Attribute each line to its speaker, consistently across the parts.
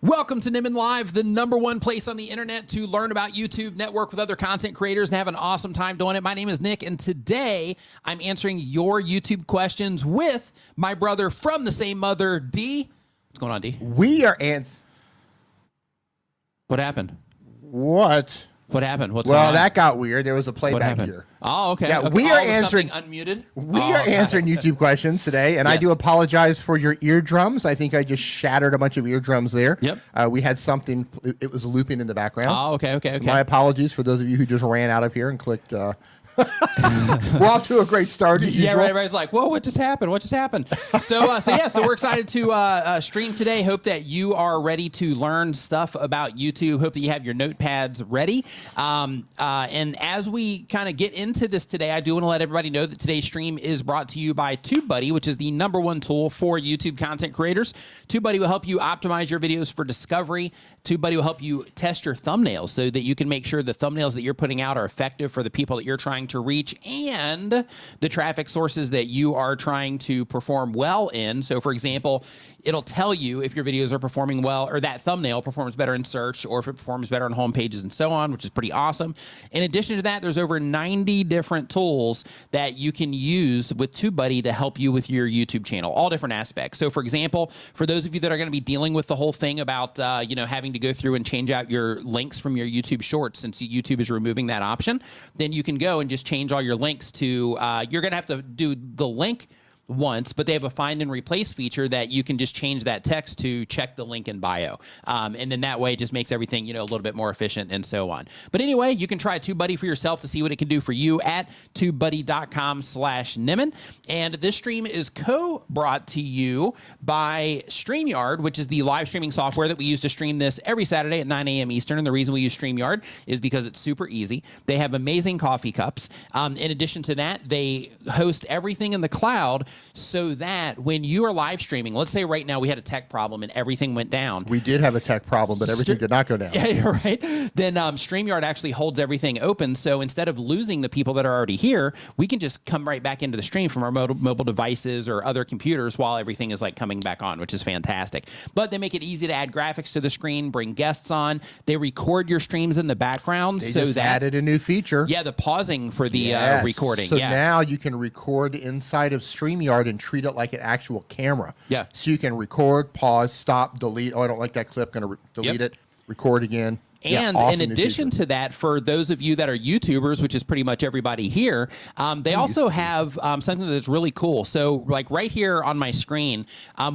Speaker 1: Welcome to Nimmin Live, the #1 place on the internet to learn about YouTube, network with other content creators, and have an awesome time doing it. My name is Nick, and today I'm answering your YouTube questions with my brother from the same mother, D. What's going on, D?
Speaker 2: We are ants.
Speaker 1: What happened?
Speaker 2: What?
Speaker 1: What happened? What's going on?
Speaker 2: Well, that got weird. There was a playback here.
Speaker 1: Oh, okay.
Speaker 2: Yeah,
Speaker 1: okay.
Speaker 2: we are answering
Speaker 1: unmuted.
Speaker 2: We are answering YouTube questions today, and I do apologize for your eardrums. I think I just shattered a bunch of eardrums there.
Speaker 1: Yep.
Speaker 2: We had something. It was looping in the background.
Speaker 1: Oh, okay.
Speaker 2: So my apologies for those of you who just ran out of here and clicked. We're off to a great start.
Speaker 1: Yeah, right. Everybody's like, "Whoa, what just happened? What just happened?" So we're excited to stream today. Hope that you are ready to learn stuff about YouTube. Hope that you have your notepads ready. And as we kind of get into this today, I do want to let everybody know that today's stream is brought to you by TubeBuddy, which is the #1 tool for YouTube content creators. TubeBuddy will help you optimize your videos for discovery. TubeBuddy will help you test your thumbnails so that you can make sure the thumbnails that you're putting out are effective for the people that you're trying to reach and the traffic sources that you are trying to perform well in. So for example, it'll tell you if your videos are performing well, or that thumbnail performs better in search, or if it performs better on home pages and so on, which is pretty awesome. In addition to that, there's over 90 different tools that you can use with TubeBuddy to help you with your YouTube channel, all different aspects. So for example, for those of you that are going to be dealing with the whole thing about having to go through and change out your links from your YouTube shorts, since YouTube is removing that option, then you can go and just change all your links to, you're going to have to do the link once, but they have a find and replace feature that you can just change that text to check the link in bio. And then that way it just makes everything, a little bit more efficient and so on. But anyway, you can try TubeBuddy for yourself to see what it can do for you at tubebuddy.com/Nimmin. And this stream is co-brought to you by StreamYard, which is the live streaming software that we use to stream this every Saturday at 9 a.m. Eastern. And the reason we use StreamYard is because it's super easy. They have amazing coffee cups. In addition to that, they host everything in the cloud, so that when you are live streaming, let's say right now we had a tech problem and everything went down.
Speaker 2: We did have a tech problem, but everything did not go down.
Speaker 1: Yeah, you're right. Then StreamYard actually holds everything open. So instead of losing the people that are already here, we can just come right back into the stream from our mobile devices or other computers while everything is like coming back on, which is fantastic. But they make it easy to add graphics to the screen, bring guests on. They record your streams in the background.
Speaker 2: They just added a new feature.
Speaker 1: Yeah, the pausing for the recording.
Speaker 2: So now you can record inside of StreamYard and treat it like an actual camera.
Speaker 1: Yeah.
Speaker 2: So you can record, pause, stop, delete. Oh, I don't like that clip. Going to delete it, record again.
Speaker 1: And
Speaker 2: awesome
Speaker 1: in addition to that, for those of you that are YouTubers, which is pretty much everybody here, they also have something that's really cool. So like right here on my screen,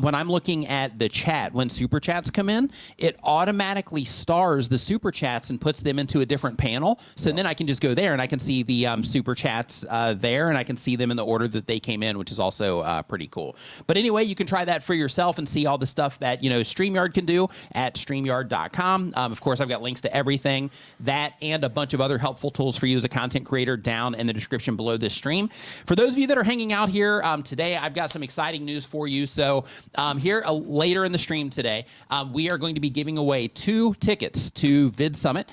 Speaker 1: when I'm looking at the chat, when super chats come in, it automatically stars the super chats and puts them into a different panel. So then I can just go there and I can see the super chats there, and I can see them in the order that they came in, which is also pretty cool. But anyway, you can try that for yourself and see all the stuff that StreamYard can do at StreamYard.com. Of course, I've got links to everything, that and a bunch of other helpful tools for you as a content creator down in the description below this stream. For those of you that are hanging out here today, I've got some exciting news for you. So here later in the stream today, we are going to be giving away 2 tickets to Vid Summit.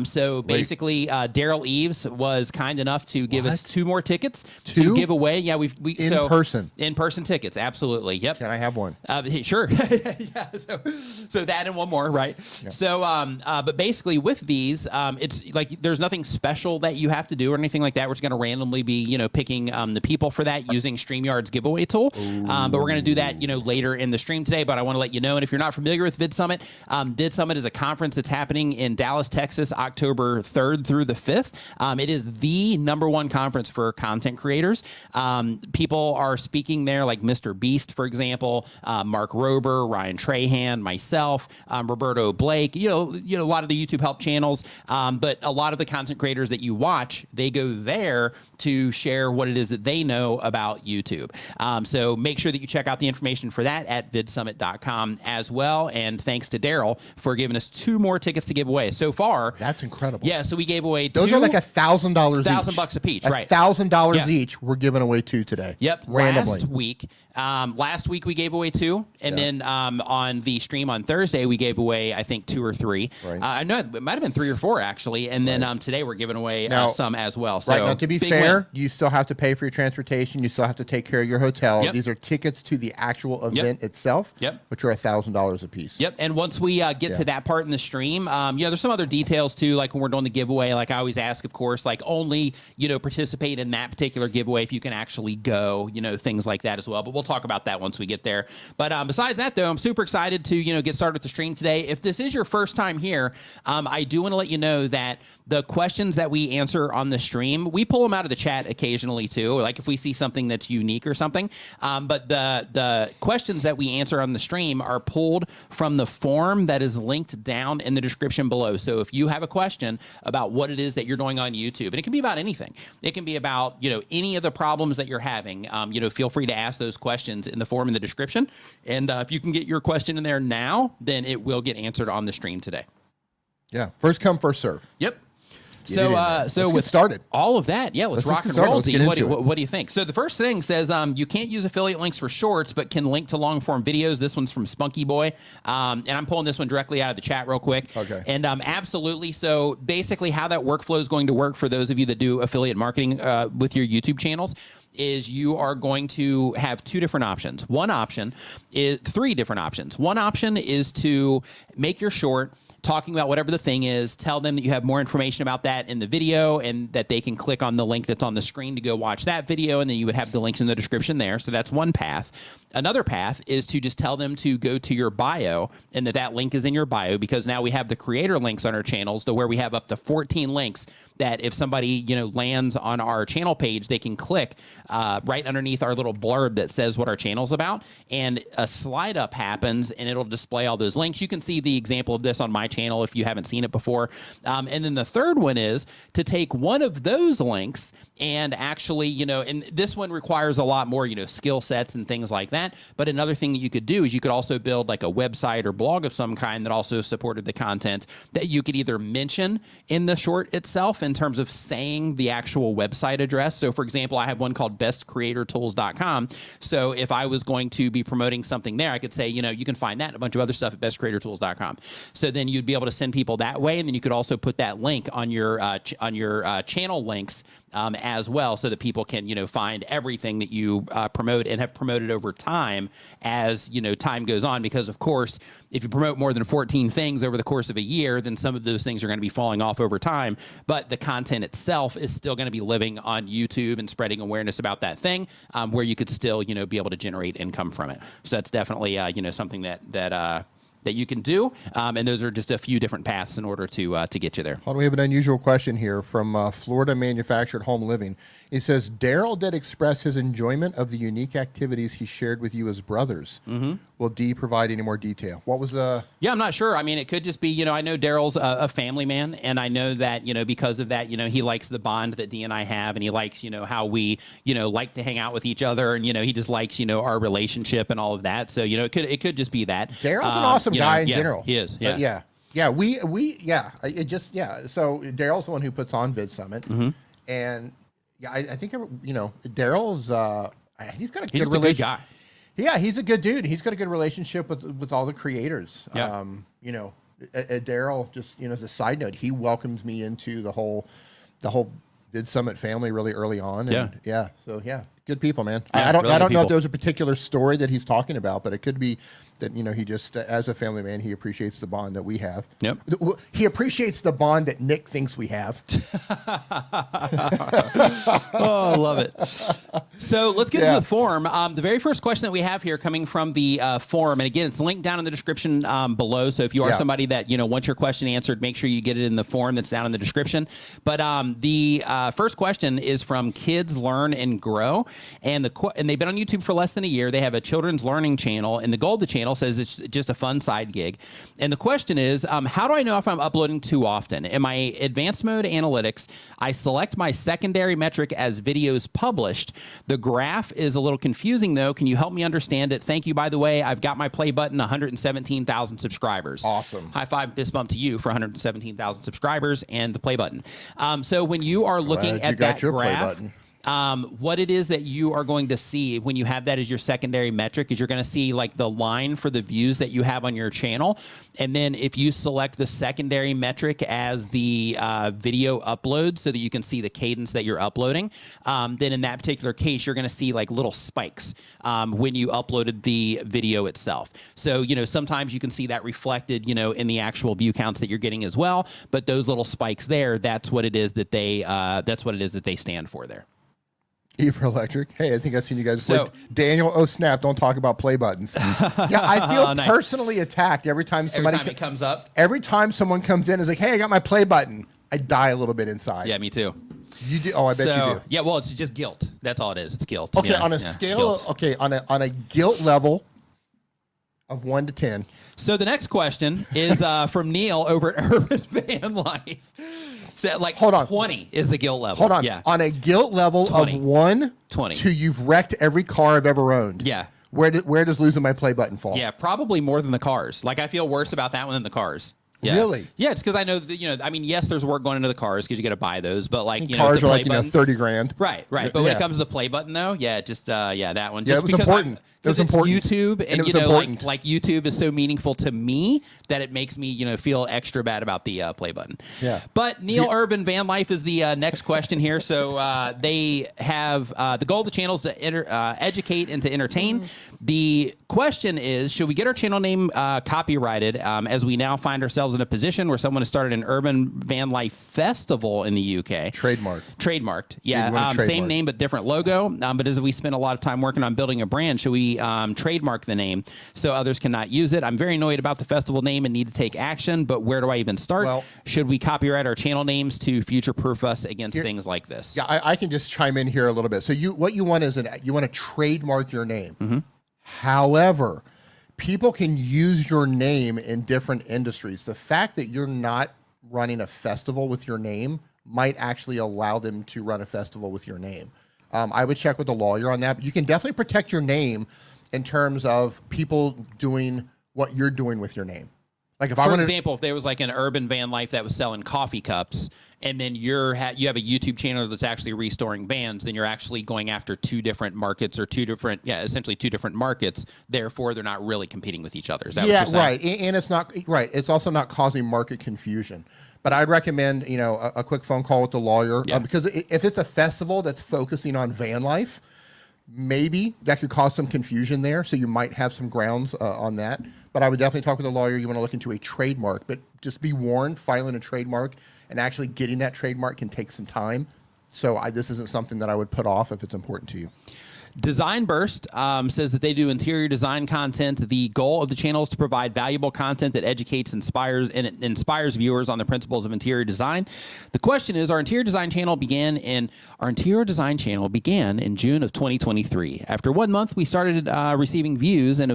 Speaker 1: So basically, Daryl Eves was kind enough to give us 2 more tickets to give away. Yeah, in-person tickets, absolutely. Yep.
Speaker 2: Can I have one?
Speaker 1: Sure. Yeah. So that and one more, right? Yep. So, but basically with these, it's like there's nothing special that you have to do or anything like that. We're just going to randomly be, picking the people for that using StreamYard's giveaway tool. But we're going to do that, later in the stream today. But I want to let you know, and if you're not familiar with Vid Summit is a conference that's happening in Dallas, Texas, October 3rd through the 5th. It is the #1 conference for content creators. People are speaking there, like Mr. Beast, for example, Mark Rober, Ryan Trahan, myself, Roberto Blake, a lot of the YouTube help channels, but a lot of the content creators that you watch, they go there to share what it is that they know about YouTube. So make sure that you check out the information for that at vidsummit.com as well. And thanks to Daryl for giving us 2 more tickets to give away so far.
Speaker 2: That's incredible.
Speaker 1: Yeah, so we gave away 2.
Speaker 2: Those are like $1,000 each.
Speaker 1: $1,000 a piece, right?
Speaker 2: $1,000 each. We're giving away 2 today.
Speaker 1: Yep.
Speaker 2: Randomly.
Speaker 1: Last week we gave away 2, and then on the stream on Thursday we gave away I think 2 or 3.
Speaker 2: Right.
Speaker 1: I know it might have been 3 or 4 actually, and then today we're giving away some as well. So
Speaker 2: right now, to be fair, you still have to pay for your transportation. You still have to take care of your hotel.
Speaker 1: Yep.
Speaker 2: These are tickets to the actual event itself, which are $1,000 a piece.
Speaker 1: Yep. And once we get to that part in the stream, there's some other details too, like when we're doing the giveaway. Like I always ask, of course, like only participate in that particular giveaway if you can actually go, things like that as well. But we'll talk about that once we get there. But besides that, though, I'm super excited to get started with the stream today. If this is your first time here, I do want to let you know that the questions that we answer on the stream, we pull them out of the chat occasionally too, like if we see something that's unique or something. But the questions that we answer on the stream are pulled from the form that is linked down in the description below. So if you have a question about what it is that you're doing on YouTube, and it can be about anything, it can be about any of the problems that you're having, feel free to ask those questions in the form in the description. And if you can get your question in there now, then it will get answered on the stream today.
Speaker 2: Yeah, first come, first serve.
Speaker 1: Yep. So
Speaker 2: with started
Speaker 1: all of that, let's rock and roll. What do you think? So the first thing says you can't use affiliate links for shorts, but can link to long form videos. This one's from Spunky Boy, and I'm pulling this one directly out of the chat real quick.
Speaker 2: Okay.
Speaker 1: And absolutely. So basically, how that workflow is going to work for those of you that do affiliate marketing with your YouTube channels is you are going to have 2 different options. 3 different options. One option is to make your short talking about whatever the thing is, tell them that you have more information about that in the video and that they can click on the link that's on the screen to go watch that video, and then you would have the links in the description there. So that's one path. Another path is to just tell them to go to your bio and that link is in your bio, because now we have the creator links on our channels to where we have up to 14 links that if somebody lands on our channel page, they can click right underneath our little blurb that says what our channel's about, and a slide up happens and it'll display all those links. You can see the example of this on my channel if you haven't seen it before. And then the third one is to take one of those links and actually, and this one requires a lot more, skill sets and things like that. But another thing that you could do is you could also build like a website or blog of some kind that also supported the content that you could either mention in the short itself in terms of saying the actual website address. So for example, I have one called bestcreatortools.com. So if I was going to be promoting something there, I could say, you can find that and a bunch of other stuff at bestcreatortools.com. So then you'd be able to send people that way. And then you could also put that link on your channel links as well, so that people can, find everything that you promote and have promoted over time as, time goes on. Because of course, if you promote more than 14 things over the course of a year, then some of those things are going to be falling off over time. But the content itself is still going to be living on YouTube and spreading awareness about that thing, where you could still, be able to generate income from it. So that's definitely, something that you can do, and those are just a few different paths in order to get you there.
Speaker 2: Well, we have an unusual question here from Florida Manufactured Home Living. It says, Daryl did express his enjoyment of the unique activities he shared with you as brothers. Mm-hmm. Will D provide any more detail? What was
Speaker 1: Yeah, I'm not sure. I mean, it could just be, I know Daryl's a family man, and I know that, because of that, he likes the bond that D and I have, and he likes, how we, like to hang out with each other, and, he just likes, our relationship and all of that. So, it could just be that.
Speaker 2: Daryl's an awesome guy in general.
Speaker 1: He is. Yeah.
Speaker 2: So Daryl's the one who puts on Vid Summit, and I think Daryl's he's got a good relationship. Good guy. Yeah, he's a good dude. He's got a good relationship with all the creators.
Speaker 1: Yeah.
Speaker 2: Daryl, just as a side note, he welcomed me into the whole Vid Summit family really early on. And good people, man. Yeah, I don't know if there was a particular story that he's talking about, but it could be that he just, as a family man, he appreciates the bond that we have.
Speaker 1: Yep.
Speaker 2: He appreciates the bond that Nick thinks we have.
Speaker 1: Oh, I love it. So let's get to the form. The very first question that we have here coming from the forum, and again, it's linked down in the description below. So if you are somebody that wants your question answered, make sure you get it in the form that's down in the description. But the first question is from Kids Learn and Grow, and they've been on YouTube for less than a year. They have a children's learning channel, and the goal of the channel says it's just a fun side gig. And the question is, how do I know if I'm uploading too often? In my advanced mode analytics, I select my secondary metric as videos published. The graph is a little confusing though. Can you help me understand it? Thank you. By the way, I've got my play button, 117,000 subscribers.
Speaker 2: Awesome.
Speaker 1: High five, fist bump to you for 117,000 subscribers and the play button. So when you are looking at that graph, What it is that you are going to see when you have that as your secondary metric is you're going to see like the line for the views that you have on your channel. And then if you select the secondary metric as the video upload so that you can see the cadence that you're uploading, then in that particular case, you're going to see like little spikes when you uploaded the video itself. So, sometimes you can see that reflected, in the actual view counts that you're getting as well. But those little spikes there, that's what it is that they stand for there.
Speaker 2: E for Electric. Hey, I think I've seen you guys. So, Daniel, oh snap! Don't talk about play buttons. Yeah, I feel nice. Personally attacked every time somebody
Speaker 1: it comes up.
Speaker 2: Every time someone comes in and is like, "Hey, I got my play button," I die a little bit inside.
Speaker 1: Yeah, me too.
Speaker 2: You do? Oh, I bet you do.
Speaker 1: Yeah, well, it's just guilt. That's all it is. It's guilt.
Speaker 2: Okay, on a scale. Guilt. Okay, on a guilt level of 1 to 10.
Speaker 1: So the next question is from Neil over at Urban Van Life. So like
Speaker 2: hold on.
Speaker 1: 20 is the guilt level.
Speaker 2: Hold on.
Speaker 1: Yeah.
Speaker 2: On a guilt level 20. Of 1 to you've wrecked every car I've ever owned.
Speaker 1: Yeah.
Speaker 2: Where does losing my play button fall?
Speaker 1: Yeah, probably more than the cars. Like I feel worse about that one than the cars. Yeah.
Speaker 2: Really?
Speaker 1: Yeah, it's because I know that, yes, there's work going into the cars because you got to buy those, but like,
Speaker 2: cars
Speaker 1: the
Speaker 2: are like,
Speaker 1: button,
Speaker 2: 30 grand.
Speaker 1: Right. But when it comes to the play button though, that one.
Speaker 2: Yeah,
Speaker 1: Just
Speaker 2: it was important. It was important.
Speaker 1: YouTube and like YouTube is so meaningful to me that it makes me, feel extra bad about the play button.
Speaker 2: Yeah.
Speaker 1: But Neil Urban Van Life is the next question here. So they have the goal of the channel is to educate and to entertain. The question is, should we get our channel name copyrighted as we now find ourselves in a position where someone has started an urban van life festival in the UK? Trademarked. Yeah. Same name, but different logo. But as we spend a lot of time working on building a brand, should we trademark the name so others cannot use it? I'm very annoyed about the festival name and need to take action, but where do I even start? Well, should we copyright our channel names to future-proof us against things like this?
Speaker 2: Yeah, I can just chime in here a little bit. So what you want is you want to trademark your name. Mm-hmm. However, people can use your name in different industries. The fact that you're not running a festival with your name might actually allow them to run a festival with your name. I would check with the lawyer on that. But you can definitely protect your name in terms of people doing what you're doing with your name. Like
Speaker 1: for example, if there was like an urban van life that was selling coffee cups, and then you have a YouTube channel that's actually restoring vans, then you're actually going after two different markets or essentially two different markets. Therefore, they're not really competing with each other. Is that what you're saying?
Speaker 2: Right. And it's not right. It's also not causing market confusion. But I'd recommend, a quick phone call with the lawyer because if it's a festival that's focusing on van life, maybe that could cause some confusion there. So you might have some grounds on that. But I would definitely talk with a lawyer. You want to look into a trademark, but just be warned, filing a trademark and actually getting that trademark can take some time. So this isn't something that I would put off if it's important to you.
Speaker 1: Design Burst says that they do interior design content. The goal of the channel is to provide valuable content that educates, inspires viewers on the principles of interior design. The question is, our interior design channel began in June of 2023. After 1 month, we started receiving views, and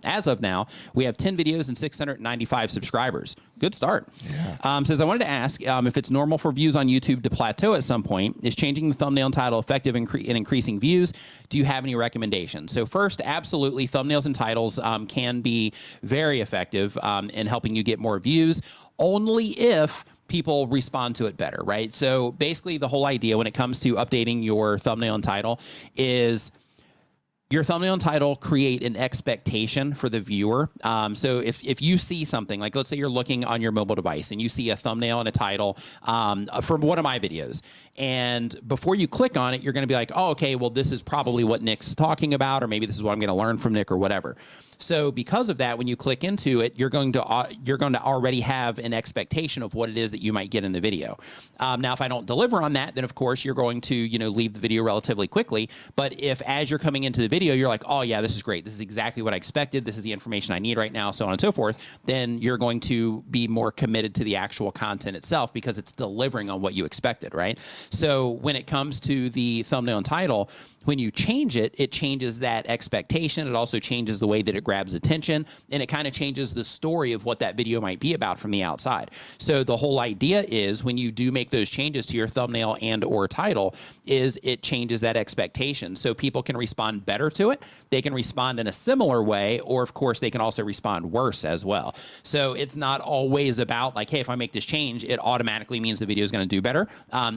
Speaker 1: as of now, we have 10 videos and 695 subscribers. Good start. Yeah. Says, I wanted to ask if it's normal for views on YouTube to plateau at some point. Is changing the thumbnail and title effective in increasing views? Do you have any recommendations? So first, absolutely, thumbnails and titles can be very effective in helping you get more views, only if people respond to it better, right? So basically, the whole idea when it comes to updating your thumbnail and title is your thumbnail and title create an expectation for the viewer. So if you see something, like let's say you're looking on your mobile device and you see a thumbnail and a title from one of my videos, and before you click on it, you're going to be like, oh, okay, well, this is probably what Nick's talking about, or maybe this is what I'm going to learn from Nick or whatever. So because of that, when you click into it, you're going to already have an expectation of what it is that you might get in the video. Now, if I don't deliver on that, then of course you're going to leave the video relatively quickly. But if as you're coming into the video, you're like, oh yeah, this is great. This is exactly what I expected. This is the information I need right now, so on and so forth. Then you're going to be more committed to the actual content itself because it's delivering on what you expected, right? So when it comes to the thumbnail and title, when you change it, it changes that expectation. It also changes the way that it grabs attention, and it kind of changes the story of what that video might be about from the outside. So the whole idea is when you do make those changes to your thumbnail and or title is it changes that expectation. So people can respond better to it. They can respond in a similar way, or of course they can also respond worse as well. So it's not always about like, hey, if I make this change, it automatically means the video is going to do better.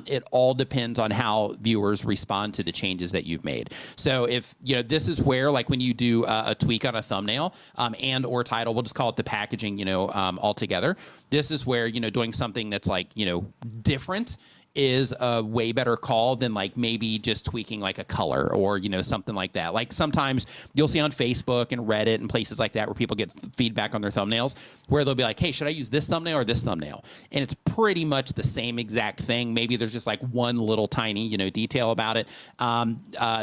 Speaker 1: It all depends on how viewers respond to the changes that you've made. So if, this is where like when you do a tweak on a thumbnail and or title, we'll just call it the packaging, altogether. This is where, doing something that's like, different is a way better call than like maybe just tweaking like a color or, something like that. Like sometimes you'll see on Facebook and Reddit and places like that where people get feedback on their thumbnails where they'll be like, hey, should I use this thumbnail or this thumbnail? And it's pretty much the same exact thing. Maybe there's just like one little tiny, detail about it.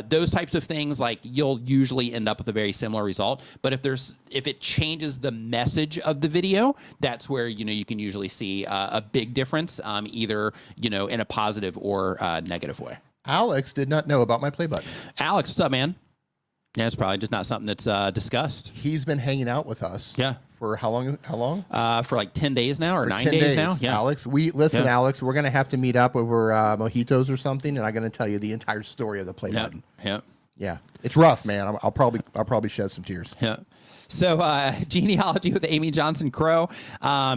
Speaker 1: Those types of things, like you'll usually end up with a very similar result. But if it changes the message of the video, that's where, you can usually see a big difference, either, in a positive or negative way.
Speaker 2: Alex did not know about my play button.
Speaker 1: Alex, what's up, man? Yeah, it's probably just not something that's discussed.
Speaker 2: He's been hanging out with us.
Speaker 1: Yeah.
Speaker 2: For how long?
Speaker 1: For like 10 days now or 9 days now. Yeah.
Speaker 2: Alex, Alex, we're going to have to meet up over mojitos or something, and I'm going to tell you the entire story of the play button.
Speaker 1: Yeah.
Speaker 2: Yeah. It's rough, man. I'll probably shed some tears.
Speaker 1: Yeah. So genealogy with Amy Johnson Crow.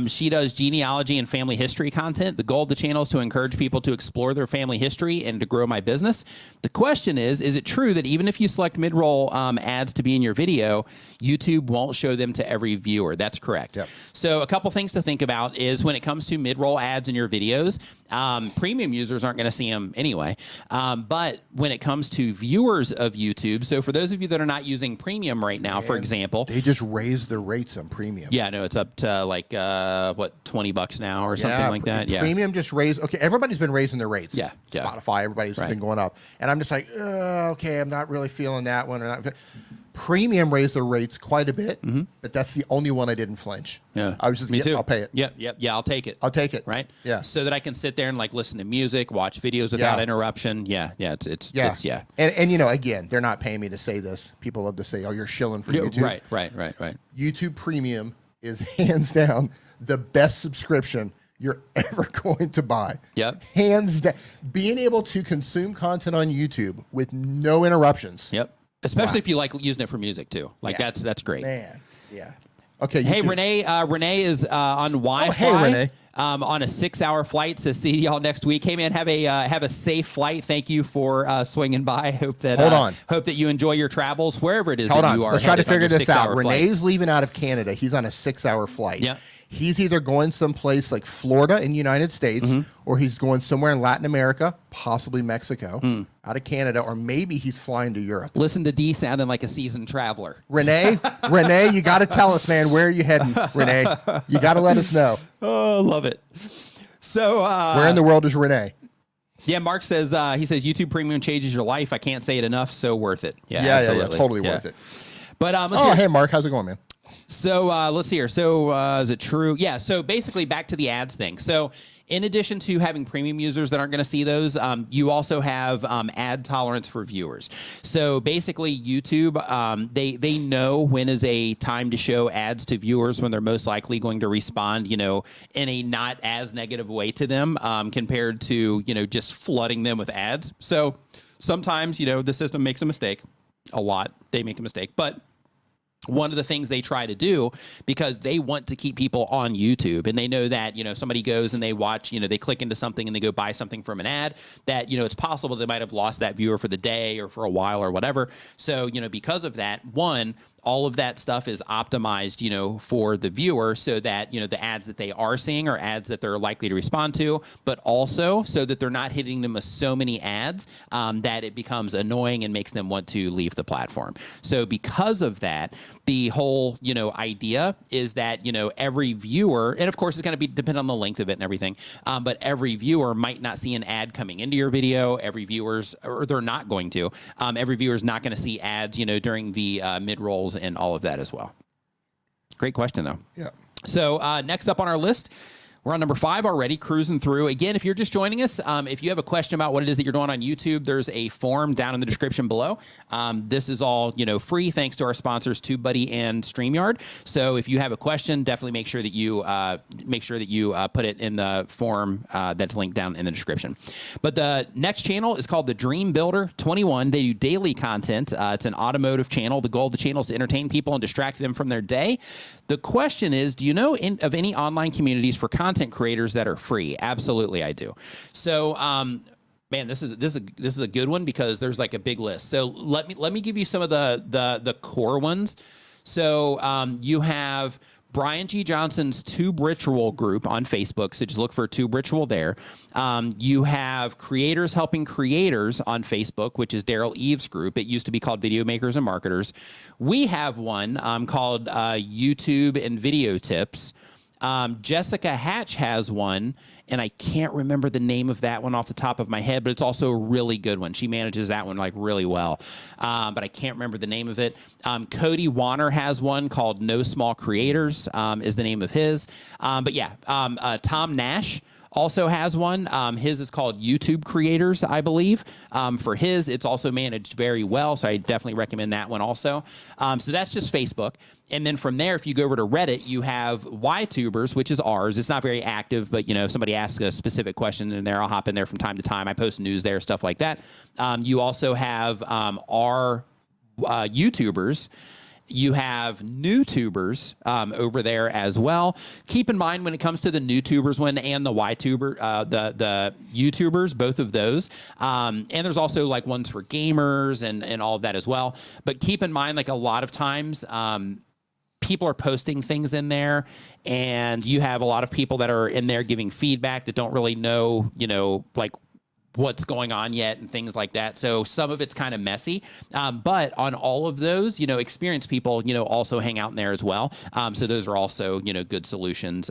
Speaker 1: She does genealogy and family history content. The goal of the channel is to encourage people to explore their family history and to grow my business. The question is it true that even if you select mid-roll ads to be in your video, YouTube won't show them to every viewer? That's correct.
Speaker 2: Yep.
Speaker 1: So a couple things to think about is when it comes to mid-roll ads in your videos, premium users aren't going to see them anyway. But when it comes to viewers of YouTube, so for those of you that are not using premium right now, for example,
Speaker 2: they just raised the rates on premium.
Speaker 1: Yeah, no, it's up to like $20 now or something like that. Yeah,
Speaker 2: premium just raised. Okay, everybody's been raising their rates.
Speaker 1: Yeah,
Speaker 2: Spotify, everybody's been going up, and I'm just like, okay, I'm not really feeling that one. Or not. Premium raised their rates quite a bit, but that's the only one I didn't flinch.
Speaker 1: Yeah,
Speaker 2: I was just,
Speaker 1: me too.
Speaker 2: I'll pay it.
Speaker 1: Yeah, I'll take it.
Speaker 2: I'll take it.
Speaker 1: Right.
Speaker 2: Yeah.
Speaker 1: So that I can sit there and like listen to music, watch videos without interruption. It's
Speaker 2: And again, they're not paying me to say this. People love to say, "Oh, you're shilling for YouTube."
Speaker 1: Right.
Speaker 2: YouTube Premium is hands down the best subscription you're ever going to buy.
Speaker 1: Yep.
Speaker 2: Hands down. Being able to consume content on YouTube with no interruptions.
Speaker 1: Yep. Especially if you like using it for music too. Like that's great.
Speaker 2: Man. Yeah. Okay.
Speaker 1: Hey, Renee is on Wi-Fi.
Speaker 2: Oh, hey, Renee.
Speaker 1: On a 6-hour flight. So see y'all next week. Hey man, have a safe flight. Thank you for swinging by. Hope that you enjoy your travels wherever it is you are.
Speaker 2: Let's try to figure this out. Renee's leaving out of Canada. He's on a 6-hour flight.
Speaker 1: Yeah.
Speaker 2: He's either going someplace like Florida in the United States, or he's going somewhere in Latin America, possibly Mexico, out of Canada, or maybe he's flying to Europe.
Speaker 1: Listen to D sounding like a seasoned traveler.
Speaker 2: Renee, you got to tell us, man, where are you heading, Renee? You got to let us know.
Speaker 1: Oh, love it. So
Speaker 2: where in the world is Renee?
Speaker 1: Yeah, Mark says, YouTube Premium changes your life. I can't say it enough, so worth it. Yeah,
Speaker 2: totally worth it.
Speaker 1: But
Speaker 2: hey, Mark, how's it going, man?
Speaker 1: So let's see here. So is it true? Yeah. So basically back to the ads thing. So in addition to having premium users that aren't going to see those, you also have ad tolerance for viewers. So basically YouTube, they know when is a time to show ads to viewers when they're most likely going to respond, in a not as negative way to them compared to, just flooding them with ads. So sometimes, the system makes a mistake. A lot. They make a mistake. But one of the things they try to do, because they want to keep people on YouTube, and they know that, somebody goes and they watch, they click into something and they go buy something from an ad, that, it's possible they might have lost that viewer for the day or for a while or whatever. So, because of that, all of that stuff is optimized, for the viewer so that, the ads that they are seeing are ads that they're likely to respond to, but also so that they're not hitting them with so many ads that it becomes annoying and makes them want to leave the platform. So because of that, the whole, idea is that, every viewer, and of course it's going to be depend on the length of it and everything, but every viewer might not see an ad coming into your video. Every viewer's, or they're not going to, every viewer's not going to see ads, during the mid-rolls and all of that as well. Great question, though.
Speaker 2: Yeah.
Speaker 1: So next up on our list, We're on number 5 already, cruising through. Again, if you're just joining us, if you have a question about what it is that you're doing on YouTube, there's a form down in the description below. This is all, free thanks to our sponsors, TubeBuddy and StreamYard. So if you have a question, definitely make sure that you put it in the form that's linked down in the description. But the next channel is called the Dream Builder 21. They do daily content. It's an automotive channel. The goal of the channel is to entertain people and distract them from their day. The question is, do you know of any online communities for content creators that are free? Absolutely, I do. So, man, this is a good one because there's like a big list. So let me give you some of the core ones. So you have Brian G. Johnson's Tube Ritual group on Facebook, so just look for Tube Ritual there. You have Creators Helping Creators on Facebook, which is Daryl Eves' group. It used to be called Video Makers and Marketers. We have one called YouTube and Video Tips. Jessica Hatch has one, and I can't remember the name of that one off the top of my head, but it's also a really good one. She manages that one like really well, but I can't remember the name of it. Cody Warner has one called No Small Creators, is the name of his. But yeah, Tom Nash also has one. His is called YouTube Creators, I believe. For his, it's also managed very well, so I definitely recommend that one also. So that's just Facebook. And then from there, if you go over to Reddit, you have YTubers, which is ours. It's not very active, but if somebody asks a specific question in there, I'll hop in there from time to time. I post news there, stuff like that. You also have our YouTubers. You have new tubers over there as well. Keep in mind when it comes to the new tubers one and the YTuber, the YouTubers, both of those. And there's also like ones for gamers and all of that as well. But keep in mind, like a lot of times, people are posting things in there, and you have a lot of people that are in there giving feedback that don't really know, like what's going on yet and things like that. So some of it's kind of messy, but on all of those, experienced people, also hang out in there as well. So those are also, good solutions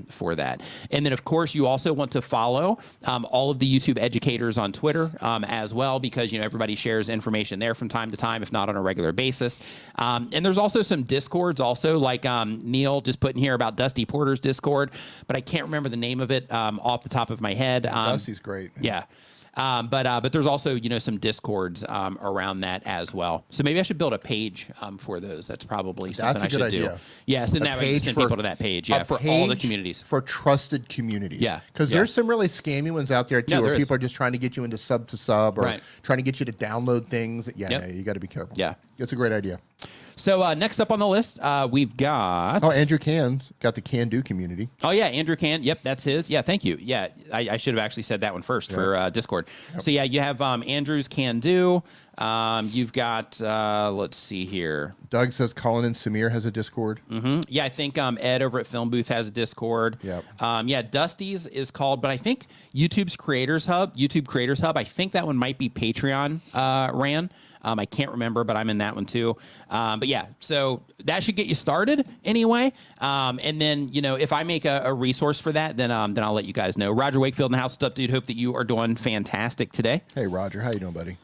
Speaker 1: for that. And then of course you also want to follow all of the YouTube educators on Twitter as well, because, everybody shares information there from time to time, if not on a regular basis. And there's also some Discords also, like Neil just put in here about Dusty Porter's Discord, but I can't remember the name of it off the top of my head.
Speaker 2: Dusty's great.
Speaker 1: Yeah. But there's also, some Discords around that as well. So maybe I should build a page for those. That's probably something I should do. Yes, then that way you send people to that page. Yeah, for all the communities.
Speaker 2: For trusted communities.
Speaker 1: Yeah.
Speaker 2: Because there's some really scammy ones out there too, where people are just trying to get you into sub to sub or trying to get you to download things. Yeah, you got to be careful.
Speaker 1: Yeah.
Speaker 2: It's a great idea.
Speaker 1: So next up on the list, we've got...
Speaker 2: Oh, Andrew Can's got the Can Do community.
Speaker 1: Oh, yeah, Andrew Can. Yep, that's his. Yeah, thank you. Yeah, I should have actually said that one first for Discord. Yep. So, yeah, you have Andrew's Can Do. You've got, let's see here.
Speaker 2: Doug says Colin and Samir has a Discord.
Speaker 1: Mm-hmm. Yeah, I think Ed over at Film Booth has a Discord.
Speaker 2: Yep.
Speaker 1: Yeah, Dusty's is called, but I think YouTube Creators Hub, I think that one might be Patreon ran. I can't remember, but I'm in that one too. But yeah, so that should get you started anyway. And then, if I make a resource for that, then I'll let you guys know. Roger Wakefield in the house. What's up, dude? Hope that you are doing fantastic today.
Speaker 2: Hey, Roger. How you doing, buddy?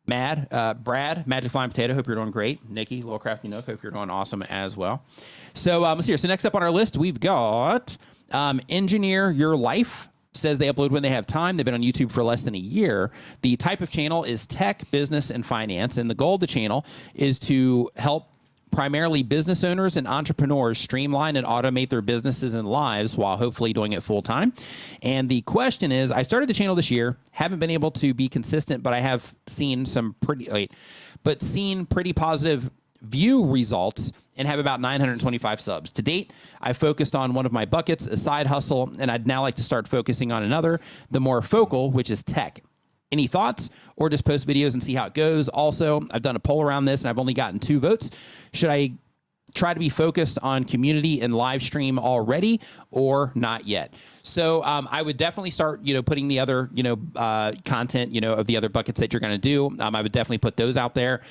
Speaker 1: Brad, Magic Flying Potato. Hope you're doing great. Nikki, Little Crafty Nook. Hope you're doing awesome as well. So let's see here. So next up on our list, we've got Engineer Your Life. Says they upload when they have time. They've been on YouTube for less than a year. The type of channel is tech, business, and finance. And the goal of the channel is to help primarily business owners and entrepreneurs streamline and automate their businesses and lives while hopefully doing it full time. And the question is, I started the channel this year, haven't been able to be consistent, but I have seen pretty positive view results and have about 925 subs. To date, I've focused on one of my buckets, a side hustle, and I'd now like to start focusing on another, the more focal, which is tech. Any thoughts? Or just post videos and see how it goes? Also, I've done a poll around this and I've only gotten 2 votes. Should I try to be focused on community and live stream already or not yet? So I would definitely start, putting the other, content, of the other buckets that you're going to do. I would definitely put those out there.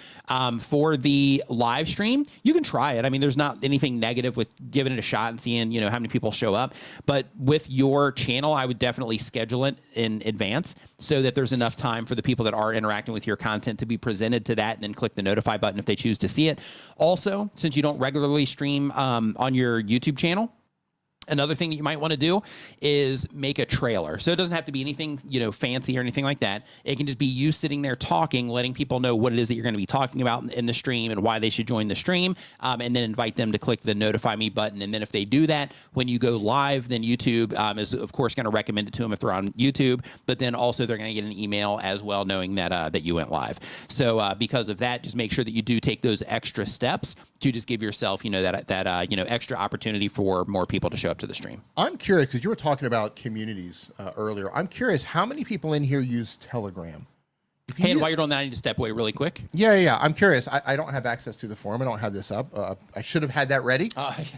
Speaker 1: For the live stream, you can try it. I mean, there's not anything negative with giving it a shot and seeing, how many people show up. But with your channel, I would definitely schedule it in advance so that there's enough time for the people that are interacting with your content to be presented to that and then click the notify button if they choose to see it. Also, since you don't regularly stream on your YouTube channel, Another thing that you might want to do is make a trailer. So it doesn't have to be anything, fancy or anything like that. It can just be you sitting there talking, letting people know what it is that you're going to be talking about in the stream and why they should join the stream, and then invite them to click the notify me button. And then if they do that, when you go live, then YouTube is, of course, going to recommend it to them if they're on YouTube, but then also they're going to get an email as well knowing that that you went live. So because of that, just make sure that you do take those extra steps to just give yourself, that extra opportunity for more people to show up to the stream.
Speaker 2: I'm curious, because you were talking about communities earlier. I'm curious, how many people in here use Telegram?
Speaker 1: Hey, and while you're doing that, I need to step away really quick.
Speaker 2: Yeah. I'm curious. I don't have access to the forum. I don't have this up. I should have had that ready.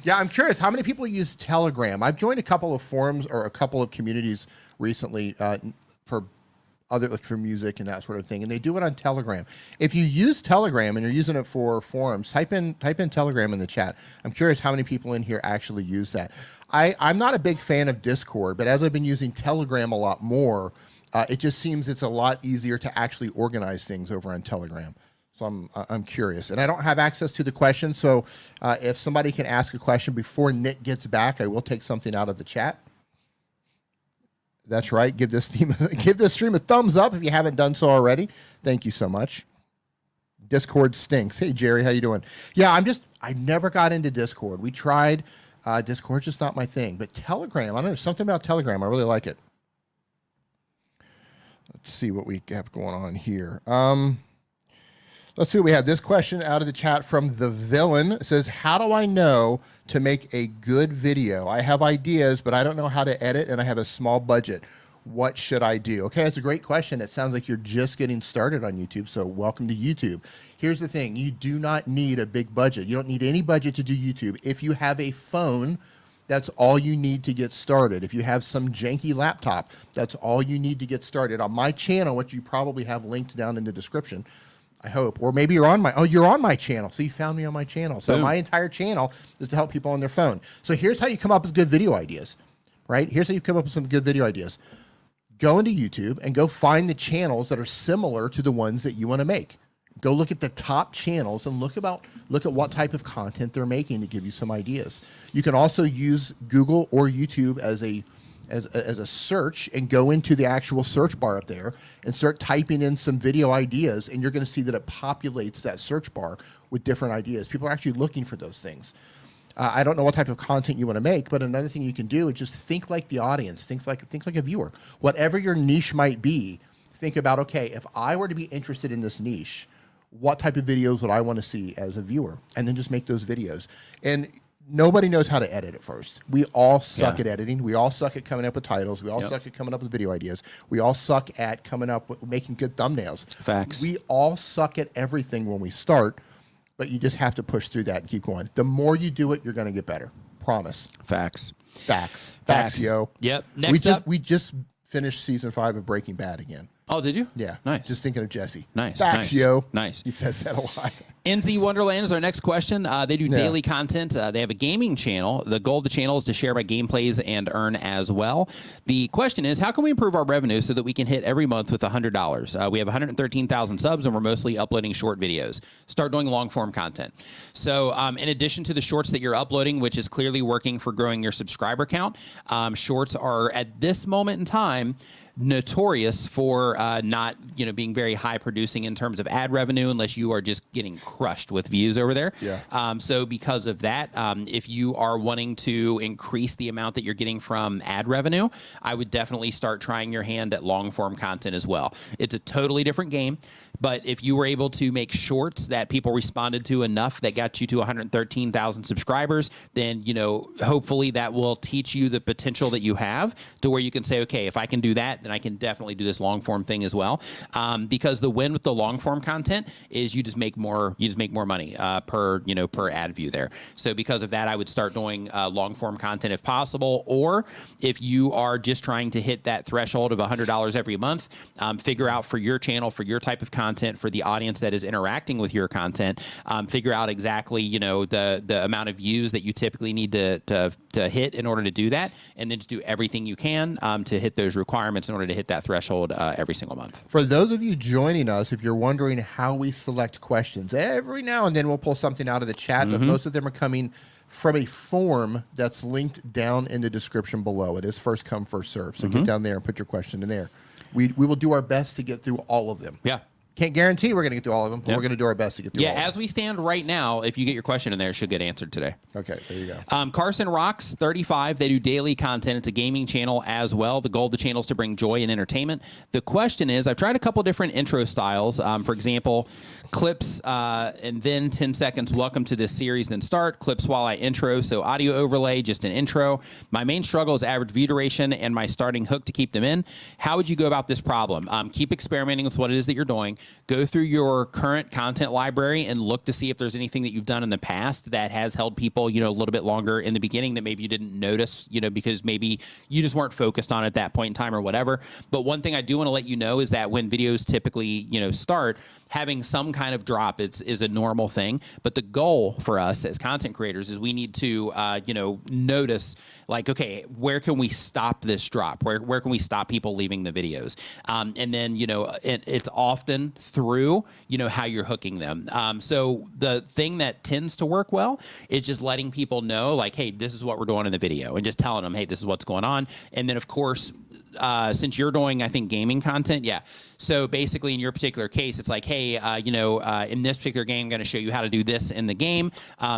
Speaker 2: Yeah, I'm curious. How many people use Telegram? I've joined a couple of forums or a couple of communities recently for music and that sort of thing, and they do it on Telegram. If you use Telegram and you're using it for forums, type in Telegram in the chat. I'm curious how many people in here actually use that. I'm not a big fan of Discord, but as I've been using Telegram a lot more, it just seems it's a lot easier to actually organize things over on Telegram. So I'm curious, and I don't have access to the question. So if somebody can ask a question before Nick gets back, I will take something out of the chat. That's right. Give this stream a thumbs up if you haven't done so already. Thank you so much. Discord stinks. Hey Jerry, how you doing? Yeah, I never got into Discord. We tried. Discord's just not my thing. But Telegram, I don't know, something about Telegram. I really like it. Let's see what we have going on here. Let's see what we have. This question out of the chat from The Villain. It says, how do I know to make a good video? I have ideas, but I don't know how to edit, and I have a small budget. What should I do? Okay, that's a great question. It sounds like you're just getting started on YouTube, so welcome to YouTube. Here's the thing. You do not need a big budget. You don't need any budget to do YouTube. If you have a phone, that's all you need to get started. If you have some janky laptop, that's all you need to get started. On my channel, which you probably have linked down in the description, I hope, or maybe you're on my channel. So you found me on my channel. So my entire channel is to help people on their phone. So here's how you come up with good video ideas, right? Here's how you come up with some good video ideas. Go into YouTube and go find the channels that are similar to the ones that you want to make. Go look at the top channels and look at what type of content they're making to give you some ideas. You can also use Google or YouTube as a search and go into the actual search bar up there and start typing in some video ideas, and you're going to see that it populates that search bar with different ideas. People are actually looking for those things. I don't know what type of content you want to make, but another thing you can do is just think like the audience, think like a viewer. Whatever your niche might be, think about, okay, if I were to be interested in this niche, what type of videos would I want to see as a viewer? And then just make those videos. And nobody knows how to edit at first. We all suck at editing. We all suck at coming up with titles. We all suck at coming up with video ideas. We all suck at coming up with making good thumbnails.
Speaker 1: Facts.
Speaker 2: We all suck at everything when we start, but you just have to push through that and keep going. The more you do it, you're going to get better. Promise.
Speaker 1: Facts,
Speaker 2: yo.
Speaker 1: Yep.
Speaker 2: We just finished season 5 of Breaking Bad again.
Speaker 1: Oh, did you?
Speaker 2: Yeah.
Speaker 1: Nice.
Speaker 2: Just thinking of Jesse.
Speaker 1: Nice.
Speaker 2: Yo.
Speaker 1: Nice.
Speaker 2: He says that a lot.
Speaker 1: NZ Wonderland is our next question. They do daily content. They have a gaming channel. The goal of the channel is to share my gameplays and earn as well. The question is, how can we improve our revenue so that we can hit every month with $100? We have 113,000 subs, and we're mostly uploading short videos. Start doing long-form content. So in addition to the shorts that you're uploading, which is clearly working for growing your subscriber count, shorts are, at this moment in time, notorious for not being very high producing in terms of ad revenue unless you are just getting crushed with views over there. So because of that, if you are wanting to increase the amount that you're getting from ad revenue, I would definitely start trying your hand at long form content as well. It's a totally different game, but if you were able to make shorts that people responded to enough that got you to 113,000 subscribers, then hopefully that will teach you the potential that you have to where you can say, okay, if I can do that, then I can definitely do this long form thing as well. Because the win with the long form content is you just make more money per ad view there. So because of that, I would start doing long form content if possible, or if you are just trying to hit that threshold of $100 every month, figure out for your channel, for your type of content, for the audience that is interacting with your content, figure out exactly the amount of views that you typically need to to hit in order to do that, and then just do everything you can to hit those requirements in order to hit that threshold every single month.
Speaker 2: For those of you joining us, if you're wondering how we select questions, every now and then we'll pull something out of the chat, but most of them are coming from a form that's linked down in the description below. It is first come, first serve. So get down there and put your question in there. We will do our best to get through all of them.
Speaker 1: Yeah.
Speaker 2: Can't guarantee we're going to get through all of them, but we're going to do our best to get through all of them.
Speaker 1: Yeah, as we stand right now, if you get your question in there, it should get answered today.
Speaker 2: Okay, there you go.
Speaker 1: Carson Rocks 35. They do daily content. It's a gaming channel as well. The goal of the channel is to bring joy and entertainment. The question is, I've tried a couple different intro styles. For example, clips and then 10 seconds, welcome to this series, then start. Clips while I intro, so audio overlay, just an intro. My main struggle is average view duration and my starting hook to keep them in. How would you go about this problem? Keep experimenting with what it is that you're doing. Go through your current content library and look to see if there's anything that you've done in the past that has held people, you know, a little bit longer in the beginning that maybe you didn't notice, you know, because maybe you just weren't focused on it at that point in time or whatever. But one thing I do want to let you know is that when videos typically, you know, start, having some kind of drop is a normal thing. But the goal for us as content creators is we need to, you know, notice like, okay, where can we stop this drop? Where can we stop people leaving the videos? And then, you know, it's often through, you know, how you're hooking them. So the thing that tends to work well is just letting people know like, hey, this is what we're doing in the video, and just telling them, hey, this is what's going on. And then of course, since you're doing, I think, gaming content, yeah. So basically, in your particular case, it's like, hey, you know, in this particular game, I'm going to show you how to do this in the game,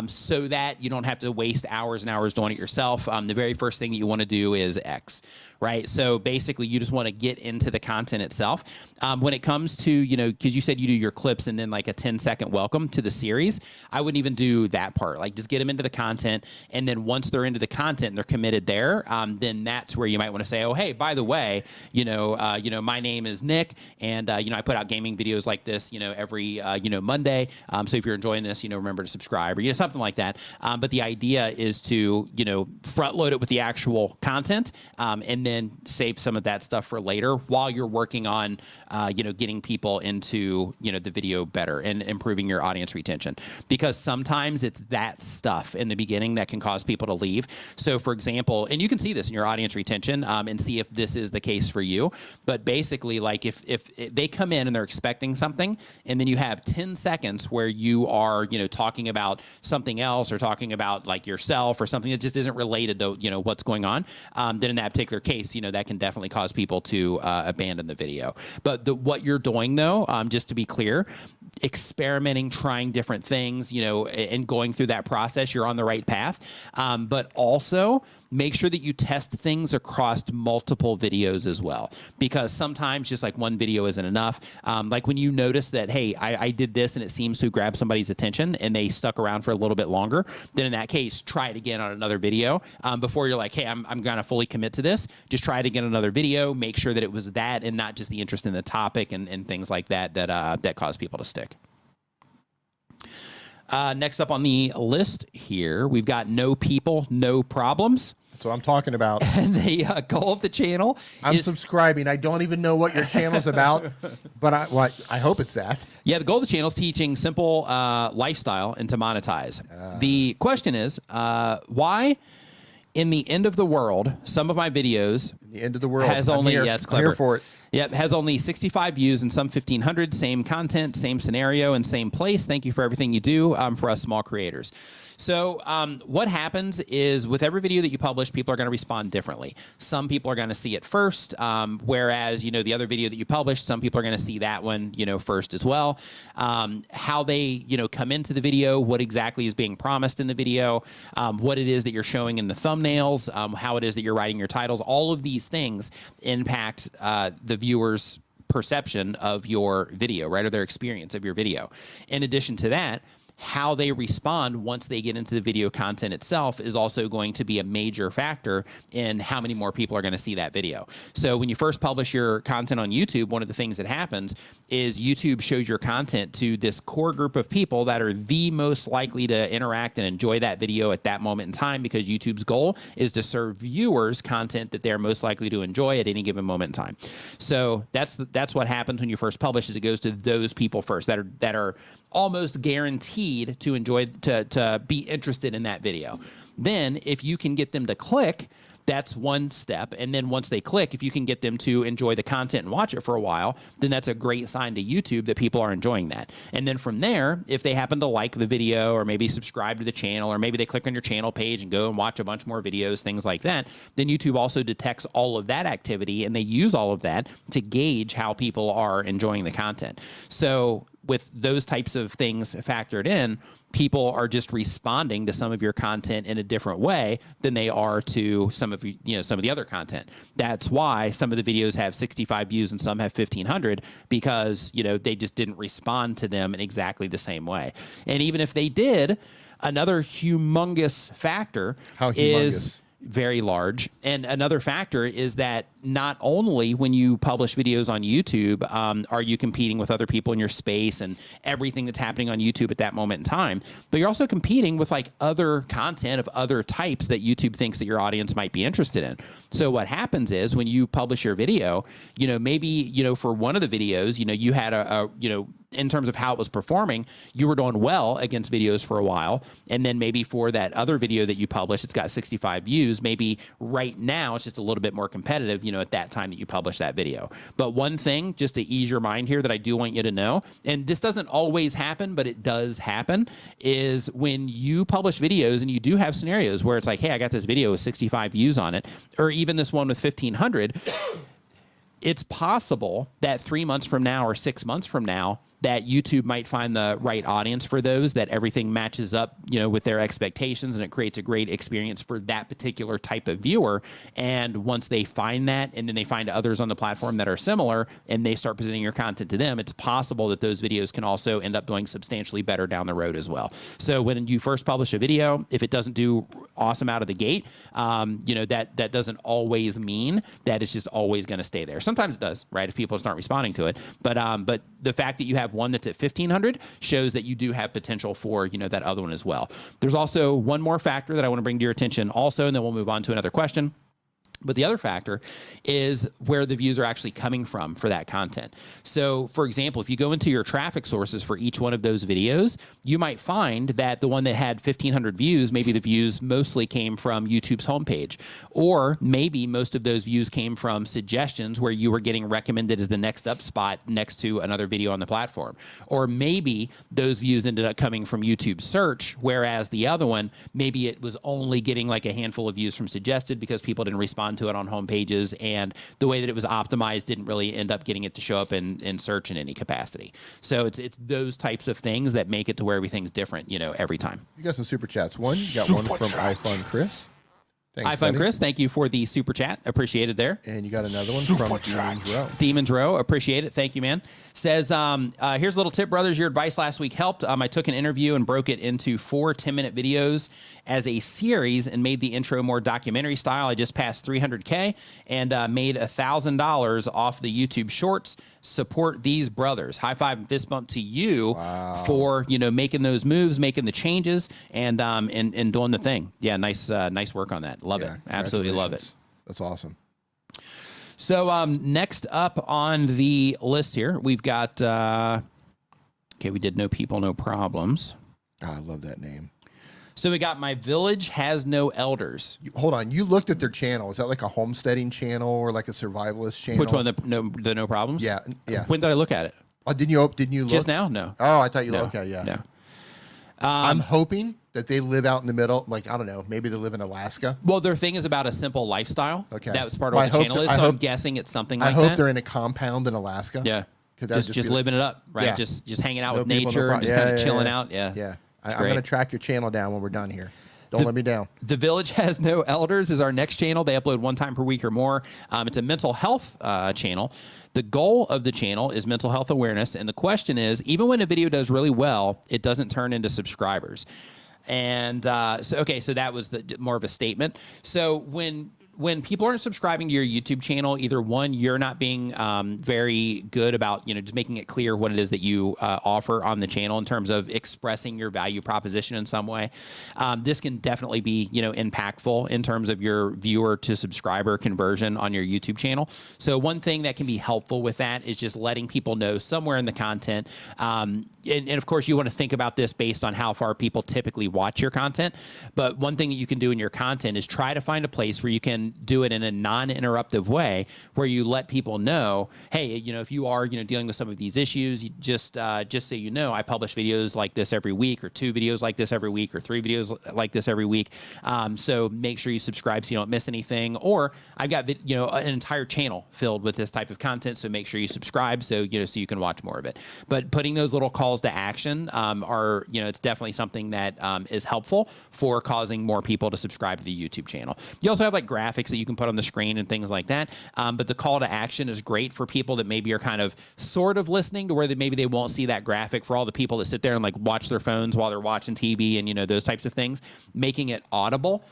Speaker 1: so that you don't have to waste hours and hours doing it yourself. The very first thing that you want to do is X, right? So basically, you just want to get into the content itself. When it comes to, you know, because you said you do your clips and then like a 10-second welcome to the series, I wouldn't even do that part. Like, just get them into the content, and then once they're into the content and they're committed there, then that's where you might want to say, oh, hey, by the way, you know, my name is Nick, and you know, I put out gaming videos like this, you know, every you know, Monday. So if you're enjoying this, you know, remember to subscribe, or you know, something like that. But the idea is to, you know, front load it with the actual content, and then save some of that stuff for later while you're working on, you know, getting people into, you know, the video better and improving your audience retention. Because sometimes it's that stuff in the beginning that can cause people to leave. So for example, and you can see this in your audience retention, and see if this is the case for you. But basically, like if they come in and they're expecting something, and then you have 10 seconds where you are, you know, talking about something else, or talking about like yourself or something that just isn't related to, you know, what's going on, then in that particular case, you know, that can definitely cause people to abandon the video. But what you're doing though, just to be clear, experimenting, trying different things, you know, and going through that process, you're on the right path. But also make sure that you test things across multiple videos as well, because sometimes just like one video isn't enough. Like when you notice that, hey, I did this and it seems to grab somebody's attention and they stuck around for a little bit longer, then in that case, try it again on another video before you're like, hey, I'm going to fully commit to this. Just try it again on another video. Make sure that it was that and not just the interest in the topic and things like that that cause people to stick. Next up on the list here, we've got no people, no problems.
Speaker 2: That's what I'm talking about.
Speaker 1: And the goal of the channel
Speaker 2: I'm subscribing. I don't even know what your channel's about, but I hope it's that.
Speaker 1: Yeah, the goal of the channel is teaching simple lifestyle and to monetize. The question is, why in the end of the world, some of my videos
Speaker 2: the end of the world
Speaker 1: has only,
Speaker 2: here.
Speaker 1: yeah, it's clever.
Speaker 2: I'm here for it.
Speaker 1: Yep, has only 65 views and some 1,500. Same content, same scenario, and same place. Thank you for everything you do for us small creators. So what happens is with every video that you publish, people are going to respond differently. Some people are going to see it first, whereas, you know, the other video that you published, some people are going to see that one, you know, first as well. How they, you know, come into the video, what exactly is being promised in the video, what it is that you're showing in the thumbnails, how it is that you're writing your titles, all of these things impact the viewer's perception of your video, right, or their experience of your video. In addition to that, how they respond once they get into the video content itself is also going to be a major factor in how many more people are going to see that video. So when you first publish your content on YouTube, one of the things that happens is YouTube shows your content to this core group of people that are the most likely to interact and enjoy that video at that moment in time, because YouTube's goal is to serve viewers content that they're most likely to enjoy at any given moment in time. So that's what happens when you first publish, is it goes to those people first that are almost guaranteed feed to be interested in that video. Then if you can get them to click, that's one step. And then once they click, if you can get them to enjoy the content and watch it for a while, then that's a great sign to YouTube that people are enjoying that. And then from there, if they happen to like the video or maybe subscribe to the channel, or maybe they click on your channel page and go and watch a bunch more videos, things like that, then YouTube also detects all of that activity, and they use all of that to gauge how people are enjoying the content. So with those types of things factored in, people are just responding to some of your content in a different way than they are to some of some of the other content. That's why some of the videos have 65 views and some have 1,500, because they just didn't respond to them in exactly the same way. And even if they did, another humongous factor is very large. And another factor is that not only when you publish videos on YouTube are you competing with other people in your space and everything that's happening on YouTube at that moment in time, but you're also competing with like other content of other types that YouTube thinks that your audience might be interested in. So what happens is when you publish your video, maybe, for one of the videos, you had in terms of how it was performing, you were doing well against videos for a while. And then maybe for that other video that you published, it's got 65 views. Maybe right now it's just a little bit more competitive, at that time that you publish that video. But one thing, just to ease your mind here, that I do want you to know, and this doesn't always happen, but it does happen, is when you publish videos and you do have scenarios where it's like, hey, I got this video with 65 views on it, or even this one with 1,500, it's possible that 3 months from now or 6 months from now, that YouTube might find the right audience for those, that everything matches up, with their expectations, and it creates a great experience for that particular type of viewer. And once they find that, and then they find others on the platform that are similar, and they start presenting your content to them, it's possible that those videos can also end up doing substantially better down the road as well. So when you first publish a video, if it doesn't do awesome out of the gate, that doesn't always mean that it's just always going to stay there. Sometimes it does, right? If people start responding to it, but the fact that you have one that's at 1,500 shows that you do have potential for, that other one as well. There's also one more factor that I want to bring to your attention also, and then we'll move on to another question. But the other factor is where the views are actually coming from for that content. So, for example, if you go into your traffic sources for each one of those videos, you might find that the one that had 1,500 views, maybe the views mostly came from YouTube's homepage. Or maybe most of those views came from suggestions where you were getting recommended as the next up spot next to another video on the platform. Or maybe those views ended up coming from YouTube search, whereas the other one, maybe it was only getting like a handful of views from suggested because people didn't respond to it on home pages, and the way that it was optimized didn't really end up getting it to show up in search in any capacity. So it's those types of things that make it to where everything's different, every time.
Speaker 2: You got some super chats. You got one from iFun Chris. Thanks,
Speaker 1: iFun Chris, thank you for the super chat. Appreciate it there.
Speaker 2: And you got another one from Demon's Row.
Speaker 1: Demon's Row, appreciate it. Thank you, man. Says, here's a little tip, brothers. Your advice last week helped. I took an interview and broke it into 4 10-minute videos as a series and made the intro more documentary style. I just passed 300K and made $1,000 off the YouTube shorts. Support these brothers. High five and fist bump to you for making those moves, making the changes, and doing the thing. Yeah, nice work on that. Love it. Absolutely love it.
Speaker 2: That's awesome.
Speaker 1: So next up on the list here, we've got we did No People, No Problems.
Speaker 2: I love that name.
Speaker 1: So we got My Village Has No Elders.
Speaker 2: Hold on, you looked at their channel. Is that like a homesteading channel or like a survivalist channel?
Speaker 1: Which one? The No Problems?
Speaker 2: Yeah.
Speaker 1: When did I look at it?
Speaker 2: Oh, didn't you look?
Speaker 1: Just now? No.
Speaker 2: Oh, I thought you
Speaker 1: no.
Speaker 2: looked. Okay, yeah.
Speaker 1: No.
Speaker 2: I'm hoping that they live out in the middle. Like, I don't know, maybe they live in Alaska.
Speaker 1: Well, their thing is about a simple lifestyle.
Speaker 2: Okay.
Speaker 1: That was part of what the channel is, so I'm guessing it's something like that.
Speaker 2: I hope they're in a compound in Alaska.
Speaker 1: Yeah. Just living it up, right?
Speaker 2: Yeah.
Speaker 1: Just hanging out with nature and just kind of chilling out. Yeah.
Speaker 2: Yeah. I'm going to track your channel down when we're done here. Don't let me down.
Speaker 1: The Village Has No Elders is our next channel. They upload 1 time per week or more. It's a mental health channel. The goal of the channel is mental health awareness. And the question is, even when a video does really well, it doesn't turn into subscribers. And so that was more of a statement. So when when people aren't subscribing to your YouTube channel, either one, you're not being very good about, just making it clear what it is that you offer on the channel in terms of expressing your value proposition in some way. This can definitely be, impactful in terms of your viewer to subscriber conversion on your YouTube channel. So one thing that can be helpful with that is just letting people know somewhere in the content. And of course, you want to think about this based on how far people typically watch your content. But one thing that you can do in your content is try to find a place where you can do it in a non-interruptive way, where you let people know, hey, if you are, dealing with some of these issues, you just so you know, I publish videos like this every week, or 2 videos like this every week, or 3 videos like this every week. So make sure you subscribe so you don't miss anything. Or I've got, an entire channel filled with this type of content. So make sure you subscribe so you can watch more of it. But putting those little calls to action are, it's definitely something that is helpful for causing more people to subscribe to the YouTube channel. You also have like graphics that you can put on the screen and things like that. But the call to action is great for people that maybe are kind of sort of listening to where maybe they won't see that graphic. For all the people that sit there and like watch their phones while they're watching TV and, those types of things, making it audible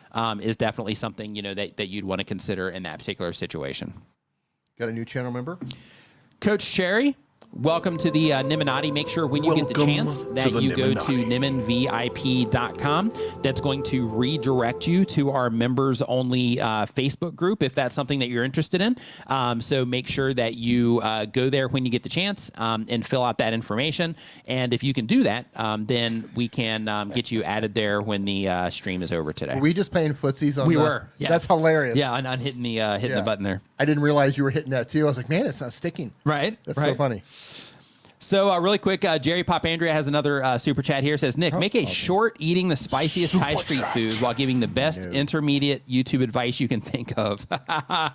Speaker 1: is definitely something, that you'd want to consider in that particular situation.
Speaker 2: Got a new channel member?
Speaker 1: Coach Cherry, welcome to the Nimminati. Make sure when you get the chance that you go to nimminvip.com. That's going to redirect you to our members only Facebook group if that's something that you're interested in. So make sure that you go there when you get the chance and fill out that information. And if you can do that, then we can get you added there when the stream is over today.
Speaker 2: Were we just playing footsies on
Speaker 1: We were. Yeah.
Speaker 2: That's hilarious.
Speaker 1: Yeah, on hitting the button there.
Speaker 2: I didn't realize you were hitting that too. I was like, man, it's not sticking.
Speaker 1: Right.
Speaker 2: That's
Speaker 1: right.
Speaker 2: so funny.
Speaker 1: So really quick, Jerry Pop Andrea has another super chat here. Says, Nick, make a short eating the spiciest Thai street food while giving the best intermediate YouTube advice you can think of. Oh,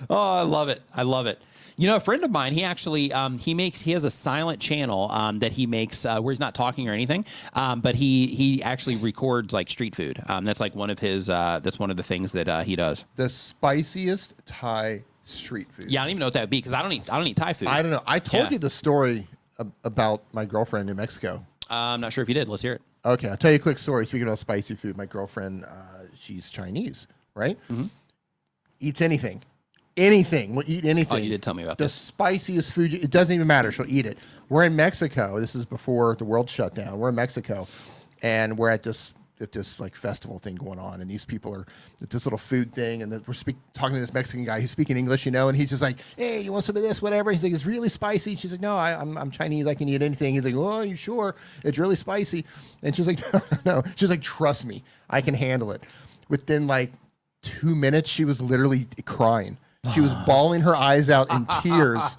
Speaker 1: I love it. I love it. A friend of mine, he actually, he has a silent channel that he makes where he's not talking or anything, but he actually records like street food. That's like one of his, that's one of the things that he does.
Speaker 2: The spiciest Thai street food.
Speaker 1: Yeah, I don't even know what that would be because I don't eat Thai food.
Speaker 2: I don't know. I told you the story about my girlfriend in Mexico.
Speaker 1: I'm not sure if you did. Let's hear it.
Speaker 2: Okay, I'll tell you a quick story. Speaking of spicy food, my girlfriend, she's Chinese, right? Mm-hmm. Eats anything. Anything. Will eat anything.
Speaker 1: Oh, you did tell me about
Speaker 2: the
Speaker 1: this.
Speaker 2: Spiciest food. It doesn't even matter. She'll eat it. We're in Mexico. This is before the world shut down. We're in Mexico, and we're at this like festival thing going on, and these people are at this little food thing, and we're talking to this Mexican guy who's speaking English, and he's just like, hey, you want some of this, whatever? He's like, it's really spicy. She's like, no, I'm Chinese, I can eat anything. He's like, oh, are you sure? It's really spicy. And she's like, no. She's like, trust me, I can handle it. Within like 2 minutes, she was literally crying. She was bawling her eyes out in tears.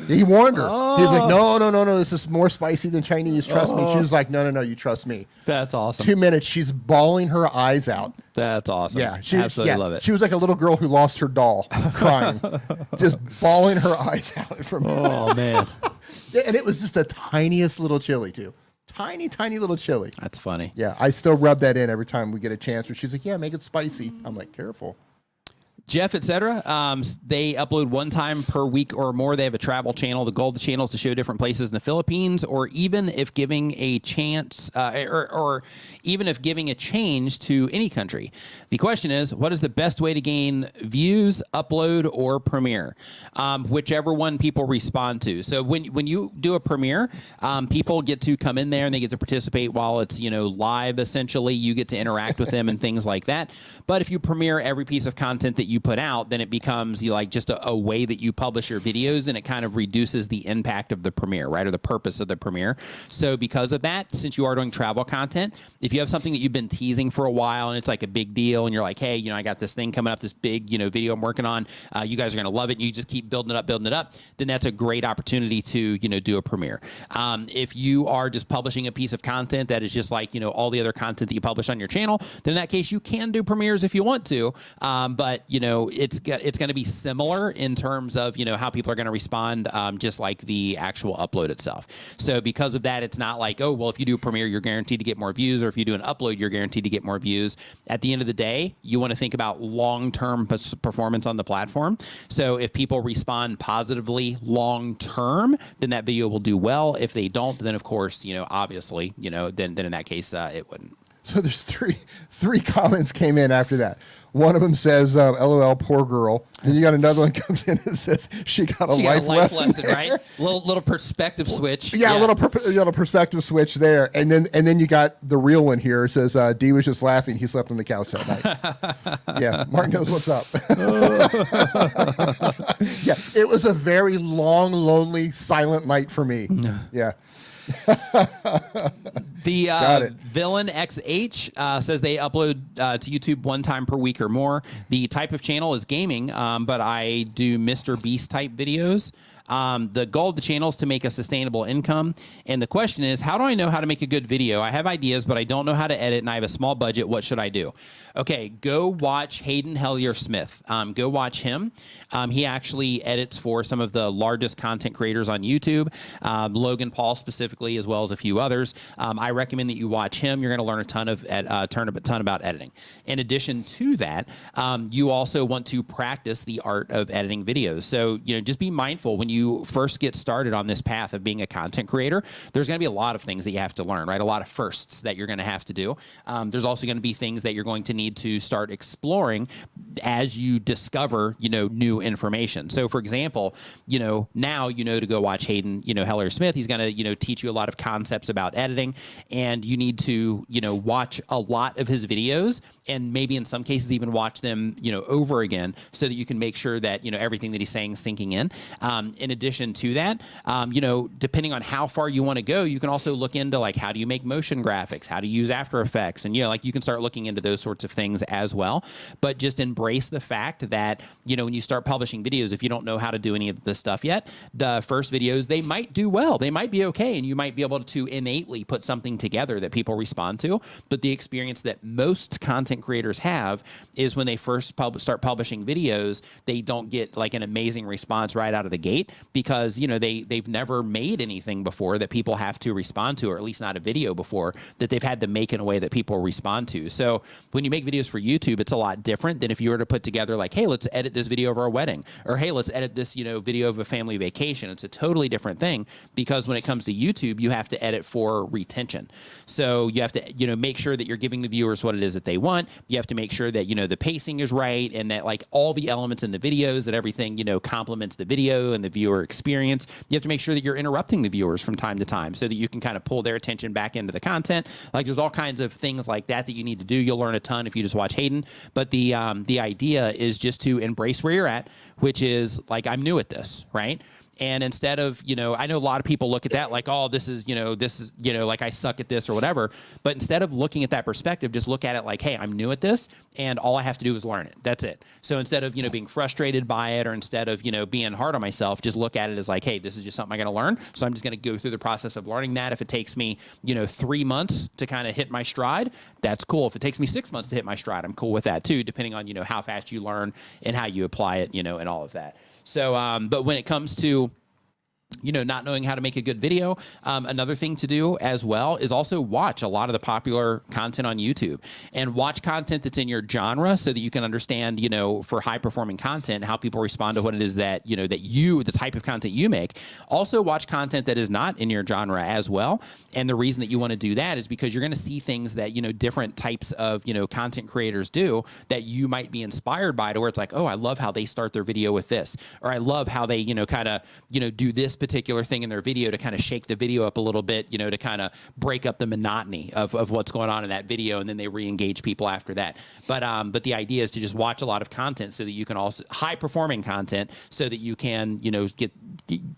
Speaker 2: He warned her. He was like, no, this is more spicy than Chinese. Trust me. She was like, no, you trust me.
Speaker 1: That's awesome.
Speaker 2: 2 minutes, she's bawling her eyes out.
Speaker 1: That's awesome.
Speaker 2: Yeah,
Speaker 1: absolutely love it.
Speaker 2: She was like a little girl who lost her doll, crying, just bawling her eyes out from.
Speaker 1: Oh man!
Speaker 2: And it was just the tiniest little chili too. Tiny little chili.
Speaker 1: That's funny.
Speaker 2: Yeah, I still rub that in every time we get a chance. Where she's like, yeah, make it spicy. I'm like, careful.
Speaker 1: Jeff, etc. They upload 1 time per week or more. They have a travel channel. The goal of the channel is to show different places in the Philippines, or even if giving a chance, or even if giving a change to any country. The question is, what is the best way to gain views, upload, or premiere? Whichever one people respond to. So when you do a premiere, people get to come in there and they get to participate while it's live. Essentially, you get to interact with them and things like that. But if you premiere every piece of content that you put out, then it becomes just a way that you publish your videos, and it kind of reduces the impact of the premiere, right? Or the purpose of the premiere. So because of that, since you are doing travel content, if you have something that you've been teasing for a while and it's like a big deal and you're like, hey, I got this thing coming up, this big, video I'm working on, you guys are going to love it, and you just keep building it up, then that's a great opportunity to, do a premiere. If you are just publishing a piece of content that is just like, all the other content that you publish on your channel, then in that case, you can do premieres if you want to. But, it's going to be similar in terms of, how people are going to respond, just like the actual upload itself. So because of that, it's not like, oh, well, if you do a premiere, you're guaranteed to get more views, or if you do an upload, you're guaranteed to get more views. At the end of the day, you want to think about long-term performance on the platform. So if people respond positively long-term, then that video will do well. If they don't, then of course, obviously, then in that case, it wouldn't.
Speaker 2: So there's three comments came in after that. One of them says, "LOL, poor girl." Then you got another one comes in and says, "She got a life lesson,"
Speaker 1: right? Little perspective switch.
Speaker 2: Yeah, a little perspective switch there, and then you got the real one here. It says, "D was just laughing. He slept on the couch that night." Yeah, Mark knows what's up. Yeah, it was a very long, lonely, silent night for me. Yeah.
Speaker 1: The Villain XH says they upload to YouTube 1 time per week or more. The type of channel is gaming, but I do Mr. Beast type videos. The goal of the channel is to make a sustainable income. And the question is, how do I know how to make a good video? I have ideas, but I don't know how to edit, and I have a small budget. What should I do? Okay, go watch Hayden Hellier-Smith. Go watch him. He actually edits for some of the largest content creators on YouTube, Logan Paul specifically, as well as a few others. I recommend that you watch him. You're going to learn a ton about editing. In addition to that, you also want to practice the art of editing videos. So, just be mindful when you first get started on this path of being a content creator. There's going to be a lot of things that you have to learn, right? A lot of firsts that you're going to have to do. There's also going to be things that you're going to need to start exploring as you discover, new information. So for example, now to go watch Hayden, Hellier-Smith. He's going to, teach you a lot of concepts about editing, and you need to, watch a lot of his videos, and maybe in some cases even watch them, over again, so that you can make sure that, everything that he's saying is sinking in. In addition to that, depending on how far you want to go, you can also look into like, how do you make motion graphics? How to use After Effects? And, you can start looking into those sorts of things as well. But just embrace the fact that, when you start publishing videos, if you don't know how to do any of this stuff yet, the first videos, they might do well. They might be okay. And you might be able to innately put something together that people respond to. But the experience that most content creators have is when they first start publishing videos, they don't get like an amazing response right out of the gate, because they've never made anything before that people have to respond to, or at least not a video before that they've had to make in a way that people respond to. So when you make videos for YouTube, it's a lot different than if you were to put together like, hey, let's edit this video of our wedding, or hey, let's edit this video of a family vacation. It's a totally different thing, because when it comes to YouTube, you have to edit for retention. So you have to make sure that you're giving the viewers what it is that they want. You have to make sure that the pacing is right, and that like all the elements in the videos, that everything complements the video and the viewer experience. You have to make sure that you're interrupting the viewers from time to time, so that you can kind of pull their attention back into the content. Like there's all kinds of things like that you need to do. You'll learn a ton if you just watch Hayden. But the idea is just to embrace where you're at, which is like, I'm new at this, right? And instead of, I know a lot of people look at that like, oh, this is like I suck at this or whatever. But instead of looking at that perspective, just look at it like, hey, I'm new at this, and all I have to do is learn it. That's it. So instead of, being frustrated by it, or instead of, being hard on myself, just look at it as like, hey, this is just something I'm going to learn. So I'm just going to go through the process of learning that. If it takes me, 3 months to kind of hit my stride, that's cool. If it takes me 6 months to hit my stride, I'm cool with that too, depending on, how fast you learn and how you apply it, and all of that. So, but when it comes to, not knowing how to make a good video, another thing to do as well is also watch a lot of the popular content on YouTube, and watch content that's in your genre, so that you can understand, for high performing content, how people respond to what it is that, the type of content you make. Also watch content that is not in your genre as well. And the reason that you want to do that is because you're going to see things that, different types of, content creators do, that you might be inspired by, to where it's like, oh, I love how they start their video with this, or I love how they, kind of, do this particular thing in their video to kind of shake the video up a little bit, to kind of break up the monotony of what's going on in that video, and then they re-engage people after that. But the idea is to just watch a lot of content, so that you can also high performing content, so that you can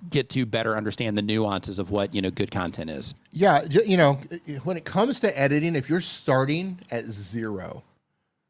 Speaker 1: get to better understand the nuances of what good content is.
Speaker 2: Yeah, when it comes to editing, if you're starting at zero,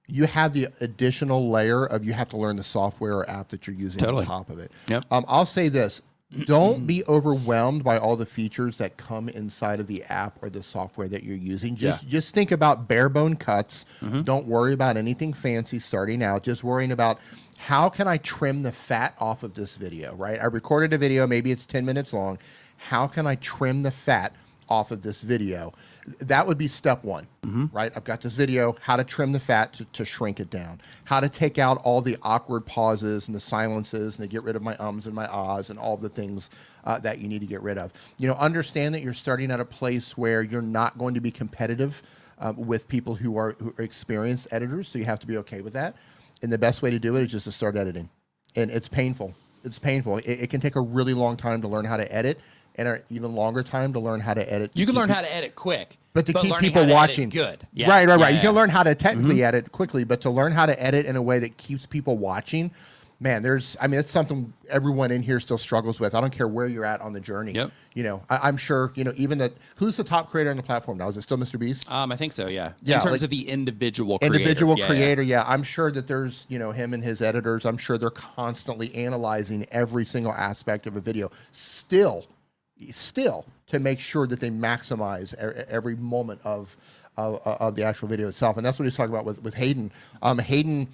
Speaker 2: you have the additional layer of, you have to learn the software or app that you're using on top of it.
Speaker 1: Yep.
Speaker 2: I'll say this. Don't be overwhelmed by all the features that come inside of the app or the software that you're using. Just think about bare bone cuts. Don't worry about anything fancy starting out. Just worrying about, how can I trim the fat off of this video, right? I recorded a video, maybe it's 10 minutes long. How can I trim the fat off of this video? That would be step one, right? I've got this video, how to trim the fat to shrink it down, how to take out all the awkward pauses and the silences, and to get rid of my ums and my ahs and all the things that you need to get rid of. Understand that you're starting at a place where you're not going to be competitive with people who are experienced editors, so you have to be okay with that. And the best way to do it is just to start editing. And it's painful. It's painful. It can take a really long time to learn how to edit, and an even longer time to learn how to edit.
Speaker 1: You can learn how to edit quick,
Speaker 2: but to keep people watching.
Speaker 1: Good.
Speaker 2: Yeah. Right. You can learn how to technically edit quickly, but to learn how to edit in a way that keeps people watching, man, it's something everyone in here still struggles with. I don't care where you're at on the journey. Yep. You know, I'm sure, you know, even who's the top creator on the platform now? Is it still Mr. Beast?
Speaker 1: I think so, yeah. In terms of the individual
Speaker 2: creator. Yeah. I'm sure that there's, you know, him and his editors, I'm sure they're constantly analyzing every single aspect of a video still to make sure that they maximize every moment of the actual video itself. And that's what he's talking about with Hayden. Hayden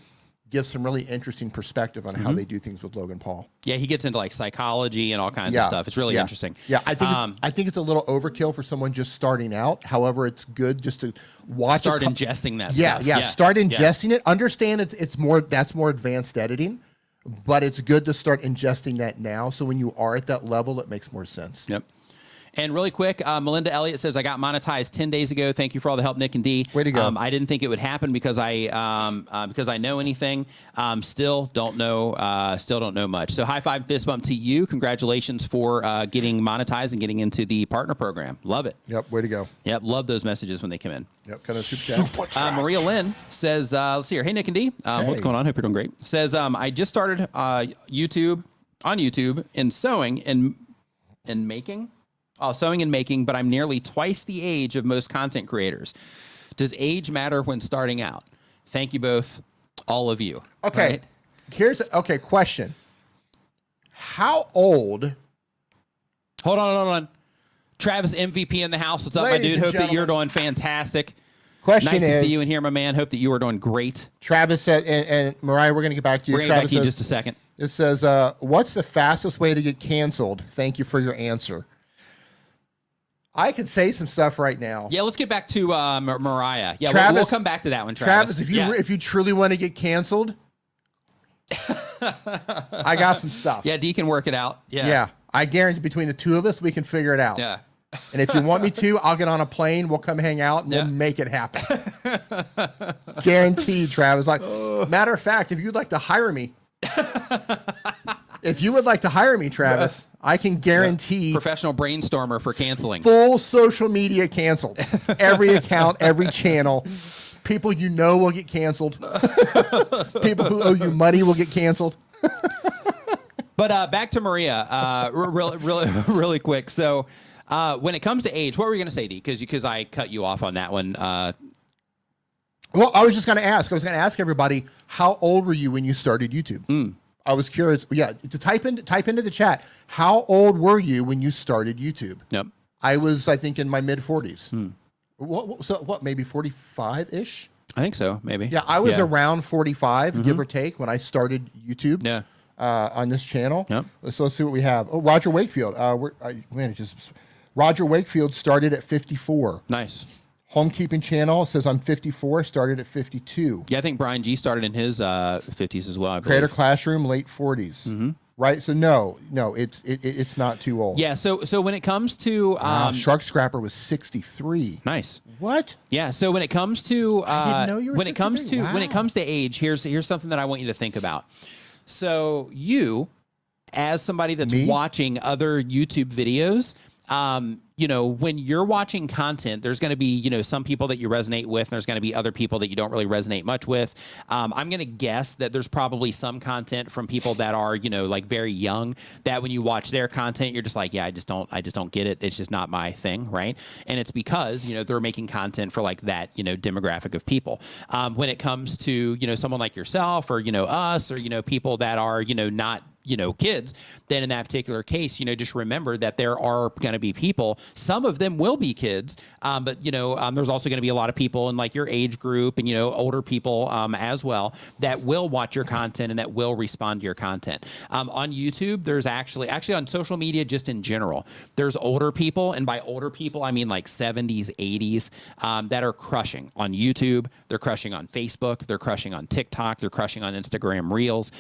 Speaker 2: gives some really interesting perspective on how they do things with Logan Paul.
Speaker 1: Yeah, he gets into like psychology and all kinds of stuff. It's really interesting.
Speaker 2: Yeah, I think it's a little overkill for someone just starting out. However, it's good just to
Speaker 1: start ingesting that stuff.
Speaker 2: Yeah, start ingesting it. Understand that's more advanced editing, but it's good to start ingesting that now. So when you are at that level, it makes more sense.
Speaker 1: Yep. And really quick, Melinda Elliott says, I got monetized 10 days ago. Thank you for all the help, Nick and D.
Speaker 2: Way to go.
Speaker 1: I didn't think it would happen because I know anything. Still don't know much. So high five, fist bump to you. Congratulations for getting monetized and getting into the partner program. Love it.
Speaker 2: Yep. Way to go.
Speaker 1: Yep. Love those messages when they come in.
Speaker 2: Yep. Kind of super chat.
Speaker 1: Maria Lynn says, let's see here. Hey, Nick and D. Hey. What's going on? Hope you're doing great. Says, I just started YouTube in sewing and making. Sewing and making, but I'm nearly twice the age of most content creators. Does age matter when starting out? Thank you both, all of you.
Speaker 2: Okay. Right? Question. How old?
Speaker 1: Hold on. Travis MVP in the house. What's up, my dude? Hope that you're doing fantastic.
Speaker 2: Question
Speaker 1: nice to see you in here, my man. Hope that you are doing great.
Speaker 2: Travis said, and Mariah, we're going to get back to you.
Speaker 1: We're going to get back to you in just a second.
Speaker 2: It says, what's the fastest way to get canceled? Thank you for your answer. I could say some stuff right now.
Speaker 1: Yeah, let's get back to Mariah. Yeah, Travis, we'll come back to that one, Travis.
Speaker 2: If you truly want to get canceled, I got some stuff.
Speaker 1: Yeah, D can work it out.
Speaker 2: Yeah, I guarantee between the two of us, we can figure it out.
Speaker 1: Yeah.
Speaker 2: And if you want me to, I'll get on a plane. We'll come hang out and we'll make it happen. Guaranteed, Travis. Like, matter of fact, if you'd like to hire me, Travis, I can guarantee
Speaker 1: professional brainstormer for canceling.
Speaker 2: Full social media canceled. Every account, every channel. People you know will get canceled. People who owe you money will get canceled.
Speaker 1: But back to Maria, really quick. So when it comes to age, what were you going to say, D? Because I cut you off on that one.
Speaker 2: Well, I was just going to ask. I was going to ask everybody, how old were you when you started YouTube? I was curious. Yeah, to type into the chat. How old were you when you started YouTube?
Speaker 1: Yep.
Speaker 2: I was, I think, in my mid 40s. What? Maybe 45-ish.
Speaker 1: I think so. Maybe.
Speaker 2: Yeah, I was around 45, give or take, when I started YouTube.
Speaker 1: Yeah.
Speaker 2: On this channel.
Speaker 1: Yep.
Speaker 2: So let's see what we have. Oh, Roger Wakefield. Roger Wakefield started at 54.
Speaker 1: Nice.
Speaker 2: Homekeeping channel says I'm 54, started at 52.
Speaker 1: Yeah, I think Brian G started in his 50s as well.
Speaker 2: Creator Classroom, late 40s. Right? So no, it's not too old.
Speaker 1: Yeah. So when it comes to
Speaker 2: Shark Scrapper was 63.
Speaker 1: Nice.
Speaker 2: What?
Speaker 1: Yeah. So when it comes to
Speaker 2: I didn't know you were
Speaker 1: when
Speaker 2: 63.
Speaker 1: When it comes to age, here's something that I want you to think about. So you, as somebody that's watching other YouTube videos, when you're watching content, there's going to be, some people that you resonate with, and there's going to be other people that you don't really resonate much with. I'm going to guess that there's probably some content from people that are, like very young, that when you watch their content, you're just like, yeah, I just don't get it. It's just not my thing. Right. And it's because, they're making content for like that, demographic of people. When it comes to, someone like yourself or, us or, people that are, not, kids, then in that particular case, just remember that there are going to be people, some of them will be kids, but, there's also going to be a lot of people in like your age group and, older people as well that will watch your content and that will respond to your content. On YouTube, there's actually on social media, just in general, there's older people. And by older people, I mean like 70s, 80s that are crushing on YouTube. They're crushing on Facebook. They're crushing on TikTok. They're crushing on Instagram Reels.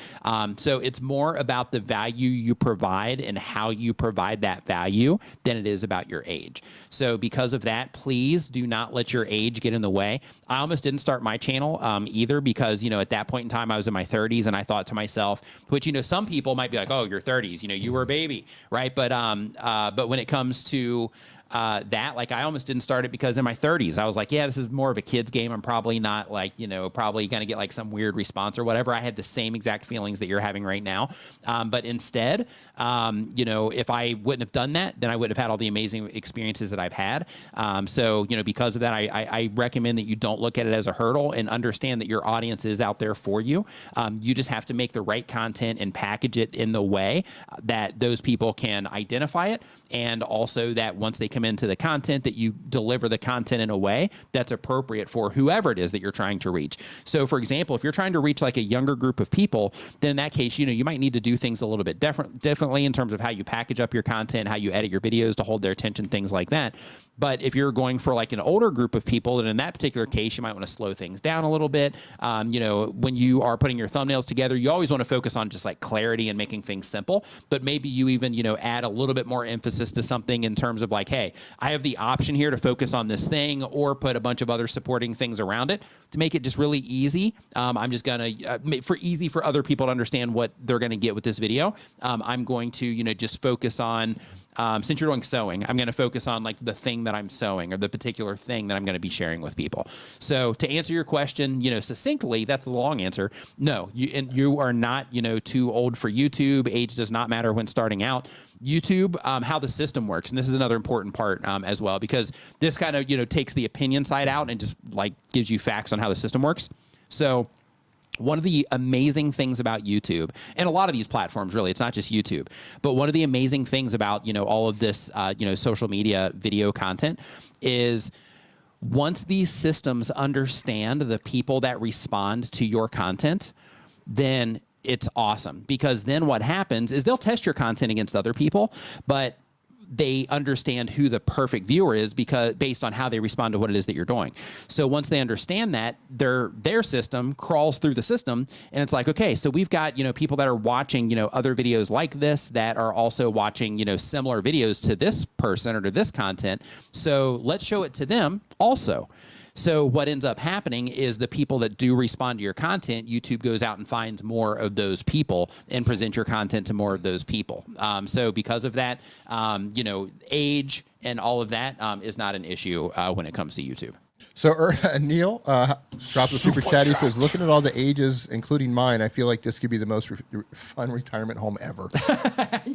Speaker 1: So it's more about about the value you provide and how you provide that value than it is about your age. So because of that, please do not let your age get in the way. I almost didn't start my channel either because, at that point in time, I was in my 30s and I thought to myself, which, some people might be like, oh, your 30s, you were a baby, right? But when it comes to that, like, I almost didn't start it because in my 30s, I was like, yeah, this is more of a kid's game. I'm probably not like, probably going to get like some weird response or whatever. I had the same exact feelings that you're having right now. But instead, if I wouldn't have done that, then I wouldn't have had all the amazing experiences that I've had. So, because of that, I recommend that you don't look at it as a hurdle and understand that your audience is out there for you. You just have to make the right content and package it in the way that those people can identify it. And also that once they come into the content, that you deliver the content in a way that's appropriate for whoever it is that you're trying to reach. So for example, if you're trying to reach like a younger group of people, then in that case, you might need to do things a little bit differently in terms of how you package up your content, how you edit your videos to hold their attention, things like that. But if you're going for like an older group of people, then in that particular case, you might want to slow things down a little bit. When you are putting your thumbnails together, you always want to focus on just like clarity and making things simple. But maybe you even, add a little bit more emphasis to something in terms of like, hey, I have the option here to focus on this thing or put a bunch of other supporting things around it to make it just really easy. I'm just going to, easy for other people to understand what they're going to get with this video. I'm going to, just focus on, since you're doing sewing, I'm going to focus on like the thing that I'm sewing or the particular thing that I'm going to be sharing with people. So to answer your question, succinctly, that's the long answer. No, you are not, too old for YouTube. Age does not matter when starting out. YouTube, how the system works. And this is another important part as well, because this kind of, takes the opinion side out and just like gives you facts on how the system works. So one of the amazing things about YouTube, and a lot of these platforms, really, it's not just YouTube, but one of the amazing things about, all of this, social media video content is once these systems understand the people that respond to your content, then it's awesome, because then what happens is they'll test your content against other people, but they understand who the perfect viewer is because based on how they respond to what it is that you're doing. So once they understand that, their system crawls through the system, and it's like, okay, so we've got, people that are watching, other videos like this that are also watching, similar videos to this person or to this content. So let's show it to them also. So what ends up happening is the people that do respond to your content, YouTube goes out and finds more of those people and presents your content to more of those people. So because of that, age and all of that is not an issue when it comes to YouTube.
Speaker 2: So Neil dropped a super chat. He says, looking at all the ages, including mine, I feel like this could be the most fun retirement home ever.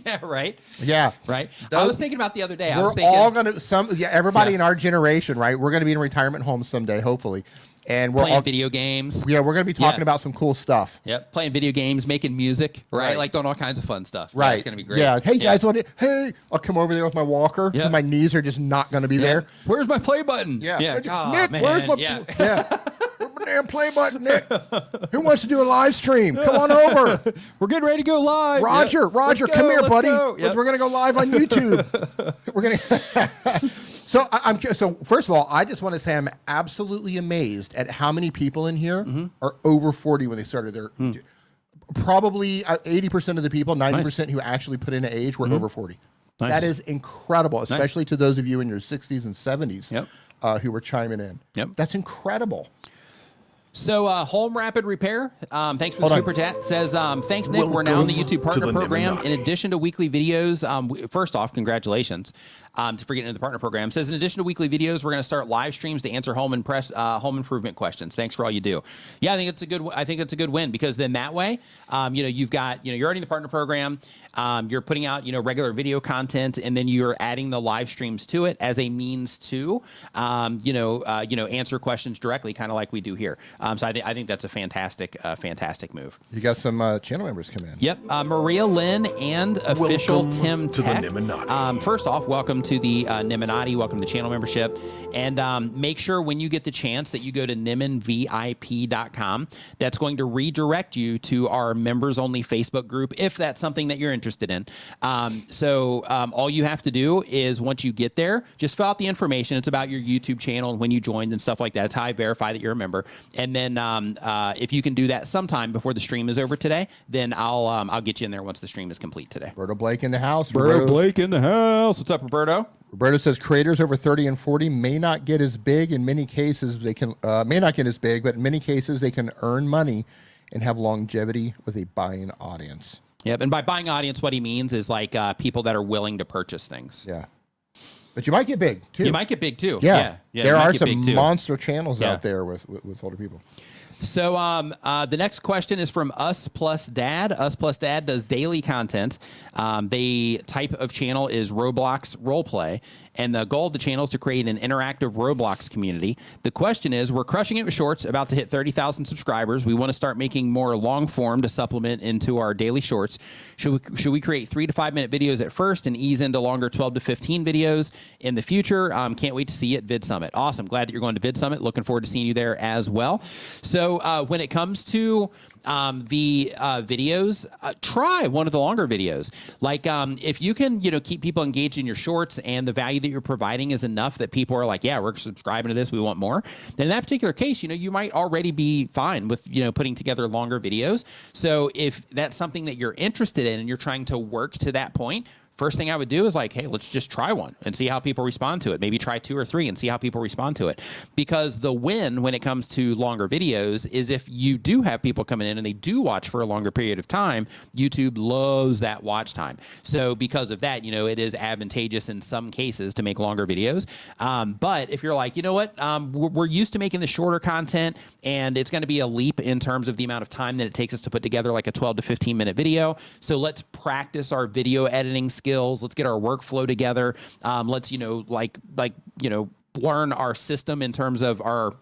Speaker 1: Yeah, right?
Speaker 2: Yeah.
Speaker 1: Right? I was thinking about the other day.
Speaker 2: All going to, everybody in our generation, right? We're going to be in retirement homes someday, hopefully. And we're
Speaker 1: playing video games.
Speaker 2: Yeah, we're going to be talking about some cool stuff.
Speaker 1: Yep, playing video games, making music, right? Like doing all kinds of fun stuff.
Speaker 2: Right.
Speaker 1: Yeah, it's going to be great.
Speaker 2: Yeah. Hey, guys, hey, I'll come over there with my walker. Yeah. My knees are just not going to be there.
Speaker 1: Where's my play button?
Speaker 2: Yeah.
Speaker 1: Oh,
Speaker 2: Nick,
Speaker 1: man.
Speaker 2: where's my Where's my damn play button, Nick? Who wants to do a live stream? Come on over.
Speaker 1: We're getting ready to go live.
Speaker 2: Roger, come here, buddy. We're going to go live on YouTube. We're going to... So first of all, I just want to say I'm absolutely amazed at how many people in here are over 40 when they started their. Probably 80% of the people, 90% who actually put in an age were over 40. Nice. That is incredible, especially to those of you in your 60s and 70s who were chiming in. Yep. That's incredible.
Speaker 1: So Home Rapid Repair, thanks for the super chat, says, thanks, Nick. We're now in the YouTube Partner Program. In addition to weekly videos, first off, congratulations for getting into the Partner Program. Says, in addition to weekly videos, we're going to start live streams to answer home improvement questions. Thanks for all you do. Yeah, I think it's a good win, because then that way, you've got, you're already in the Partner Program. You're putting out, regular video content, and then you're adding the live streams to it as a means to, answer questions directly, kind of like we do here. So I think that's a fantastic move.
Speaker 2: You got some channel members come in.
Speaker 1: Yep, Maria Lynn and official Tim Tech. First off, welcome to the Nimminati. Welcome to the channel membership. And make sure when you get the chance that you go to nimminvip.com. That's going to redirect you to our members-only Facebook group, if that's something that you're interested in. All you have to do is, once you get there, just fill out the information. It's about your YouTube channel and when you joined and stuff like that. It's how I verify that you're a member. And then if you can do that sometime before the stream is over today, then I'll get you in there once the stream is complete today.
Speaker 2: Roberto Blake in the house.
Speaker 1: Roberto Blake in the house. What's up, Roberto?
Speaker 2: Roberto says creators over 30 and 40 may not get as big. In many cases, they can may not get as big, but in many cases, they can earn money and have longevity with a buying audience.
Speaker 1: Yep, and by buying audience, what he means is like people that are willing to purchase things.
Speaker 2: Yeah. But you might get big, too.
Speaker 1: You might get big, too.
Speaker 2: Yeah.
Speaker 1: Yeah,
Speaker 2: there are some monster channels out there with older people.
Speaker 1: So the next question is from Us Plus Dad. Us Plus Dad does daily content. The type of channel is Roblox Roleplay. And the goal of the channel is to create an interactive Roblox community. The question is, we're crushing it with shorts, about to hit 30,000 subscribers. We want to start making more long form to supplement into our daily shorts. Should we create 3 to 5 minute videos at first and ease into longer 12 to 15 videos in the future? Can't wait to see you at Vid Summit. Awesome. Glad that you're going to Vid Summit. Looking forward to seeing you there as well. So when it comes to the videos, try one of the longer videos. Like if you can, keep people engaged in your shorts and the value that you're providing is enough that people are like, yeah, we're subscribing to this, we want more. Then in that particular case, you might already be fine with, putting together longer videos. So if that's something that you're interested in and you're trying to work to that point, first thing I would do is like, hey, let's just try one and see how people respond to it. Maybe try 2 or 3 and see how people respond to it. Because the win when it comes to longer videos is if you do have people coming in and they do watch for a longer period of time, YouTube loves that watch time. So because of that, it is advantageous in some cases to make longer videos. But if you're like, you know what, we're used to making the shorter content and it's going to be a leap in terms of the amount of time that it takes us to put together like a 12 to 15 minute video. So let's practice our video editing skills. Let's get our workflow together. Let's, learn our system in terms of our,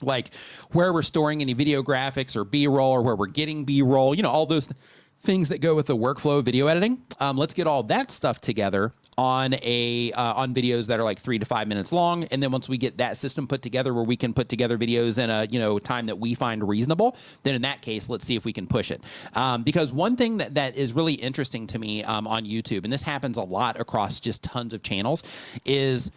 Speaker 1: like where we're storing any video graphics or B-roll or where we're getting B-roll, all those things that go with the workflow of video editing. Let's get all that stuff together on videos that are like 3 to 5 minutes long. And then once we get that system put together where we can put together videos in a, time that we find reasonable, then in that case, let's see if we can push it. Because one thing that is really interesting to me on YouTube, and this happens a lot across just tons of channels, is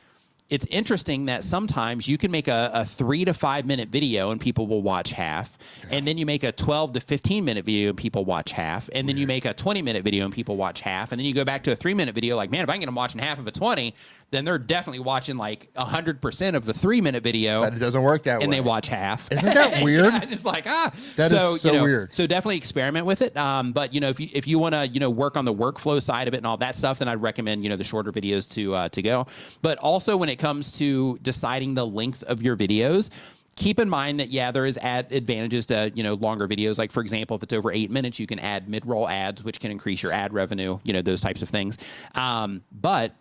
Speaker 1: it's interesting that sometimes you can make a 3 to 5 minute video and people will watch half. And then you make a 12 to 15 minute video and people watch half. And then you make a 20 minute video and people watch half. And then you go back to a 3 minute video like, man, if I can get them watching half of a 20, then they're definitely watching like 100% of the 3 minute video.
Speaker 2: But it doesn't work that way.
Speaker 1: And they watch half.
Speaker 2: Isn't that weird?
Speaker 1: Yeah, and it's like, that
Speaker 2: is so weird.
Speaker 1: So definitely experiment with it. But if you want to, work on the workflow side of it and all that stuff, then I'd recommend, the shorter videos to go. But also when it comes to deciding the length of your videos, keep in mind that, there is advantages to, longer videos. Like, for example, if it's over 8 minutes, you can add mid-roll ads, which can increase your ad revenue, those types of things. But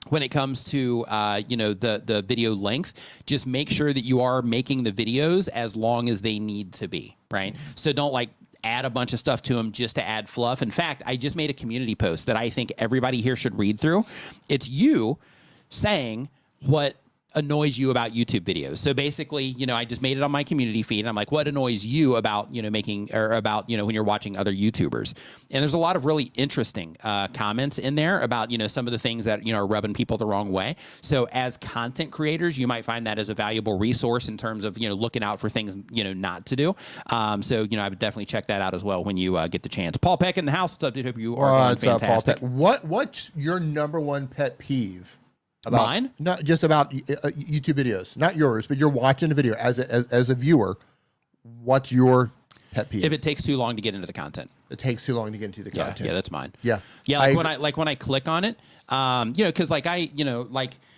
Speaker 1: when it comes to, the video length, just make sure that you are making the videos as long as they need to be, right? So don't add a bunch of stuff to them just to add fluff. In fact, I just made a community post that I think everybody here should read through. It's you saying what annoys you about YouTube videos. So basically, I just made it on my community feed. And I'm like, what annoys you about, making or about, when you're watching other YouTubers? And there's a lot of really interesting comments in there about, some of the things that, are rubbing people the wrong way. So as content creators, you might find that as a valuable resource in terms of, looking out for things, not to do. So, I would definitely check that out as well when you get the chance. Paul Peck in the house. What's up, dude? Hope you are fantastic.
Speaker 2: Paul Peck. What's your number one pet peeve? About,
Speaker 1: mine?
Speaker 2: Not just about YouTube videos, not yours, but you're watching a video as a viewer. What's your pet peeve?
Speaker 1: If it takes too long to get into the content.
Speaker 2: It takes too long to get into the content.
Speaker 1: Yeah, that's mine.
Speaker 2: Yeah.
Speaker 1: When I click on it, because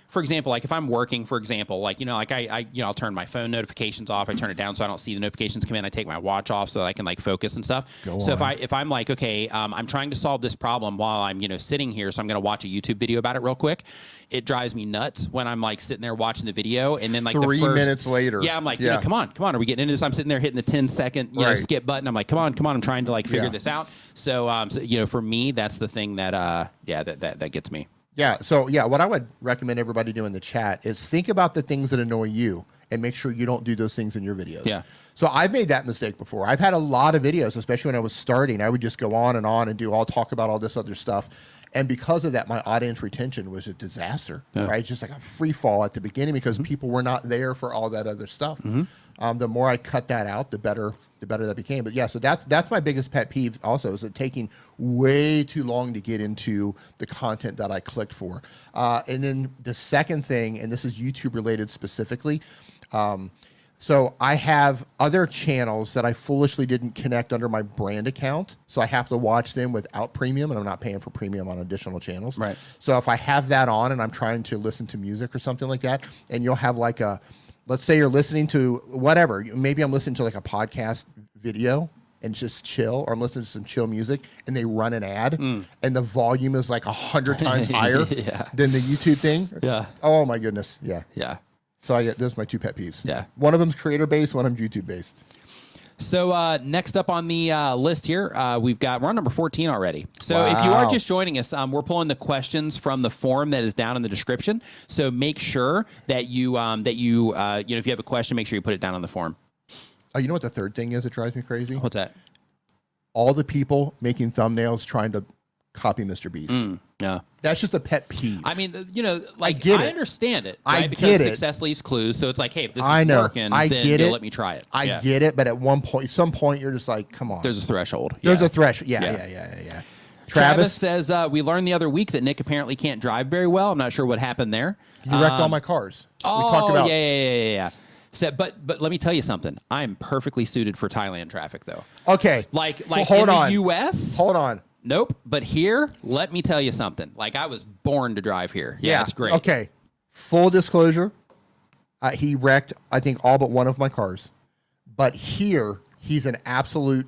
Speaker 1: for example, like if I'm working, for example, I'll turn my phone notifications off. I turn it down so I don't see the notifications come in. I take my watch off so I can focus and stuff. If I'm like, okay, I'm trying to solve this problem while I'm, sitting here. So I'm going to watch a YouTube video about it real quick. It drives me nuts when I'm sitting there watching the video and then
Speaker 2: 3 minutes later.
Speaker 1: Yeah. I'm like, come on. Are we getting into this? I'm sitting there hitting the 10-second, skip button. I'm like, come on. I'm trying to figure this out. So, for me, that's the thing that, that gets me.
Speaker 2: Yeah. So yeah, what I would recommend everybody do in the chat is think about the things that annoy you and make sure you don't do those things in your videos.
Speaker 1: Yeah.
Speaker 2: So I've made that mistake before. I've had a lot of videos, especially when I was starting. I would just go on and do all talk about all this other stuff. And because of that, my audience retention was a disaster, right? Just like a free fall at the beginning because people were not there for all that other stuff. The more I cut that out, the better that became. But yeah, so that's my biggest pet peeve also, is it taking way too long to get into the content that I clicked for. And then the second thing, and this is YouTube related specifically, so I have other channels that I foolishly didn't connect under my brand account. So I have to watch them without premium, and I'm not paying for premium on additional channels.
Speaker 1: Right.
Speaker 2: So if I have that on and I'm trying to listen to music or something like that, and you'll have like let's say you're listening to whatever, maybe I'm listening to like a podcast video and just chill, or I'm listening to some chill music and they run an ad and the volume is like 100 times higher than the YouTube thing.
Speaker 1: Yeah.
Speaker 2: Oh my goodness. Yeah.
Speaker 1: Yeah.
Speaker 2: So those are my two pet peeves.
Speaker 1: Yeah.
Speaker 2: One of them's creator based, one of them's YouTube based.
Speaker 1: So next up on the list here, we're on number 14 already. So if you are just joining us, we're pulling the questions from the form that is down in the description. So make sure that if you have a question, make sure you put it down on the form.
Speaker 2: Oh, you know what the third thing is that drives me crazy?
Speaker 1: What's that?
Speaker 2: All the people making thumbnails trying to copy Mr. Beast.
Speaker 1: Yeah.
Speaker 2: That's just a pet peeve.
Speaker 1: I mean,
Speaker 2: I get it.
Speaker 1: understand it.
Speaker 2: I
Speaker 1: Right?
Speaker 2: get
Speaker 1: because
Speaker 2: it.
Speaker 1: success leaves clues. So it's like, hey, if this
Speaker 2: I
Speaker 1: is
Speaker 2: know.
Speaker 1: working,
Speaker 2: I
Speaker 1: then
Speaker 2: get it.
Speaker 1: let me try it.
Speaker 2: I get it, but at some point, you're just like, come on.
Speaker 1: There's a threshold.
Speaker 2: There's a threshold. Yeah.
Speaker 1: Travis says, we learned the other week that Nick apparently can't drive very well. I'm not sure what happened there.
Speaker 2: You wrecked all my cars.
Speaker 1: Oh,
Speaker 2: we talked about
Speaker 1: yeah. So, but let me tell you something. I am perfectly suited for Thailand traffic, though.
Speaker 2: Okay.
Speaker 1: Like
Speaker 2: hold
Speaker 1: in
Speaker 2: on.
Speaker 1: the U.S.
Speaker 2: Hold on.
Speaker 1: Nope. But here, let me tell you something. Like, I was born to drive here. Yeah, it's great.
Speaker 2: Okay. Full disclosure, he wrecked, I think, all but one of my cars. But here, he's an absolute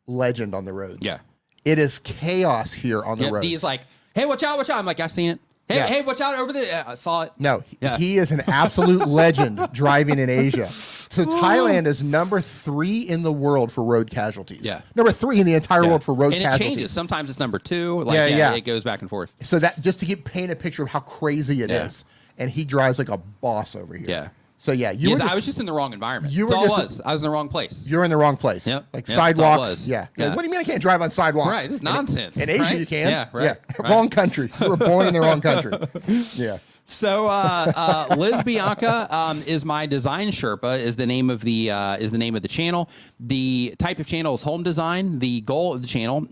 Speaker 2: legend on the roads.
Speaker 1: Yeah.
Speaker 2: It is chaos here on the roads.
Speaker 1: He's like, hey, watch out. I'm like, I seen it. Hey, watch out over there. I saw it.
Speaker 2: No, he is an absolute legend driving in Asia. So Thailand is number 3 in the world for road casualties.
Speaker 1: Yeah.
Speaker 2: Number 3 in the entire world for road
Speaker 1: and
Speaker 2: casualties.
Speaker 1: And it changes. Sometimes it's number 2. Like, it goes back and forth.
Speaker 2: So that just to paint a picture of how crazy it is. And he drives like a boss over here.
Speaker 1: Yeah.
Speaker 2: So yeah,
Speaker 1: I was just in the wrong environment. That's all I was. I was in the wrong place.
Speaker 2: You're in the wrong place.
Speaker 1: Yep.
Speaker 2: Like
Speaker 1: Yep,
Speaker 2: sidewalks. Yeah. What do you mean I can't drive on sidewalks?
Speaker 1: Right. It's nonsense.
Speaker 2: In Asia,
Speaker 1: right?
Speaker 2: you can.
Speaker 1: Yeah. Right.
Speaker 2: Yeah. Wrong country. You were born in the wrong country. Yeah.
Speaker 1: So Liz Bianca is my design Sherpa. Is the name of the channel. The type of channel is home design. The goal of the channel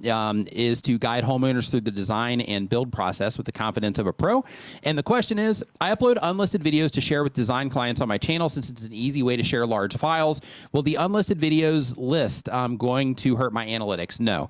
Speaker 1: is to guide homeowners through the design and build process with the confidence of a pro. And the question is, I upload unlisted videos to share with design clients on my channel since it's an easy way to share large files. Will the unlisted videos list going to hurt my analytics? No.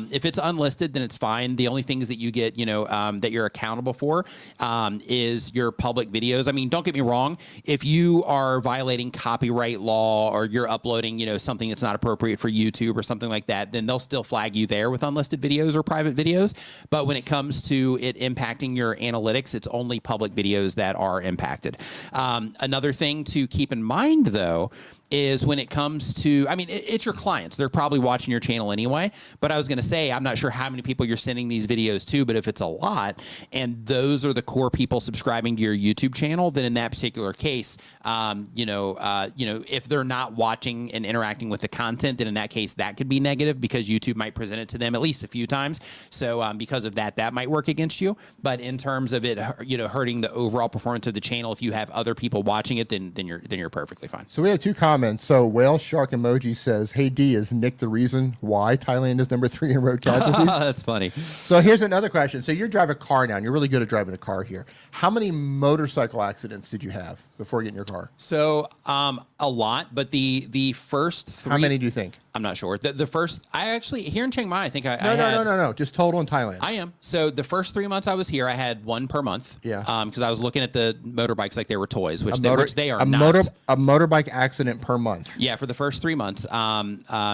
Speaker 1: If it's unlisted, then it's fine. The only things that you get, that you're accountable for is your public videos. I mean, don't get me wrong. If you are violating copyright law or you're uploading, something that's not appropriate for YouTube or something like that, then they'll still flag you there with unlisted videos or private videos. But when it comes to it impacting your analytics, it's only public videos that are impacted. Another thing to keep in mind, though, is when it comes to, it's your clients. They're probably watching your channel anyway. But I was going to say, I'm not sure how many people you're sending these videos to, but if it's a lot, and those are the core people subscribing to your YouTube channel, then in that particular case, if they're not watching and interacting with the content, then in that case, that could be negative because YouTube might present it to them at least a few times. So because of that, that might work against you. But in terms of it, hurting the overall performance of the channel, if you have other people watching it, then you're perfectly fine.
Speaker 2: So we have 2 comments. So whale shark emoji says, "Hey D, is Nick the reason why Thailand is number 3 in road casualties?"
Speaker 1: That's funny.
Speaker 2: So here's another question. So you drive a car now, and you're really good at driving a car here. How many motorcycle accidents did you have before getting your car?
Speaker 1: So a lot, but the first 3.
Speaker 2: How many do you think?
Speaker 1: I'm not sure. The first, I actually, here in Chiang Mai, I think I had...
Speaker 2: No. Just total in Thailand.
Speaker 1: I am. So the first 3 months I was here, I had 1 per month.
Speaker 2: Yeah.
Speaker 1: Because I was looking at the motorbikes like they were toys, which they are not.
Speaker 2: A motorbike accident per month.
Speaker 1: Yeah, for the first 3 months.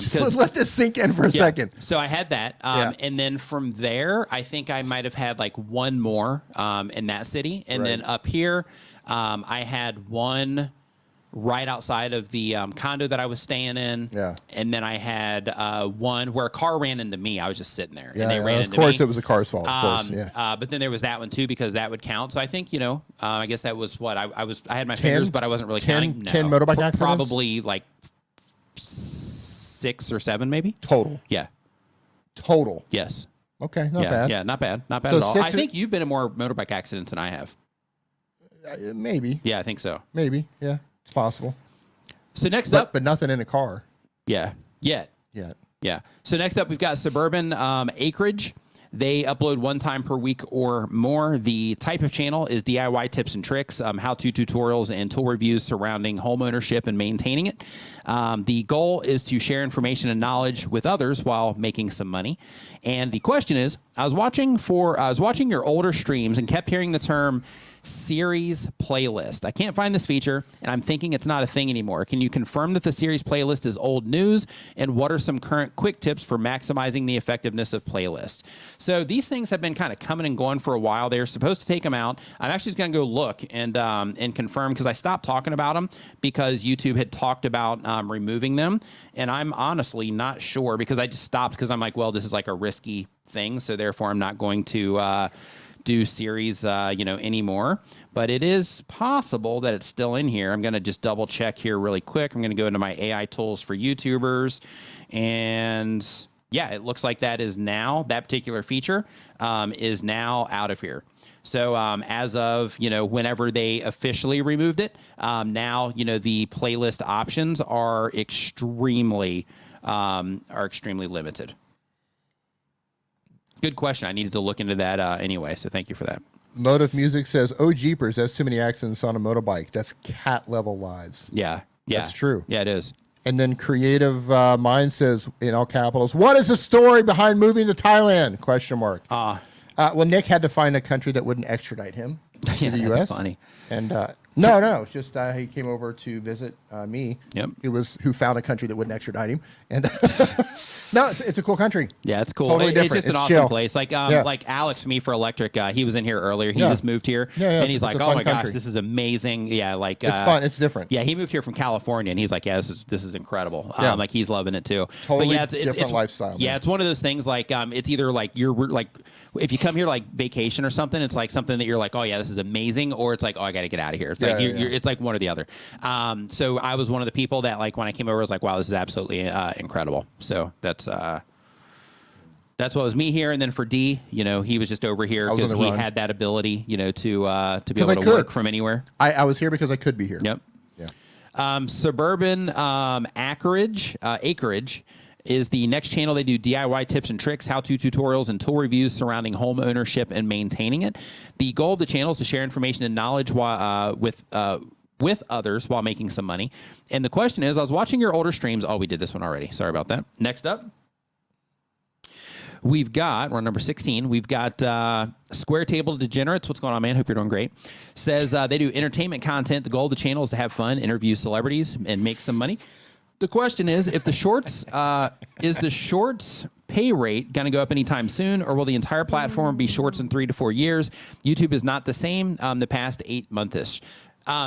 Speaker 2: Just let this sink in for a second.
Speaker 1: So I had that. And then from there, I think I might have had like 1 more in that city. And then up here, I had 1... right outside of the condo that I was staying in.
Speaker 2: Yeah.
Speaker 1: And then I had one where a car ran into me. I was just sitting there,
Speaker 2: Yeah,
Speaker 1: and they ran into me.
Speaker 2: Of course, it was the car's fault. Of course, yeah.
Speaker 1: But then there was that one too, because that would count. So I think, I guess that was what I had my fingers, but I wasn't really counting.
Speaker 2: 10 motorbike accidents?
Speaker 1: Probably like 6 or 7, maybe.
Speaker 2: Total.
Speaker 1: Yeah.
Speaker 2: Total.
Speaker 1: Yes.
Speaker 2: Okay, not bad.
Speaker 1: Yeah, not bad. Not bad
Speaker 2: So
Speaker 1: at all.
Speaker 2: 6
Speaker 1: I think you've been in more motorbike accidents than I have.
Speaker 2: Maybe.
Speaker 1: Yeah, I think so.
Speaker 2: Maybe. Yeah, it's possible.
Speaker 1: So next up.
Speaker 2: But nothing in a car.
Speaker 1: Yeah. Yet. Yeah. So next up, we've got Suburban Acreage. They upload 1 time per week or more. The type of channel is DIY tips and tricks, how-to tutorials, and tool reviews surrounding home ownership and maintaining it. The goal is to share information and knowledge with others while making some money. And the question is, I was watching your older streams and kept hearing the term series playlist. I can't find this feature, and I'm thinking it's not a thing anymore. Can you confirm that the series playlist is old news? And what are some current quick tips for maximizing the effectiveness of playlists? So these things have been kind of coming and going for a while. They're supposed to take them out. I'm actually going to go look and confirm, because I stopped talking about them because YouTube had talked about removing them. And I'm honestly not sure, because I just stopped because I'm like, well, this is like a risky thing. So therefore, I'm not going to do series, anymore. But it is possible that it's still in here. I'm going to just double check here really quick. I'm going to go into my AI tools for YouTubers, and yeah, it looks like that particular feature is now out of here. So as of, whenever they officially removed it, now, the playlist options are extremely limited. Good question. I needed to look into that anyway, so thank you for that.
Speaker 2: Motive Music says, "Oh jeepers, that's too many accidents on a motorbike. That's cat level lives."
Speaker 1: Yeah,
Speaker 2: that's true.
Speaker 1: Yeah, it is.
Speaker 2: And then Creative Mind says, in all capitals, "What is the story behind moving to Thailand?" Question mark. Well, Nick had to find a country that wouldn't extradite him to the U.S.
Speaker 1: That's funny.
Speaker 2: And no, it's just he came over to visit me.
Speaker 1: Yep.
Speaker 2: Who found a country that wouldn't extradite him. And no, it's a cool country.
Speaker 1: Yeah, it's cool.
Speaker 2: Totally
Speaker 1: It's
Speaker 2: different.
Speaker 1: just an
Speaker 2: It's
Speaker 1: awesome
Speaker 2: chill.
Speaker 1: place. Like Alex, me for electric. He was in here earlier. He just moved here, and he's like, "Oh my gosh, this is amazing." Yeah, like
Speaker 2: it's fun. It's different.
Speaker 1: Yeah, he moved here from California, and he's like, "Yeah, this is incredible."
Speaker 2: Yeah.
Speaker 1: Like he's loving it too.
Speaker 2: Totally
Speaker 1: but yeah,
Speaker 2: different lifestyle.
Speaker 1: Yeah,
Speaker 2: man.
Speaker 1: it's one of those things. Like it's either like you're like, if you come here like vacation or something, it's like something that you're like, "Oh yeah, this is amazing," or it's like, "Oh, I got to get out of here." It's like it's like one or the other. So I was one of the people that, like, when I came over, I was like, "Wow, this is absolutely incredible." So that's what was me here. And then for D, he was just over here because he had that ability, to be able to work from anywhere.
Speaker 2: I was here because I could be here.
Speaker 1: Yep.
Speaker 2: Yeah.
Speaker 1: Suburban Acreage is the next channel. They do DIY tips and tricks, how-to tutorials, and tool reviews surrounding home ownership and maintaining it. The goal of the channel is to share information and knowledge with others while making some money. And the question is, I was watching your older streams. Oh, we did this one already. Sorry about that. Next up, we're on number 16. We've got Square Table Degenerates. What's going on, man? Hope you're doing great. Says they do entertainment content. The goal of the channel is to have fun, interview celebrities, and make some money. The question is, if the shorts, is the shorts pay rate going to go up anytime soon, or will the entire platform be shorts in 3 to 4 years? YouTube is not the same the past 8 months-ish.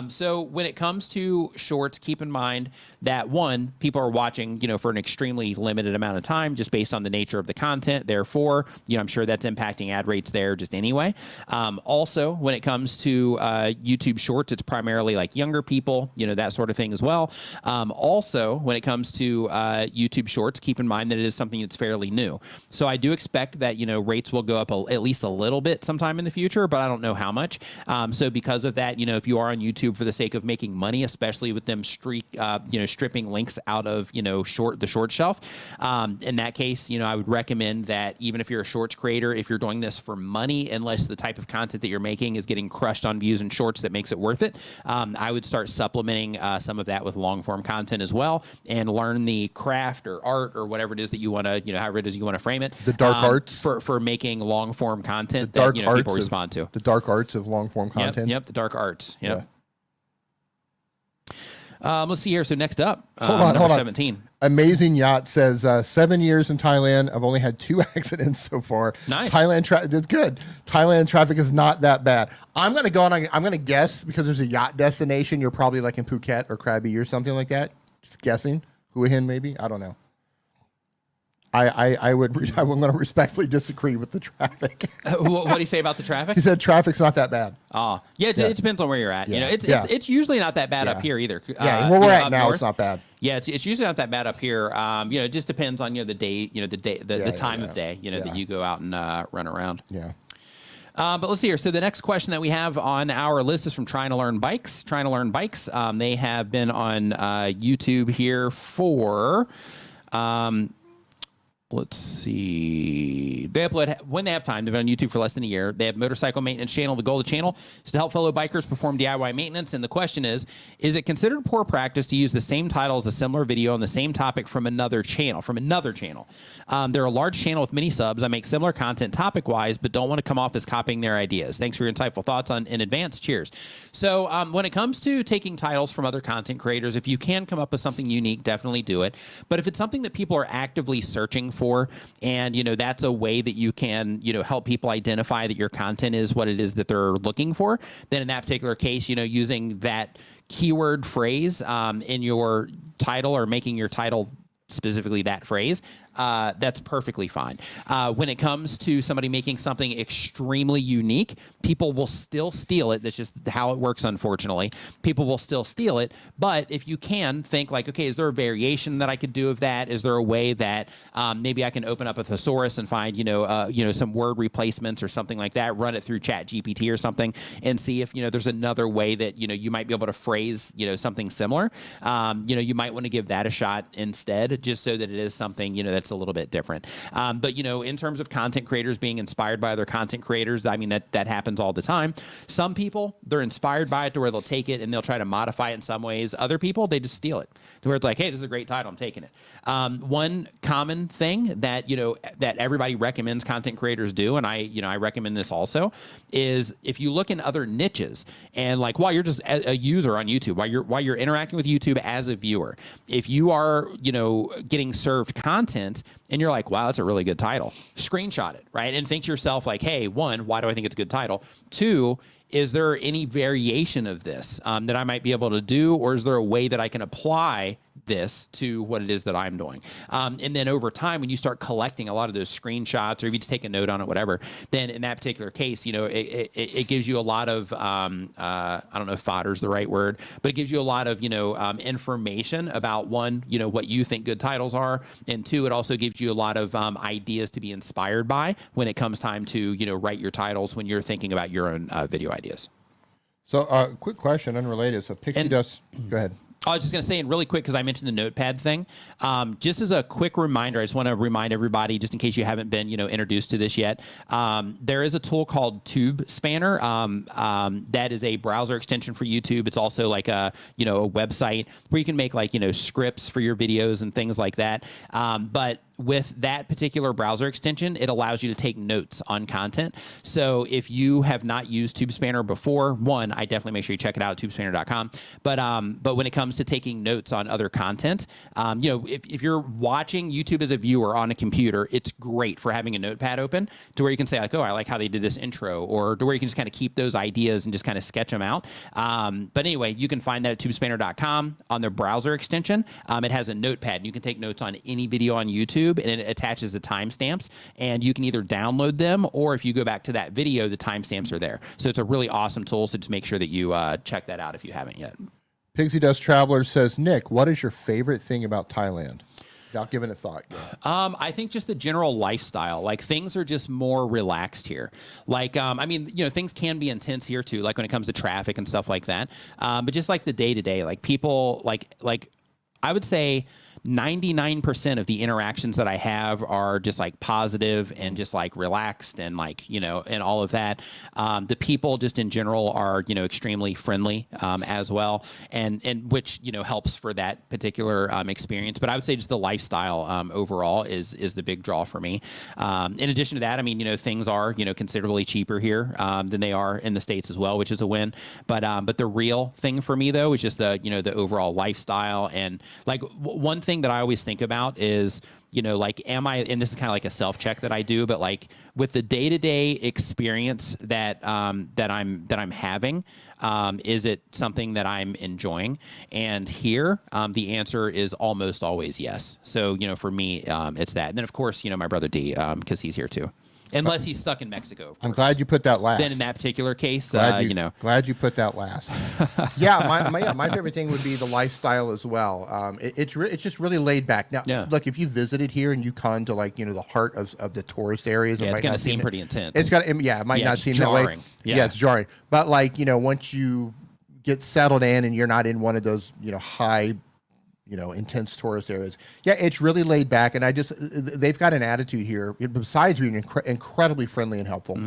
Speaker 1: So when it comes to shorts, keep in mind that, one, people are watching, for an extremely limited amount of time just based on the nature of the content. Therefore, I'm sure that's impacting ad rates there just anyway. Also, when it comes to YouTube shorts, it's primarily like younger people, that sort of thing as well. Also, when it comes to YouTube shorts, keep in mind that it is something that's fairly new. So I do expect that, rates will go up at least a little bit sometime in the future, but I don't know how much. So because of that, if you are on YouTube for the sake of making money, especially with them stripping links out of the short shelf, in that case, I would recommend that even if you're a shorts creator, if you're doing this for money, unless the type of content that you're making is getting crushed on views and shorts that makes it worth it, I would start supplementing some of that with long form content as well, and learn the craft or art or whatever it is that you want to, however it is you want to frame it,
Speaker 2: the dark arts
Speaker 1: for making long form content that people respond to.
Speaker 2: The dark arts of long form content.
Speaker 1: Yep, the dark arts. Yep. Yeah. Let's see here. So next up,
Speaker 2: hold on.
Speaker 1: 17.
Speaker 2: Amazing Yacht says 7 years in Thailand. I've only had 2 accidents so far.
Speaker 1: Nice.
Speaker 2: Thailand that's good. Thailand traffic is not that bad. I'm gonna go on. I'm gonna guess because there's a yacht destination. You're probably like in Phuket or Krabi or something like that. Just guessing. Hua Hin maybe. I don't know. I'm going to respectfully disagree with the traffic.
Speaker 1: What do you say about the traffic?
Speaker 2: He said traffic's not that bad.
Speaker 1: Oh, yeah, it depends on where you're at.
Speaker 2: Yeah.
Speaker 1: You know, it's usually not that bad up here either.
Speaker 2: Yeah, where we're at now,
Speaker 1: north,
Speaker 2: it's not bad.
Speaker 1: Yeah, it's usually not that bad up here. You know, it just depends on the day, the time of day, that you go out and run around.
Speaker 2: Yeah.
Speaker 1: But let's see here. So the next question that we have on our list is from Trying to Learn Bikes. Trying to Learn Bikes. They have been on YouTube here for. Let's see. They upload when they have time. They've been on YouTube for less than a year. They have motorcycle maintenance channel. The goal of the channel is to help fellow bikers perform DIY maintenance. And the question is it considered poor practice to use the same title as a similar video on the same topic from another channel? They're a large channel with many subs. I make similar content topic-wise, but don't want to come off as copying their ideas. Thanks for your insightful thoughts in advance. Cheers. So when it comes to taking titles from other content creators, if you can come up with something unique, definitely do it. But if it's something that people are actively searching for, and that's a way that you can help people identify that your content is what it is that they're looking for, then in that particular case, using that keyword phrase in your title or making your title specifically that phrase, that's perfectly fine. When it comes to somebody making something extremely unique, people will still steal it. That's just how it works, unfortunately. People will still steal it. But if you can think like, okay, is there a variation that I could do of that? Is there a way that maybe I can open up a thesaurus and find, some word replacements or something like that, run it through Chat GPT or something and see if, there's another way that, you might be able to phrase, something similar. You might want to give that a shot instead, just so that it is something, that's a little bit different. But, in terms of content creators being inspired by other content creators, I mean, that happens all the time. Some people, they're inspired by it to where they'll take it and they'll try to modify it in some ways. Other people, they just steal it to where it's like, hey, this is a great title, I'm taking it. One common thing that, that everybody recommends content creators do, and I recommend this also, is if you look in other niches and like while you're just a user on YouTube, while you're interacting with YouTube as a viewer, if you are, getting served content and you're like, wow, that's a really good title, screenshot it, right? And think to yourself like, hey, one, why do I think it's a good title? Two, is there any variation of this that I might be able to do? Or is there a way that I can apply this to what it is that I'm doing? And then over time, when you start collecting a lot of those screenshots, or if you just take a note on it, whatever, then in that particular case, it gives you a lot of, I don't know if fodder is the right word, but it gives you a lot of, information about one, what you think good titles are. And two, it also gives you a lot of ideas to be inspired by when it comes time to, write your titles when you're thinking about your own video ideas.
Speaker 2: So quick question, unrelated. So Pixie Dust, go ahead.
Speaker 1: I was just going to say, and really quick, because I mentioned the notepad thing, just as a quick reminder, I just want to remind everybody, just in case you haven't been, introduced to this yet, there is a tool called Tube Spanner. That is a browser extension for YouTube. It's also like a website where you can make like, scripts for your videos and things like that. But with that particular browser extension, it allows you to take notes on content. So if you have not used Tube Spanner before, one, I definitely make sure you check it out at tubespanner.com. But when it comes to taking notes on other content, if you're watching YouTube as a viewer on a computer, it's great for having a notepad open to where you can say like, oh, I like how they did this intro, or to where you can just kind of keep those ideas and just kind of sketch them out. But anyway, you can find that at tubespanner.com on their browser extension. It has a notepad, and you can take notes on any video on YouTube, and it attaches the timestamps, and you can either download them, or if you go back to that video, the timestamps are there. So it's a really awesome tool. So just make sure that you check that out if you haven't yet.
Speaker 2: Pixie Dust Traveler says, Nick, what is your favorite thing about Thailand? Without giving it thought. Yeah.
Speaker 1: I think just the general lifestyle, like things are just more relaxed here. Like, things can be intense here too, like when it comes to traffic and stuff like that. But just like the day to day, like people, like I would say 99% of the interactions that I have are just like positive and just like relaxed and like, and all of that. The people just in general are, extremely friendly as well. And which, helps for that particular experience. But I would say just the lifestyle overall is the big draw for me. In addition to that, things are, considerably cheaper here than they are in the States as well, which is a win. But the real thing for me though is just the, the overall lifestyle. And like one thing thing that I always think about is, like, am I, and this is kind of like a self-check that I do, but like with the day-to-day experience that I'm having, is it something that I'm enjoying? And here, the answer is almost always yes. So, for me, it's that. And then of course, my brother D, because he's here too. Unless he's stuck in Mexico. Of course.
Speaker 2: I'm glad you put that last.
Speaker 1: Then in that particular case,
Speaker 2: glad you put that last. Yeah, my favorite thing would be the lifestyle as well. It's just really laid back. Now, look, if you visited here and you come to like the heart of the tourist areas,
Speaker 1: it's going to seem pretty intense.
Speaker 2: It's got it might not seem jarring. That way. Yeah, it's jarring. But like once you get settled in and you're not in one of those high intense tourist areas. Yeah, it's really laid back, and they've got an attitude here. Besides being incredibly friendly and helpful,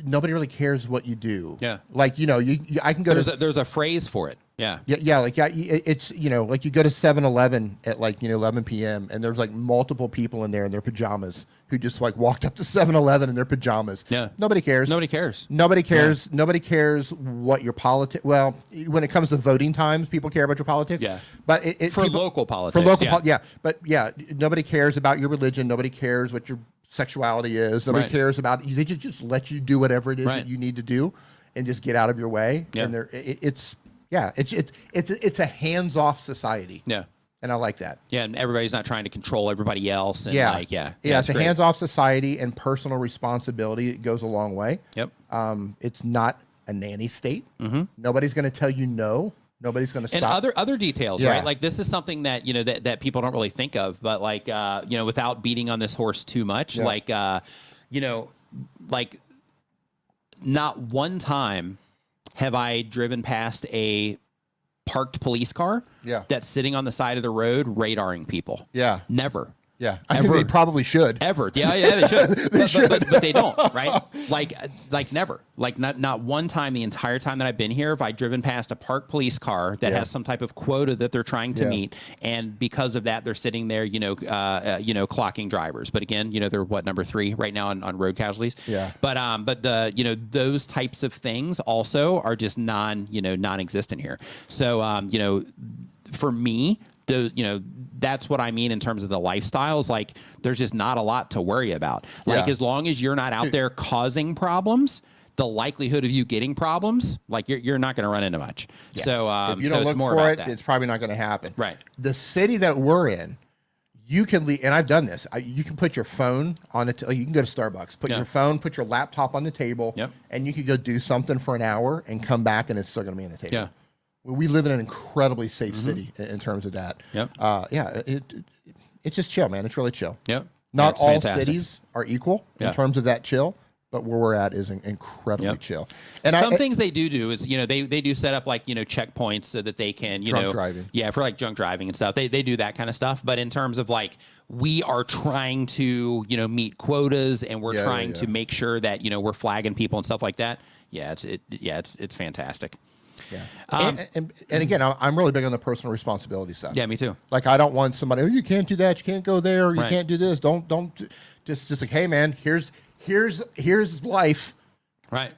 Speaker 2: nobody really cares what you do.
Speaker 1: Yeah,
Speaker 2: like I can go.
Speaker 1: There's a phrase for it. Yeah.
Speaker 2: It's like you go to 7-Eleven at like 11 p.m. and there's like multiple people in there in their pajamas who just like walked up to 7-Eleven in their pajamas.
Speaker 1: Yeah.
Speaker 2: Nobody cares.
Speaker 1: Nobody cares.
Speaker 2: Nobody cares. Yeah. Nobody cares what your politics. Well, when it comes to voting times, people care about your politics.
Speaker 1: Yeah.
Speaker 2: But
Speaker 1: for local politics.
Speaker 2: For local But nobody cares about your religion. Nobody cares what your sexuality is. Nobody cares about. They just let you do whatever it is that you need to do, and just get out of your way.
Speaker 1: Yeah.
Speaker 2: And it's a hands-off society.
Speaker 1: Yeah.
Speaker 2: And I like that.
Speaker 1: Yeah, and everybody's not trying to control everybody else. And
Speaker 2: it's a hands-off society, and personal responsibility. It goes a long way.
Speaker 1: Yep.
Speaker 2: It's not a nanny state.
Speaker 1: Mm-hmm.
Speaker 2: Nobody's going to tell you no. Nobody's going to stop.
Speaker 1: And other details, right? Like this is something that that people don't really think of, but like without beating on this horse too much, like like not one time have I driven past a parked police car that's sitting on the side of the road radaring people.
Speaker 2: Yeah.
Speaker 1: Never.
Speaker 2: Yeah, I mean, they probably should.
Speaker 1: Ever. Yeah, they should. but they don't, right? Like never. Like not one time the entire time that I've been here have I driven past a parked police car that has some type of quota that they're trying to meet, and because of that, they're sitting there, clocking drivers. But again, they're number 3 right now on road casualties. Yeah. But the those types of things also are just non-existent here. So for me, that's what I mean in terms of the lifestyles. Like, there's just not a lot to worry about. Like, as long as you're not out there causing problems, the likelihood of you getting problems, like you're not going to run into much. Yeah. So
Speaker 2: if you don't look for it, it's probably not going to happen.
Speaker 1: Right.
Speaker 2: The city that we're in, you can leave, and I've done this. You can put your phone on it. You can go to Starbucks, put your phone, put your laptop on the table, and you can go do something for an hour and come back, and it's still going to be on the table.
Speaker 1: Yeah.
Speaker 2: We live in an incredibly safe city in terms of that. Yep. It's just chill, man. It's really chill.
Speaker 1: Yep.
Speaker 2: Not all cities are equal in terms of that chill, but where we're at is incredibly chill. And
Speaker 1: some things they do is, they do set up like, checkpoints so that they can,
Speaker 2: drunk driving.
Speaker 1: Yeah, for like drunk driving and stuff. They do that kind of stuff. But in terms of like, we are trying to, meet quotas, and we're trying to make sure that, we're flagging people and stuff like that. Yeah, it's fantastic.
Speaker 2: Yeah. And again, I'm really big on the personal responsibility side.
Speaker 1: Yeah, me too.
Speaker 2: Like, I don't want somebody, you can't do that, you can't go there, you can't do this. Don't just like, hey man, here's life.
Speaker 1: Right.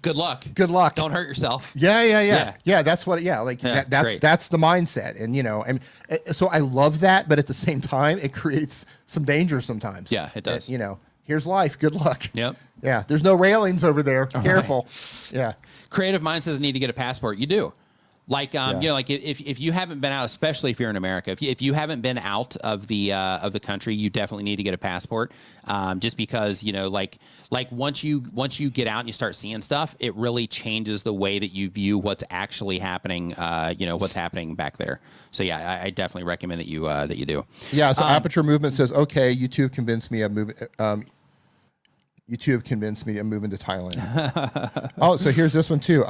Speaker 1: Good luck.
Speaker 2: Good luck.
Speaker 1: Don't hurt yourself.
Speaker 2: Yeah. That's what. Yeah, like that's the mindset, and so I love that, but at the same time, it creates some danger sometimes.
Speaker 1: Yeah, it does.
Speaker 2: Here's life. Good luck.
Speaker 1: Yep.
Speaker 2: Yeah. There's no railings over there. Careful. Right. Yeah.
Speaker 1: Creative mind says need to get a passport. You do. Like, like if you haven't been out, especially if you're in America, if you haven't been out of the country, you definitely need to get a passport. Just because, like once you get out and you start seeing stuff, it really changes the way that you view what's actually happening. What's happening back there. So yeah, I definitely recommend that you do.
Speaker 2: Yeah. So Aperture Movement says, okay, YouTube convinced me of moving. YouTube convinced me I'm moving to Thailand. Oh, so here's this one too.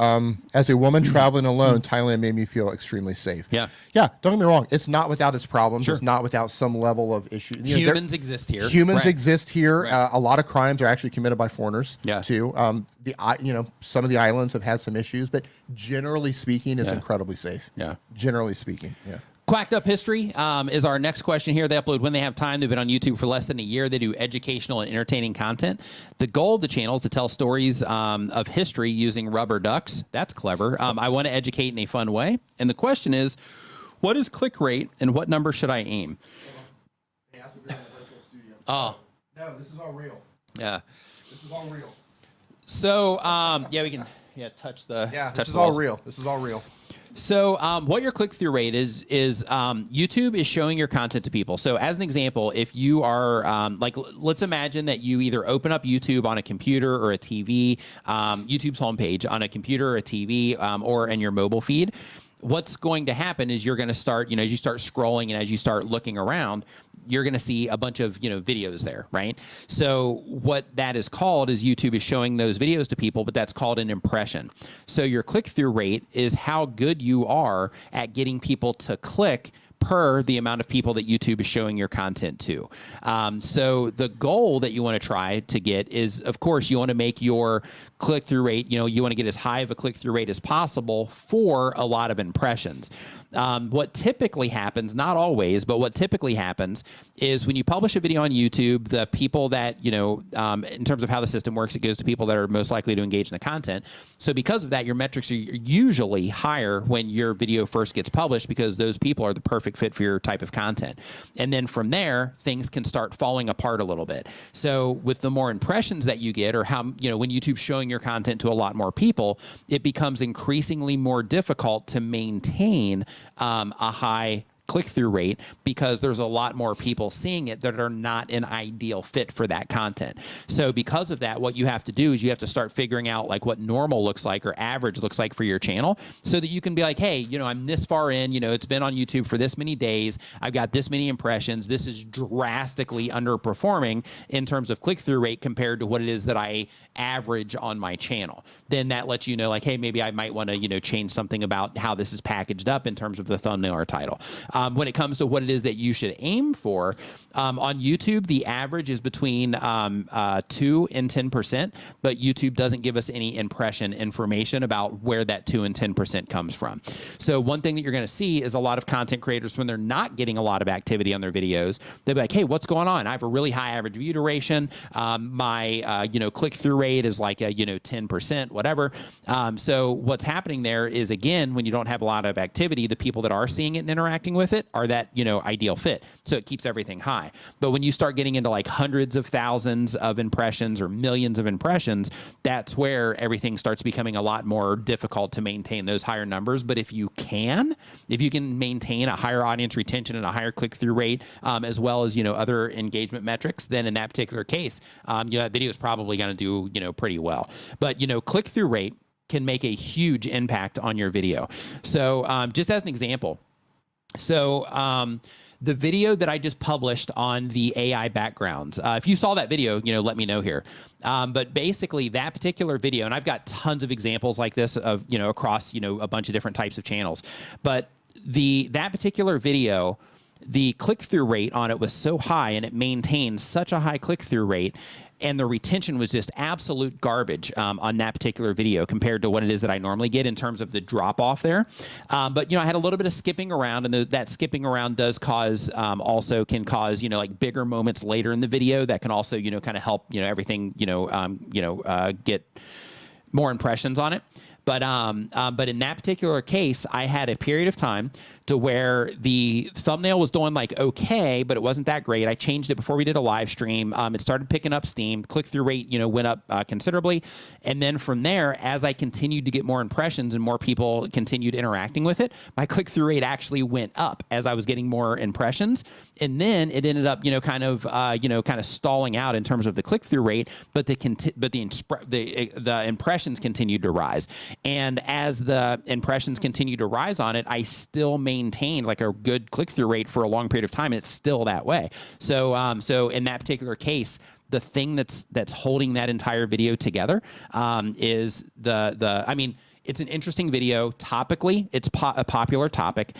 Speaker 2: As a woman traveling alone, Thailand made me feel extremely safe.
Speaker 1: Yeah.
Speaker 2: Yeah. Don't get me wrong. It's not without its problems.
Speaker 1: Sure.
Speaker 2: It's not without some level of issue.
Speaker 1: Humans exist here.
Speaker 2: Humans exist here. Right. A lot of crimes are actually committed by foreigners too. Some of the islands have had some issues, but generally speaking, it's incredibly safe.
Speaker 1: Yeah.
Speaker 2: Generally speaking. Yeah.
Speaker 1: Quacked Up History is our next question here. They upload when they have time. They've been on YouTube for less than a year. They do educational and entertaining content. The goal of the channel is to tell stories of history using rubber ducks. That's clever. I want to educate in a fun way. And the question is, What is click rate and what number should I aim?
Speaker 2: Hey, that's a virtual studio.
Speaker 1: Oh.
Speaker 2: No, this is all real.
Speaker 1: Yeah.
Speaker 2: This is all real.
Speaker 1: So, yeah, we can touch the.
Speaker 2: Yeah,
Speaker 1: touch
Speaker 2: this is
Speaker 1: the
Speaker 2: all
Speaker 1: walls.
Speaker 2: real. This is all real.
Speaker 1: So what your click-through rate is YouTube is showing your content to people. So as an example, if you are let's imagine that you either open up YouTube on a computer or a TV, YouTube's homepage on a computer or a TV, or in your mobile feed. What's going to happen is you're going to start, as you start scrolling and as you start looking around, you're going to see a bunch of, videos there, right? So what that is called is YouTube is showing those videos to people, but that's called an impression. So your click-through rate is how good you are at getting people to click per the amount of people that YouTube is showing your content to. So the goal that you want to try to get is, of course, you want to make your click-through rate, you want to get as high of a click-through rate as possible for a lot of impressions. What typically happens, not always, but what typically happens is when you publish a video on YouTube, the people that, in terms of how the system works, it goes to people that are most likely to engage in the content. So because of that, your metrics are usually higher when your video first gets published because those people are the perfect fit for your type of content. And then from there, things can start falling apart a little bit. So with the more impressions that you get, or how, when YouTube's showing your content to a lot more people, it becomes increasingly more difficult to maintain a high click-through rate because there's a lot more people seeing it that are not an ideal fit for that content. So because of that, what you have to do is you have to start figuring out like what normal looks like or average looks like for your channel so that you can be like, hey, I'm this far in, it's been on YouTube for this many days. I've got this many impressions. This is drastically underperforming in terms of click-through rate compared to what it is that I average on my channel. Then that lets you know like, hey, maybe I might want to, change something about how this is packaged up in terms of the thumbnail or title. When it comes to what it is that you should aim for, on YouTube, the average is between 2 and 10%, but YouTube doesn't give us any impression information about where that 2 and 10% comes from. So one thing that you're going to see is a lot of content creators, when they're not getting a lot of activity on their videos, they'll be like, hey, what's going on? I have a really high average view duration. My click-through rate is like 10%, whatever. So what's happening there is, again, when you don't have a lot of activity, the people that are seeing it and interacting with it are that ideal fit, so it keeps everything high. But when you start getting into like hundreds of thousands of impressions or millions of impressions, that's where everything starts becoming a lot more difficult to maintain those higher numbers. But if you can maintain a higher audience retention and a higher click-through rate, as well as other engagement metrics, then in that particular case, that video is probably going to do pretty well. But click-through rate can make a huge impact on your video. So just as an example, the video that I just published on the AI backgrounds, if you saw that video, let me know here. But basically that particular video, and I've got tons of examples like this of, across, a bunch of different types of channels, but that particular video, the click-through rate on it was so high and it maintained such a high click-through rate, and the retention was just absolute garbage on that particular video compared to what it is that I normally get in terms of the drop off there. But I had a little bit of skipping around, and that skipping around does cause also can cause like bigger moments later in the video that can also kind of help everything get more impressions on it. But in that particular case, I had a period of time to where the thumbnail was doing like okay, but it wasn't that great. I changed it before we did a live stream. It started picking up steam. Click-through rate, went up considerably. And then from there, as I continued to get more impressions and more people continued interacting with it, my click-through rate actually went up as I was getting more impressions. And then it ended up, kind of stalling out in terms of the click-through rate, but the impressions continued to rise. And as the impressions continue to rise on it, I still maintained like a good click-through rate for a long period of time, and it's still that way. So, so in that particular case, the thing that's holding that entire video together is it's an interesting video. Topically, it's a popular topic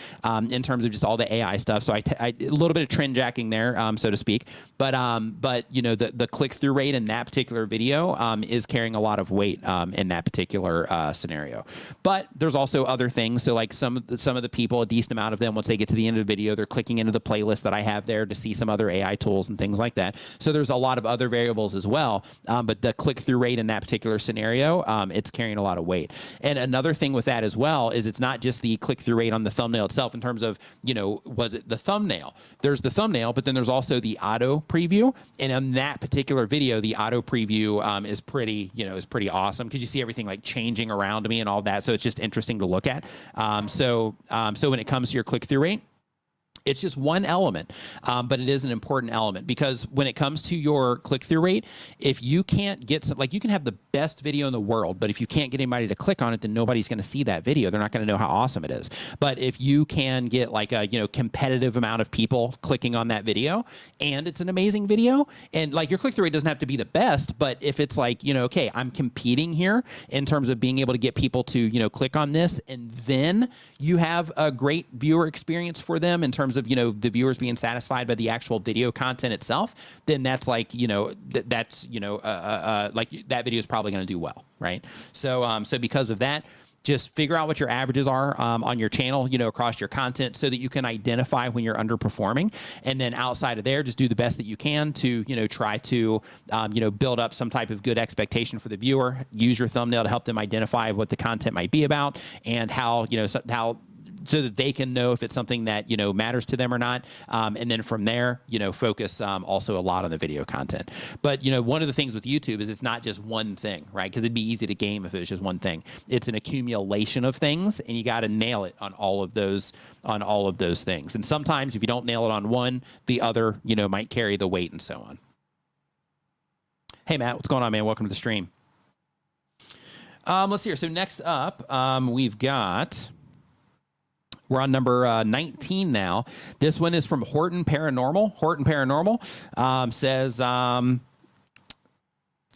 Speaker 1: in terms of just all the AI stuff. So a little bit of trend jacking there, so to speak. But the click-through rate in that particular video is carrying a lot of weight in that particular scenario. But there's also other things. So like some of the people, a decent amount of them, once they get to the end of the video, they're clicking into the playlist that I have there to see some other AI tools and things like that. So there's a lot of other variables as well. But the click-through rate in that particular scenario, it's carrying a lot of weight. And then another thing with that as well is it's not just the click-through rate on the thumbnail itself in terms of, was it the thumbnail? There's the thumbnail, but then there's also the auto preview. And in that particular video, the auto preview is pretty awesome because you see everything like changing around me and all that. So it's just interesting to look at. So when it comes to your click-through rate, it's just one element, but it is an important element because when it comes to your click-through rate, if you can't get like you can have the best video in the world, but if you can't get anybody to click on it, then nobody's going to see that video. They're not going to know how awesome it is. But if you can get like a competitive amount of people clicking on that video, and it's an amazing video, and like your click-through rate doesn't have to be the best, but if it's like okay, I'm competing here in terms of being able to get people to click on this, and then you have a great viewer experience for them in terms of the viewers being satisfied by the actual video content itself, then that's like like that video is probably going to do well, right? So because of that, just figure out what your averages are on your channel, across your content, so that you can identify when you're underperforming. And then outside of there, just do the best that you can to try to build up some type of good expectation for the viewer. Use your thumbnail to help them identify what the content might be about and how so that they can know if it's something that matters to them or not, and then from there focus also a lot on the video content. But one of the things with YouTube is it's not just one thing, right? Because it'd be easy to game if it was just one thing. It's an accumulation of things, and you got to nail it on all of those things. And sometimes if you don't nail it on one, the other might carry the weight and so on. Hey Matt, what's going on, man? Welcome to the stream. Let's see here. So next up, we're on number 19 now. This one is from Horton Paranormal. Horton Paranormal says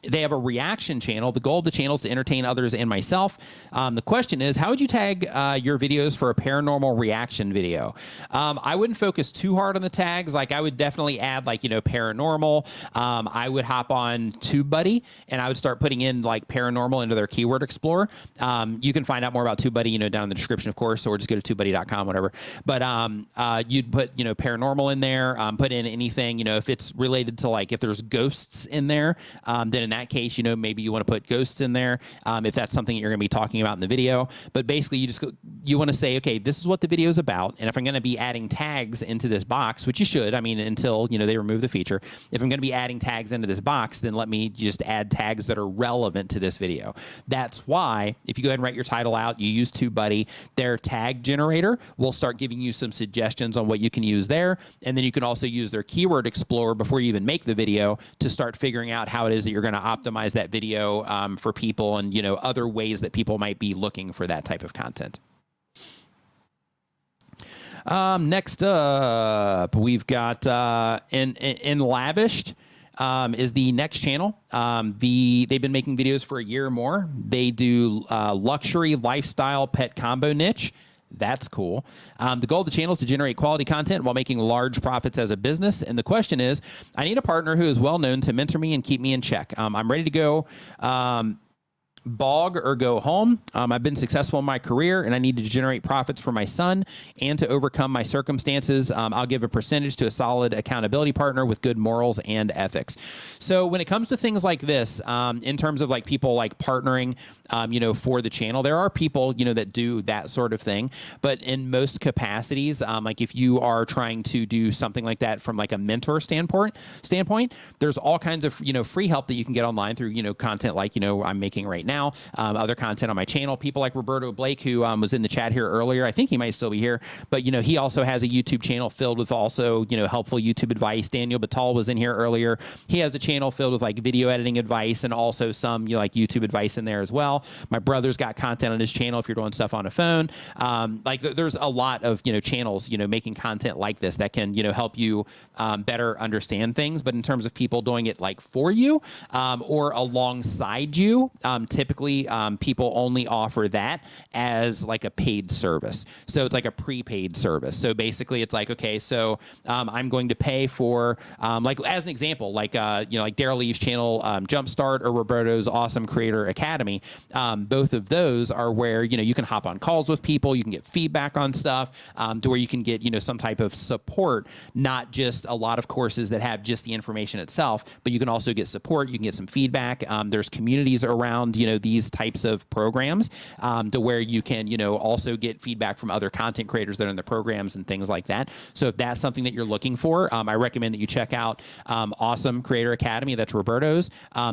Speaker 1: they have a reaction channel. The goal of the channel is to entertain others and myself. The question is, how would you tag your videos for a paranormal reaction video? I wouldn't focus too hard on the tags. Like I would definitely add like, paranormal. I would hop on TubeBuddy and I would start putting in like paranormal into their keyword explorer. You can find out more about TubeBuddy, down in the description, of course, or just go to tubebuddy.com, whatever. But you'd put, paranormal in there, put in anything, if it's related to like, if there's ghosts in there, then in that case, maybe you want to put ghosts in there if that's something that you're going to be talking about in the video. But basically, you want to say, okay, this is what the video is about, and if I'm going to be adding tags into this box, which you should, until they remove the feature. If I'm going to be adding tags into this box, then let me just add tags that are relevant to this video. That's why if you go ahead and write your title out, you use TubeBuddy, their tag generator will start giving you some suggestions on what you can use there, and then you can also use their keyword explorer before you even make the video to start figuring out how it is that you're going to optimize that video for people and other ways that people might be looking for that type of content. Next up, we've got Lavished is the next channel. They've been making videos for a year or more. They do luxury lifestyle pet combo niche. That's cool. The goal of the channel is to generate quality content while making large profits as a business. And the question is, I need a partner who is well known to mentor me and keep me in check. I'm ready to go bog or go home. I've been successful in my career and I need to generate profits for my son and to overcome my circumstances. I'll give a percentage to a solid accountability partner with good morals and ethics. So when it comes to things like this, in terms of like people like partnering, for the channel, there are people, that do that sort of thing. But in most capacities, like if you are trying to do something like that from like a mentor standpoint, there's all kinds of, free help that you can get online through, content like, I'm making right now, other content on my channel. People like Roberto Blake, who was in the chat here earlier. I think he might still be here, but he also has a YouTube channel filled with also, helpful YouTube advice. Daniel Batal was in here earlier. He has a channel filled with like video editing advice and also some, like YouTube advice in there as well. My brother's got content on his channel if you're doing stuff on a phone. There's a lot of, channels, making content like this that can, help you better understand things. But in terms of people doing it like for you or alongside you, typically people only offer that as like a paid service. So it's like a prepaid service. So basically it's like, okay, so I'm going to pay for, like as an example, like, like Daryl Lee's channel, Jumpstart, or Roberto's Awesome Creator Academy. Both of those are where, you can hop on calls with people, you can get feedback on stuff, to where you can get, some type of support, not just a lot of courses that have just the information itself, but you can also get support, you can get some feedback. There's communities around, these types of programs to where you can, also get feedback from other content creators that are in the programs and things like that. So if that's something that you're looking for, I recommend that you check out Awesome Creator Academy, that's Roberto's,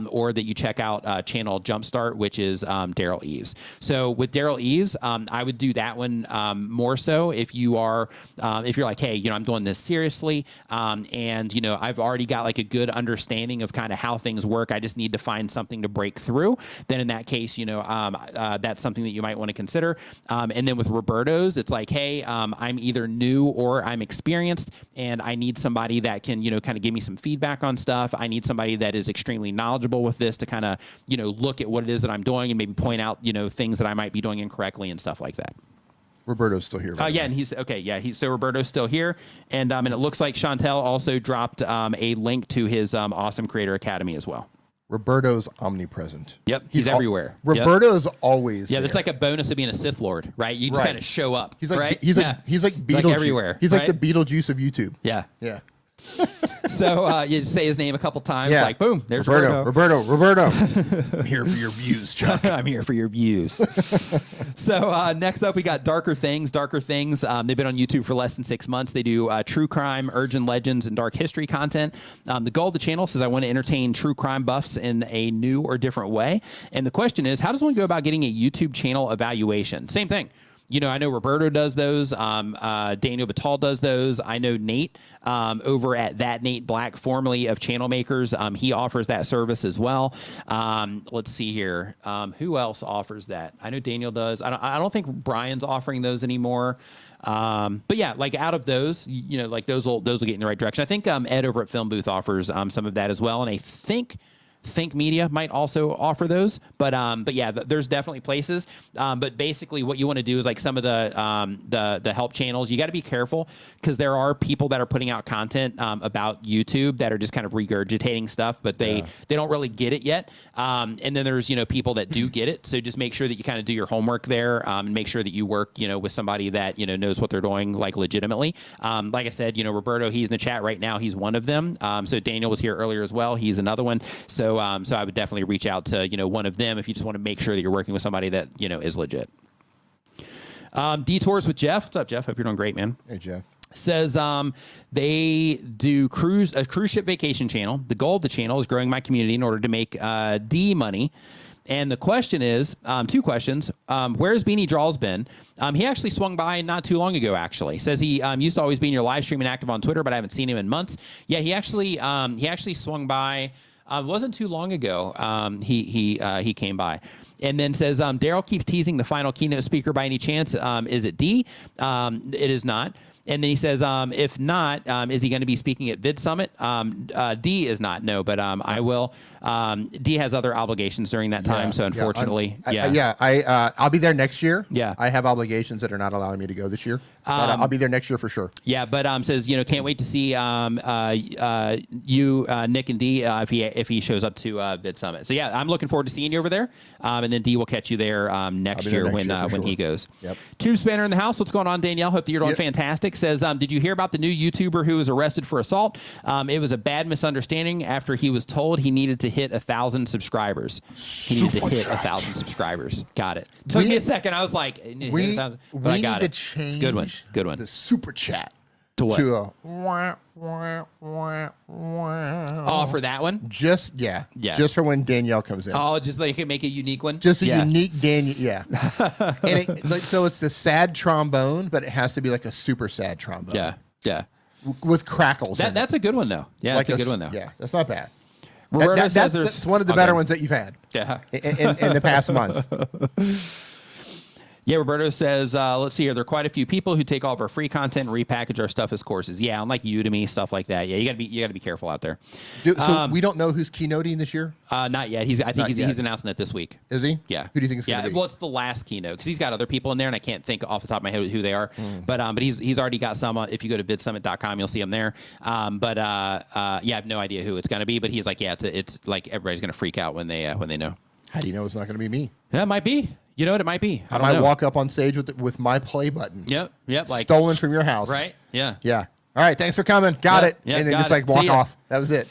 Speaker 1: or that you check out Channel Jumpstart, which is Daryl Eves. So with Daryl Eves, I would do that one more so if you are, if you're like, hey, I'm doing this seriously, and I've already got like a good understanding of kind of how things work. I just need to find something to break through. Then in that case, that's something that you might want to consider. And then with Roberto's, it's like, hey, I'm either new or I'm experienced, and I need somebody that can, kind of give me some feedback on stuff. I need somebody that is extremely knowledgeable with this to kind of, look at what it is that I'm doing and maybe point out, things that I might be doing incorrectly and stuff like that.
Speaker 2: Roberto's still here.
Speaker 1: Yeah, and he's okay. Yeah, so Roberto's still here, and it looks like Chantel also dropped a link to his Awesome Creator Academy as well.
Speaker 2: Roberto's omnipresent.
Speaker 1: Yep, he's everywhere.
Speaker 2: Roberto's always.
Speaker 1: Yeah,
Speaker 2: there.
Speaker 1: that's like a bonus of being a Sith Lord, right? You just kind of show up.
Speaker 2: He's like
Speaker 1: right?
Speaker 2: he's like Beetlejuice.
Speaker 1: Like everywhere.
Speaker 2: He's like the Beetlejuice of YouTube.
Speaker 1: Yeah.
Speaker 2: Yeah.
Speaker 1: So you say his name a couple times, like boom, there's
Speaker 2: Roberto. I'm here for your views, Chuck.
Speaker 1: I'm here for your views. So next up, we got Darker Things. Darker Things, they've been on YouTube for less than 6 months. They do true crime, urgent legends, and dark history content. The goal of the channel says I want to entertain true crime buffs in a new or different way. And the question is, how does one go about getting a YouTube channel evaluation? Same thing. I know Roberto does those. Daniel Batal does those. I know Nate over at That Nate Black, formerly of Channel Makers. He offers that service as well. Let's see here. Who else offers that? I know Daniel does. I don't think Brian's offering those anymore. But yeah, like out of those, like those will get in the right direction. I think Ed over at Film Booth offers some of that as well, and I think Think Media might also offer those, but yeah, there's definitely places. But basically, what you want to do is like some of the help channels. You got to be careful because there are people that are putting out content about YouTube that are just kind of regurgitating stuff, but they don't really get it yet. And then there's people that do get it. So just make sure that you kind of do your homework there and make sure that you work with somebody that knows what they're doing like legitimately. Like I said, Roberto, he's in the chat right now. He's one of them. So Daniel was here earlier as well. He's another one. So I would definitely reach out to one of them if you just want to make sure that you're working with somebody that is legit. Detours with Jeff. What's up, Jeff? Hope you're doing great, man.
Speaker 2: Hey, Jeff.
Speaker 1: Says they do a cruise ship vacation channel. The goal of the channel is growing my community in order to make D money. And the question is, two questions. Where's Beanie Draws been? He actually swung by not too long ago, actually. Says he used to always be in your live stream and active on Twitter, but I haven't seen him in months. Yeah, he actually swung by. Wasn't too long ago. He came by. And then says, Daryl keeps teasing the final keynote speaker by any chance. Is it D? It is not. And then he says, if not, is he going to be speaking at Vid Summit? D is not, no, but I will. D has other obligations during that time, so unfortunately,
Speaker 2: I'll be there next year.
Speaker 1: Yeah.
Speaker 2: I have obligations that are not allowing me to go this year. But I'll be there next year for sure.
Speaker 1: Yeah, but says, can't wait to see you, Nick and D, if he shows up to Vid Summit. So yeah, I'm looking forward to seeing you over there. And then D will catch you there next year when he goes.
Speaker 2: Yep.
Speaker 1: Tube Spanner in the house. What's going on, Danielle? Hope that you're doing fantastic. Says, did you hear about the new YouTuber who was arrested for assault? It was a bad misunderstanding after he was told he needed to hit 1,000 subscribers. He needed to hit 1,000 subscribers. Got it. Took me a second. I was like,
Speaker 2: we need to change
Speaker 1: it's a good one. Good one.
Speaker 2: The super chat
Speaker 1: to what?
Speaker 2: To a
Speaker 1: oh, for that one?
Speaker 2: Just just for when Danielle comes in.
Speaker 1: Oh, just like make a unique one.
Speaker 2: Just a unique Danielle. Yeah. And so it's the sad trombone, but it has to be like a super sad trombone.
Speaker 1: Yeah. Yeah.
Speaker 2: With crackles.
Speaker 1: That's a good one though. Yeah, like that's a good one though.
Speaker 2: Yeah, that's not bad.
Speaker 1: That's
Speaker 2: one of the better ones that you've had.
Speaker 1: Yeah.
Speaker 2: In the past month.
Speaker 1: Yeah, Roberto says, let's see here. There are quite a few people who take all of our free content and repackage our stuff as courses. Yeah, unlike Udemy, stuff like that. Yeah, you gotta be careful out there.
Speaker 2: So we don't know who's keynoting this year?
Speaker 1: Not yet. I think he's announcing it this week.
Speaker 2: Is he?
Speaker 1: Yeah.
Speaker 2: Who do you think is going to be?
Speaker 1: Well, it's the last keynote because he's got other people in there, and I can't think off the top of my head who they are. But he's already got some. If you go to vidsummit.com, you'll see him there. I have no idea who it's going to be. But he's like, it's like everybody's going to freak out when they know.
Speaker 2: How do you know it's not going to be me?
Speaker 1: Yeah, it might be. You know what? It might be.
Speaker 2: I might walk up on stage with my play button.
Speaker 1: Yep. Like
Speaker 2: stolen from your house.
Speaker 1: Right. Yeah.
Speaker 2: Yeah. All right. Thanks for coming. Got it.
Speaker 1: Yep,
Speaker 2: and then just like walk off. That was it.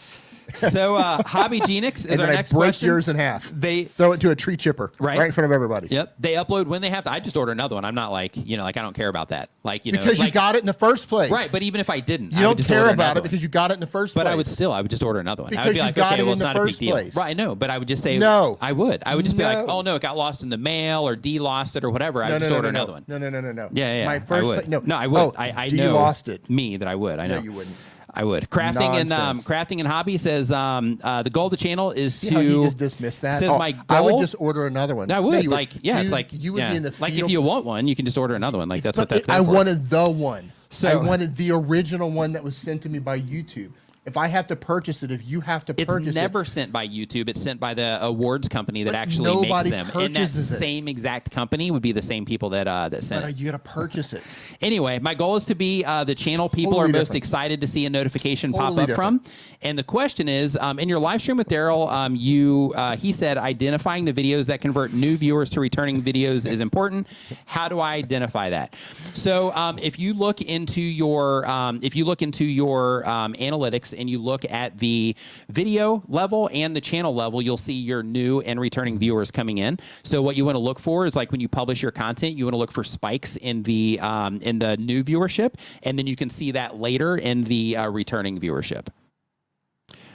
Speaker 1: So Hobby Genix is
Speaker 2: and
Speaker 1: our
Speaker 2: then
Speaker 1: next
Speaker 2: I break
Speaker 1: question.
Speaker 2: yours in half.
Speaker 1: They
Speaker 2: throw it to a tree chipper
Speaker 1: right
Speaker 2: in front of everybody.
Speaker 1: Yep. They upload when they have to. I just order another one. I'm not like, like I don't care about that. Like,
Speaker 2: because you got it in the first place.
Speaker 1: Right. But even if I didn't,
Speaker 2: you don't care about it because you got it in the first place.
Speaker 1: But I would just order another one.
Speaker 2: Because
Speaker 1: I would be
Speaker 2: you
Speaker 1: like,
Speaker 2: got
Speaker 1: okay,
Speaker 2: it
Speaker 1: well,
Speaker 2: in
Speaker 1: it's
Speaker 2: the
Speaker 1: not a big
Speaker 2: first
Speaker 1: deal.
Speaker 2: place.
Speaker 1: Right. No, but I would just say
Speaker 2: no.
Speaker 1: I would. I would just be like,
Speaker 2: No.
Speaker 1: oh no, it got lost in the mail or lost it or whatever. I would just order another one.
Speaker 2: No.
Speaker 1: Yeah.
Speaker 2: My first
Speaker 1: I would.
Speaker 2: no,
Speaker 1: I would.
Speaker 2: Oh,
Speaker 1: I
Speaker 2: do
Speaker 1: know
Speaker 2: you lost it?
Speaker 1: Me that I would. I know.
Speaker 2: No, you wouldn't.
Speaker 1: I would. Crafting and hobby says the goal of the channel is to.
Speaker 2: You just dismissed that.
Speaker 1: Says my goal.
Speaker 2: I would just order another one.
Speaker 1: I would.
Speaker 2: No, you
Speaker 1: like yeah, it's like
Speaker 2: you would be in the
Speaker 1: like if you want one, you can just order another one. Like that's what that's.
Speaker 2: I wanted the one.
Speaker 1: So
Speaker 2: I wanted the original one that was sent to me by YouTube. If I have to purchase it, if you have to purchase it.
Speaker 1: It's never sent by YouTube. It's sent by the awards company that actually makes them. And that same exact company would be the same people that sent it.
Speaker 2: You got to purchase it.
Speaker 1: Anyway, my goal is to be the channel people are most excited to see a notification pop up from. And the question is, in your live stream with Daryl, he said identifying the videos that convert new viewers to returning videos is important. How do I identify that? So if you look into your analytics and you look at the video level and the channel level, you'll see your new and returning viewers coming in. So what you want to look for is, like, when you publish your content, you want to look for spikes in the new viewership, and then you can see that later in the returning viewership.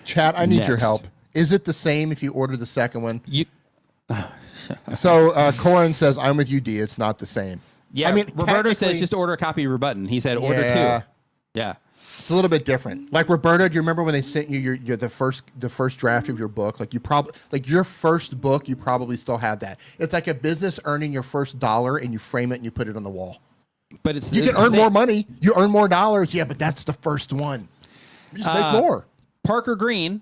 Speaker 2: Chat, I need your help. Is it the same if you order the second one? So Corin says, I'm with you, D. It's not the same.
Speaker 1: Yeah, I mean, Roberto says just order a copy of your button. He said order two. Yeah.
Speaker 2: It's a little bit different. Like, Roberta, do you remember when they sent you your the first draft of your book? Like, you probably, like, your first book, you probably still have that. It's like a business earning your first $1 and you frame it and you put it on the wall.
Speaker 1: But it's
Speaker 2: you can earn more money, you earn more dollars. Yeah, but that's the first one. You just make more.
Speaker 1: Parker Green,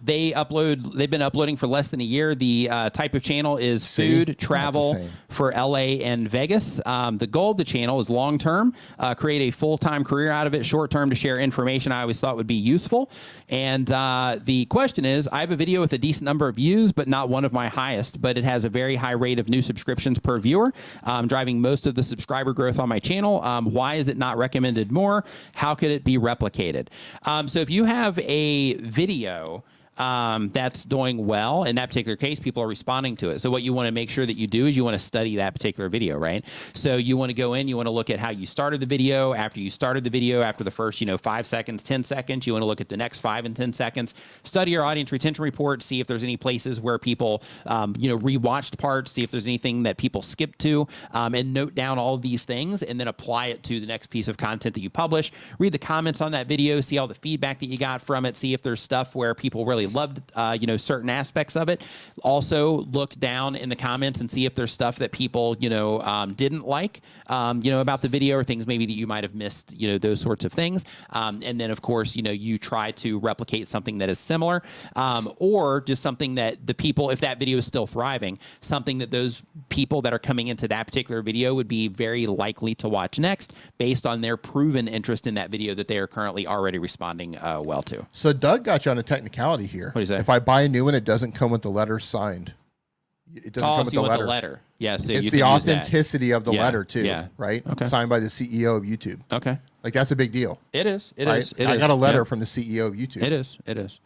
Speaker 1: they've been uploading for less than a year. The type of channel is food, travel for LA and Vegas. The goal of the channel is long-term, create a full-time career out of it, short-term to share information I always thought would be useful. And the question is, I have a video with a decent number of views, but not one of my highest, but it has a very high rate of new subscriptions per viewer, driving most of the subscriber growth on my channel. Why is it not recommended more? How could it be replicated? So if you have a video that's doing well, in that particular case, people are responding to it. So what you want to make sure that you do is you want to study that particular video, right? So you want to go in, you want to look at how you started the video, after you started the video, after the first, 5 seconds, 10 seconds, you want to look at the next 5 and 10 seconds, study your audience retention report, see if there's any places where people, rewatched parts, see if there's anything that people skipped to, and note down all of these things, and then apply it to the next piece of content that you publish. Read the comments on that video, see all the feedback that you got from it, see if there's stuff where people really loved certain aspects of it. Also look down in the comments and see if there's stuff that people didn't like about the video, or things maybe that you might have missed, those sorts of things. And then of course you try to replicate something that is similar, or just something that the people, if that video is still thriving, something that those people that are coming into that particular video would be very likely to watch next based on their proven interest in that video that they are currently already responding well to.
Speaker 2: So Doug got you on a technicality here.
Speaker 1: What do you say?
Speaker 2: If I buy a new one, it doesn't come with the letter signed. It doesn't come with the letter.
Speaker 1: Yeah, so
Speaker 2: it's the authenticity of the letter too.
Speaker 1: Yeah.
Speaker 2: Right.
Speaker 1: Okay.
Speaker 2: Signed by the CEO of YouTube.
Speaker 1: Okay.
Speaker 2: Like, that's a big deal.
Speaker 1: It is. It
Speaker 2: right?
Speaker 1: is. It
Speaker 2: I
Speaker 1: is.
Speaker 2: got a letter from the CEO of YouTube.
Speaker 1: It is. It is.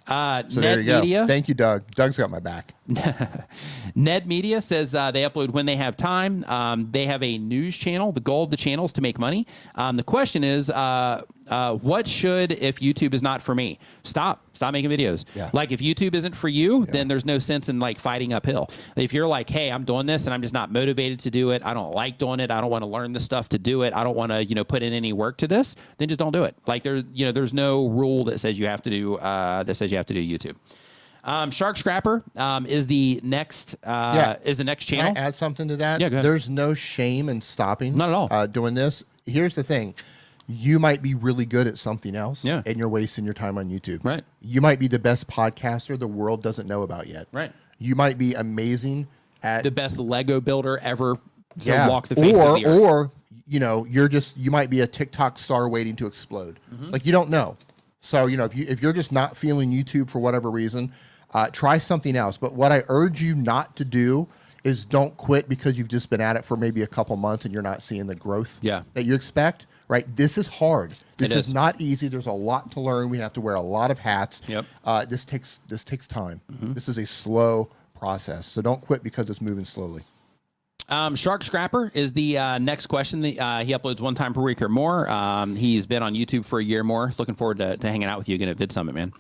Speaker 2: So there you go. Thank you, Doug. Doug's got my back.
Speaker 1: Ned Media says they upload when they have time. They have a news channel. The goal of the channel is to make money. The question is, what should, if YouTube is not for me? Stop making videos. Yeah. Like, if YouTube isn't for you, then there's no sense in fighting uphill. If you're like, hey, I'm doing this and I'm just not motivated to do it, I don't like doing it, I don't want to learn the stuff to do it, I don't want to put in any work to this, then just don't do it. Like, there's no rule that says you have to do YouTube. Shark Scrapper is the next channel.
Speaker 2: Can I add something to that?
Speaker 1: Yeah, go ahead.
Speaker 2: There's no shame in stopping.
Speaker 1: Not at all.
Speaker 2: Doing this. Here's the thing. You might be really good at something else, and you're wasting your time on YouTube. Right. You might be the best podcaster the world doesn't know about yet. Right. You might be amazing at
Speaker 1: the best Lego builder ever to walk the face of the earth.
Speaker 2: Or you might be a TikTok star waiting to explode. Mm-hmm. Like, you don't know. So if you're just not feeling YouTube for whatever reason, try something else. But what I urge you not to do is don't quit because you've just been at it for maybe a couple months and you're not seeing the growth that you expect. right? This is hard. This is not easy. There's a lot to learn. We have to wear a lot of hats.
Speaker 1: Yep.
Speaker 2: This takes time. This is a slow process. So don't quit because it's moving slowly.
Speaker 1: Shark Scrapper is the next question. He uploads 1 time per week or more. He's been on YouTube for a year more. Looking forward to hanging out with you again at Vid Summit, man.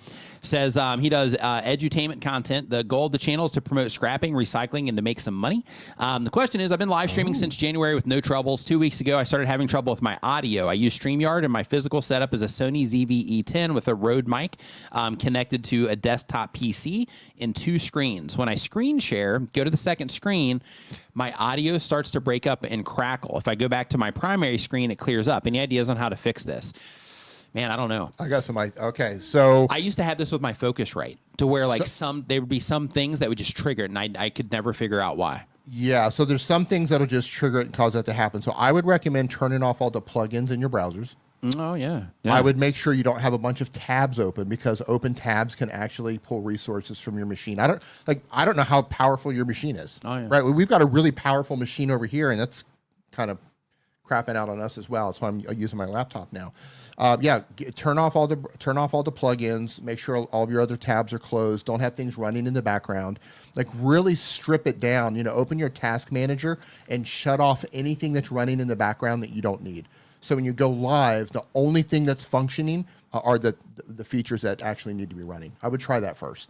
Speaker 1: Says he does edutainment content. The goal of the channel is to promote scrapping, recycling, and to make some money. The question is, I've been live streaming since January with no troubles. 2 weeks ago, I started having trouble with my audio. I use StreamYard, and my physical setup is a Sony ZV-E10 with a Rode mic connected to a desktop PC and 2 screens. When I screen share, go to the second screen, my audio starts to break up and crackle. If I go back to my primary screen, it clears up. Any ideas on how to fix this? Man, I don't know.
Speaker 2: I got some. Okay, so
Speaker 1: I used to have this with my Focusrite, to where like there would be some things that would just trigger it, and I could never figure out why.
Speaker 2: Yeah, so there's some things that'll just trigger it and cause that to happen. So I would recommend turning off all the plugins in your browsers.
Speaker 1: Oh yeah.
Speaker 2: I would make sure you don't have a bunch of tabs open, because open tabs can actually pull resources from your machine. I don't know how powerful your machine is.
Speaker 1: Oh, yeah.
Speaker 2: Right? We've got a really powerful machine over here, and that's kind of crapping out on us as well. That's why I'm using my laptop now. Turn off all the plugins. Make sure all of your other tabs are closed. Don't have things running in the background. Like, really strip it down. You know, open your task manager and shut off anything that's running in the background that you don't need. So when you go live, the only thing that's functioning are the features that actually need to be running. I would try that first.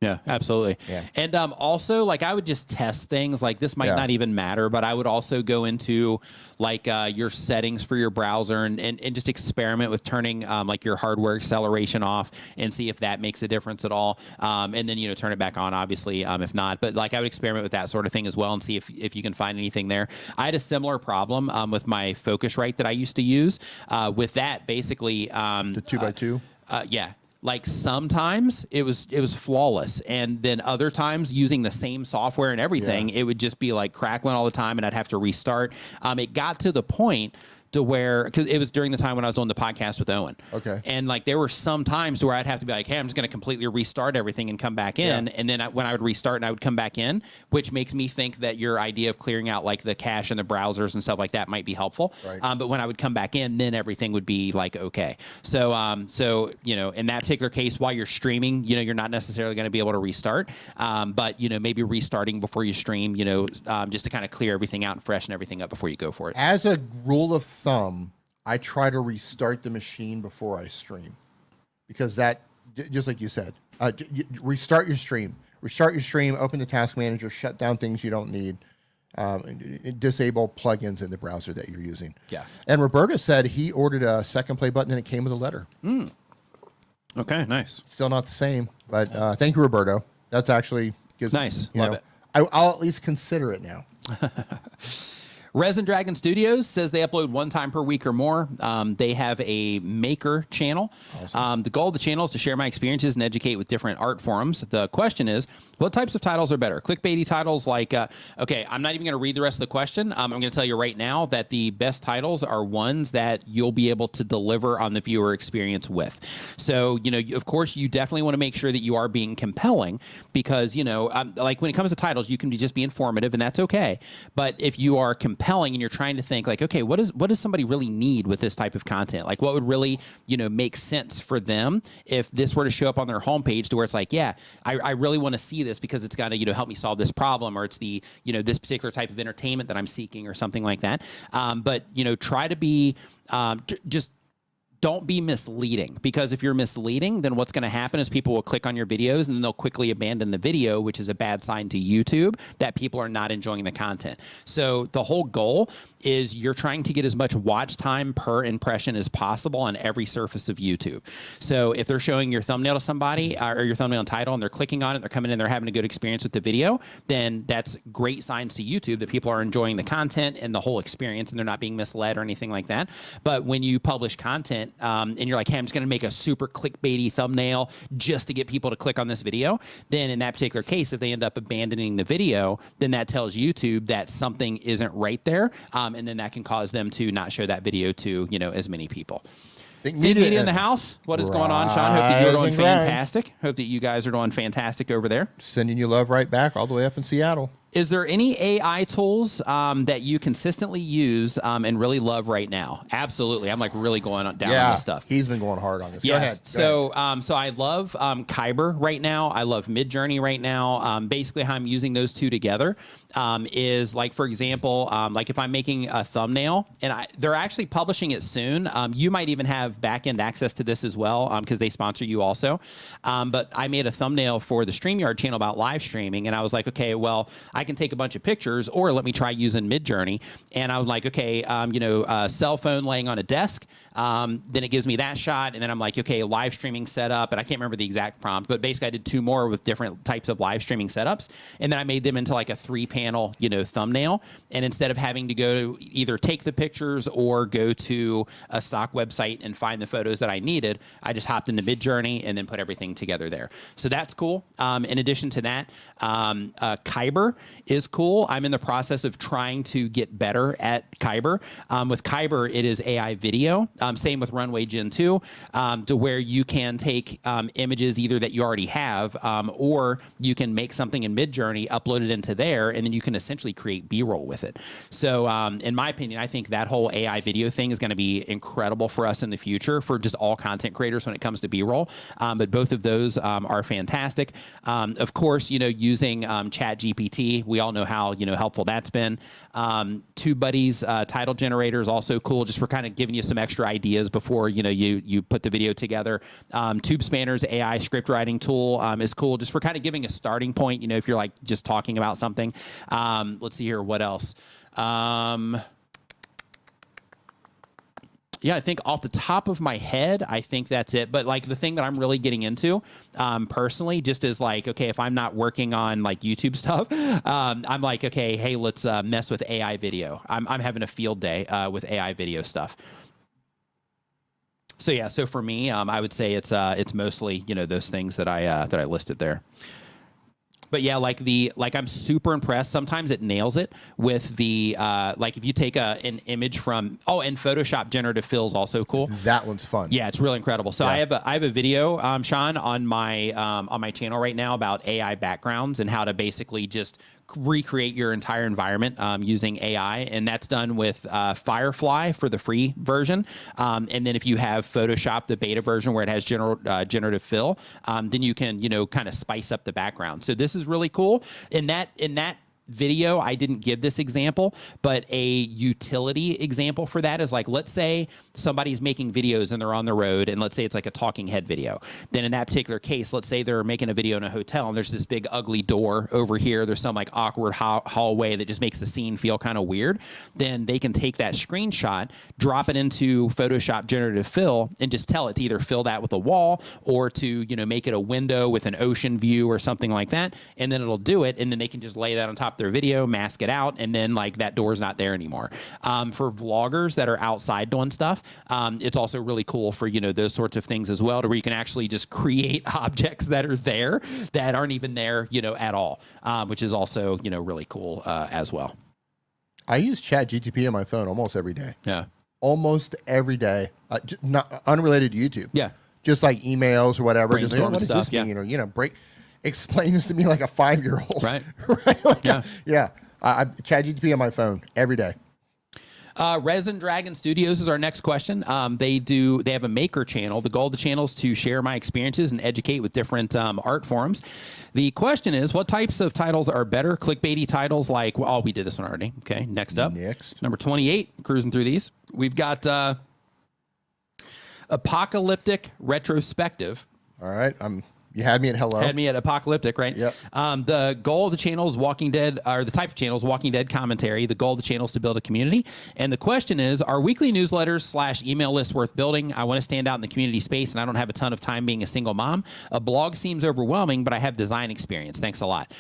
Speaker 1: Yeah, absolutely.
Speaker 2: Yeah.
Speaker 1: And also, like, I would just test things. Like, this might not even matter, but I would also go into like your settings for your browser and just experiment with turning like your hardware acceleration off and see if that makes a difference at all. And then, you know, turn it back on, obviously, if not. But like, I would experiment with that sort of thing as well and see if you can find anything there. I had a similar problem with my Focusrite that I used to use. With that, basically,
Speaker 2: the 2x2.
Speaker 1: Yeah. Like, sometimes it was flawless, and then other times, using the same software and everything, it would just be like crackling all the time, and I'd have to restart. It got to the point to where, because it was during the time when I was doing the podcast with Owen.
Speaker 2: Okay.
Speaker 1: And like, there were some times where I'd have to be like, hey, I'm just going to completely restart everything and come back in. And then when I would restart and I would come back in, which makes me think that your idea of clearing out like the cache and the browsers and stuff like that might be helpful.
Speaker 2: Right.
Speaker 1: But when I would come back in, then everything would be like, okay. So, you know, in that particular case, while you're streaming, you know, you're not necessarily going to be able to restart. But, you know, maybe restarting before you stream, you know, just to kind of clear everything out and freshen everything up before you go for it.
Speaker 2: As a rule of thumb, I try to restart the machine before I stream, because that, just like you said, restart your stream. Restart your stream, open the task manager, shut down things you don't need, disable plugins in the browser that you're using.
Speaker 1: Yeah.
Speaker 2: And Roberta said he ordered a second play button and it came with a letter.
Speaker 1: Okay, nice.
Speaker 2: Still not the same, but thank you, Roberto. That's actually good.
Speaker 1: Nice. Love it.
Speaker 2: I'll at least consider it now.
Speaker 1: Resin Dragon Studios says they upload 1 time per week or more. They have a maker channel. Awesome. The goal of the channel is to share my experiences and educate with different art forums. The question is, what types of titles are better? Clickbaity titles like, okay, I'm not even going to read the rest of the question. I'm going to tell you right now that the best titles are ones that you'll be able to deliver on the viewer experience with. So, you know, of course, you definitely want to make sure that you are being compelling, because, you know, like when it comes to titles, you can just be informative, and that's okay. But if you are compelling and you're trying to think like, okay, what does somebody really need with this type of content? Like, what would really, you know, make sense for them if this were to show up on their homepage, to where it's like, yeah, I really want to see this because it's got to, you know, help me solve this problem, or it's the, you know, this particular type of entertainment that I'm seeking, or something like that. But, you know, try to be just don't be misleading, because if you're misleading, then what's going to happen is people will click on your videos and then they'll quickly abandon the video, which is a bad sign to YouTube that people are not enjoying the content. So the whole goal is you're trying to get as much watch time per impression as possible on every surface of YouTube. So if they're showing your thumbnail to somebody, or your thumbnail and title, and they're clicking on it, they're coming in, they're having a good experience with the video, then that's great signs to YouTube that people are enjoying the content and the whole experience, and they're not being misled or anything like that. But when you publish content, and you're like, hey, I'm just going to make a super clickbaity thumbnail just to get people to click on this video, then in that particular case, if they end up abandoning the video, then that tells YouTube that something isn't right there, and then that can cause them to not show that video to, you know, as many people. Think Media in the house. What is going on, Sean? Hope that you're doing fantastic. Hope that you guys are doing fantastic over there.
Speaker 2: Sending you love right back all the way up in Seattle.
Speaker 1: Is there any AI tools that you consistently use and really love right now? Absolutely. I'm like really going down on this stuff.
Speaker 2: He's been going hard on this.
Speaker 1: Yes.
Speaker 2: Go ahead.
Speaker 1: So I love Kyber right now. I love Midjourney right now. Basically, how I'm using those two together is like, for example, like if I'm making a thumbnail, and they're actually publishing it soon. You might even have back-end access to this as well because they sponsor you also. But I made a thumbnail for the StreamYard channel about live streaming, and I was like, okay, well, I can take a bunch of pictures, or let me try using Midjourney. And I was like, okay, cell phone laying on a desk. Then it gives me that shot, and then I'm like, okay, live streaming setup, and I can't remember the exact prompt, but basically I did 2 more with different types of live streaming setups, and then I made them into like a 3-panel, thumbnail. And instead of having to go to either take the pictures or go to a stock website and find the photos that I needed, I just hopped into Midjourney and then put everything together there. So that's cool. In addition to that, Kyber is cool. I'm in the process of trying to get better at Kyber. With Kyber, it is AI video. Same with Runway Gen 2, to where you can take images either that you already have, or you can make something in Midjourney, upload it into there, and then you can essentially create B-roll with it. So in my opinion, I think that whole AI video thing is going to be incredible for us in the future for just all content creators when it comes to B-roll. But both of those are fantastic. Of course, using ChatGPT, we all know how helpful that's been. TubeBuddy's title generator is also cool, just for kind of giving you some extra ideas before you put the video together. TubeSpanner's AI script writing tool is cool, just for kind of giving a starting point. If you're like just talking about something. Let's see here, what else? Yeah, I think off the top of my head, I think that's it. But like the thing that I'm really getting into personally, just is like, okay, if I'm not working on like YouTube stuff, I'm like, okay, hey, let's mess with AI video. I'm having a field day with AI video stuff. So yeah, so for me, I would say it's mostly those things that I listed there. But yeah, I'm super impressed. Sometimes it nails it with the like if you take an image from and Photoshop generative fill is also cool.
Speaker 2: That one's fun.
Speaker 1: Yeah, it's really incredible. So yeah. I have a video, Sean, on my channel right now about AI backgrounds and how to basically just recreate your entire environment using AI, and that's done with Firefly for the free version. And then if you have Photoshop, the beta version where it has generative fill, then you can kind of spice up the background. So this is really cool. In that video, I didn't give this example, but a utility example for that is like, let's say somebody's making videos and they're on the road, and let's say it's like a talking head video. Then in that particular case, let's say they're making a video in a hotel and there's this big ugly door over here. There's some like awkward hallway that just makes the scene feel kind of weird. Then they can take that screenshot, drop it into Photoshop generative fill, and just tell it to either fill that with a wall or to, make it a window with an ocean view or something like that. And then it'll do it. And then they can just lay that on top their video, mask it out, and then like that door's not there anymore. For vloggers that are outside doing stuff, it's also really cool for those sorts of things as well, to where you can actually just create objects that are there that aren't even there at all, which is also really cool as well.
Speaker 2: I use ChatGPT on my phone almost every day.
Speaker 1: Yeah,
Speaker 2: almost every day. Not unrelated to YouTube.
Speaker 1: Yeah,
Speaker 2: just like emails or whatever.
Speaker 1: Brainstorming
Speaker 2: just like, what
Speaker 1: stuff.
Speaker 2: Does this mean? Explain this to me like a 5-year-old.
Speaker 1: Right.
Speaker 2: Right? Like
Speaker 1: yeah.
Speaker 2: I ChatGPT on my phone every day.
Speaker 1: Resin Dragon Studios is our next question. They have a maker channel. The goal of the channel is to share my experiences and educate with different art forms. The question is, what types of titles are better? Clickbaity titles like, we did this one already. Okay, next up. Number 28, cruising through these. We've got Apocalyptic Retrospective.
Speaker 2: All right, you had me at hello.
Speaker 1: Had me at apocalyptic, right?
Speaker 2: Yep.
Speaker 1: The goal of the channel is Walking Dead, or the type of channel is Walking Dead commentary. The goal of the channel is to build a community. And the question is, are weekly newsletters / email lists worth building? I want to stand out in the community space, and I don't have a ton of time being a single mom. A blog seems overwhelming, but I have design experience. Thanks a lot.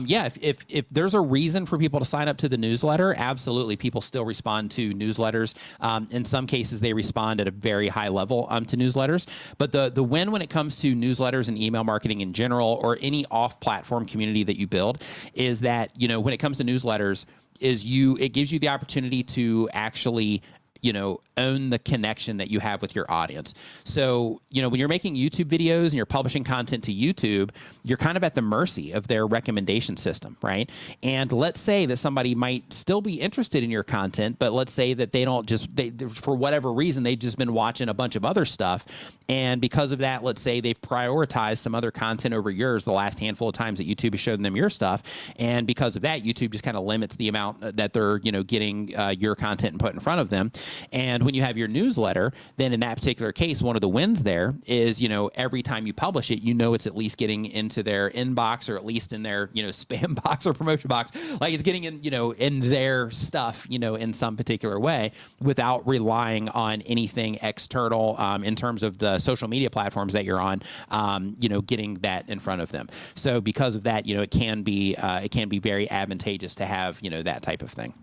Speaker 1: Yeah, if there's a reason for people to sign up to the newsletter, absolutely. People still respond to newsletters. In some cases, they respond at a very high level to newsletters. But the win when it comes to newsletters and email marketing in general, or any off-platform community that you build, is that when it comes to newsletters, it gives you the opportunity to actually own the connection that you have with your audience. So, when you're making YouTube videos and you're publishing content to YouTube, you're kind of at the mercy of their recommendation system, right? And let's say that somebody might still be interested in your content, but let's say that they for whatever reason, they've just been watching a bunch of other stuff. And because of that, let's say they've prioritized some other content over yours the last handful of times that YouTube has shown them your stuff. And because of that, YouTube just kind of limits the amount that they're, getting your content and put in front of them. And when you have your newsletter, then in that particular case, one of the wins there is, every time you publish it, it's at least getting into their inbox, or at least in their, spam box or promotion box. Like it's getting in, in their stuff, in some particular way, without relying on anything external in terms of the social media platforms that you're on, getting that in front of them. So because of that, it can be very advantageous to have, that type of thing.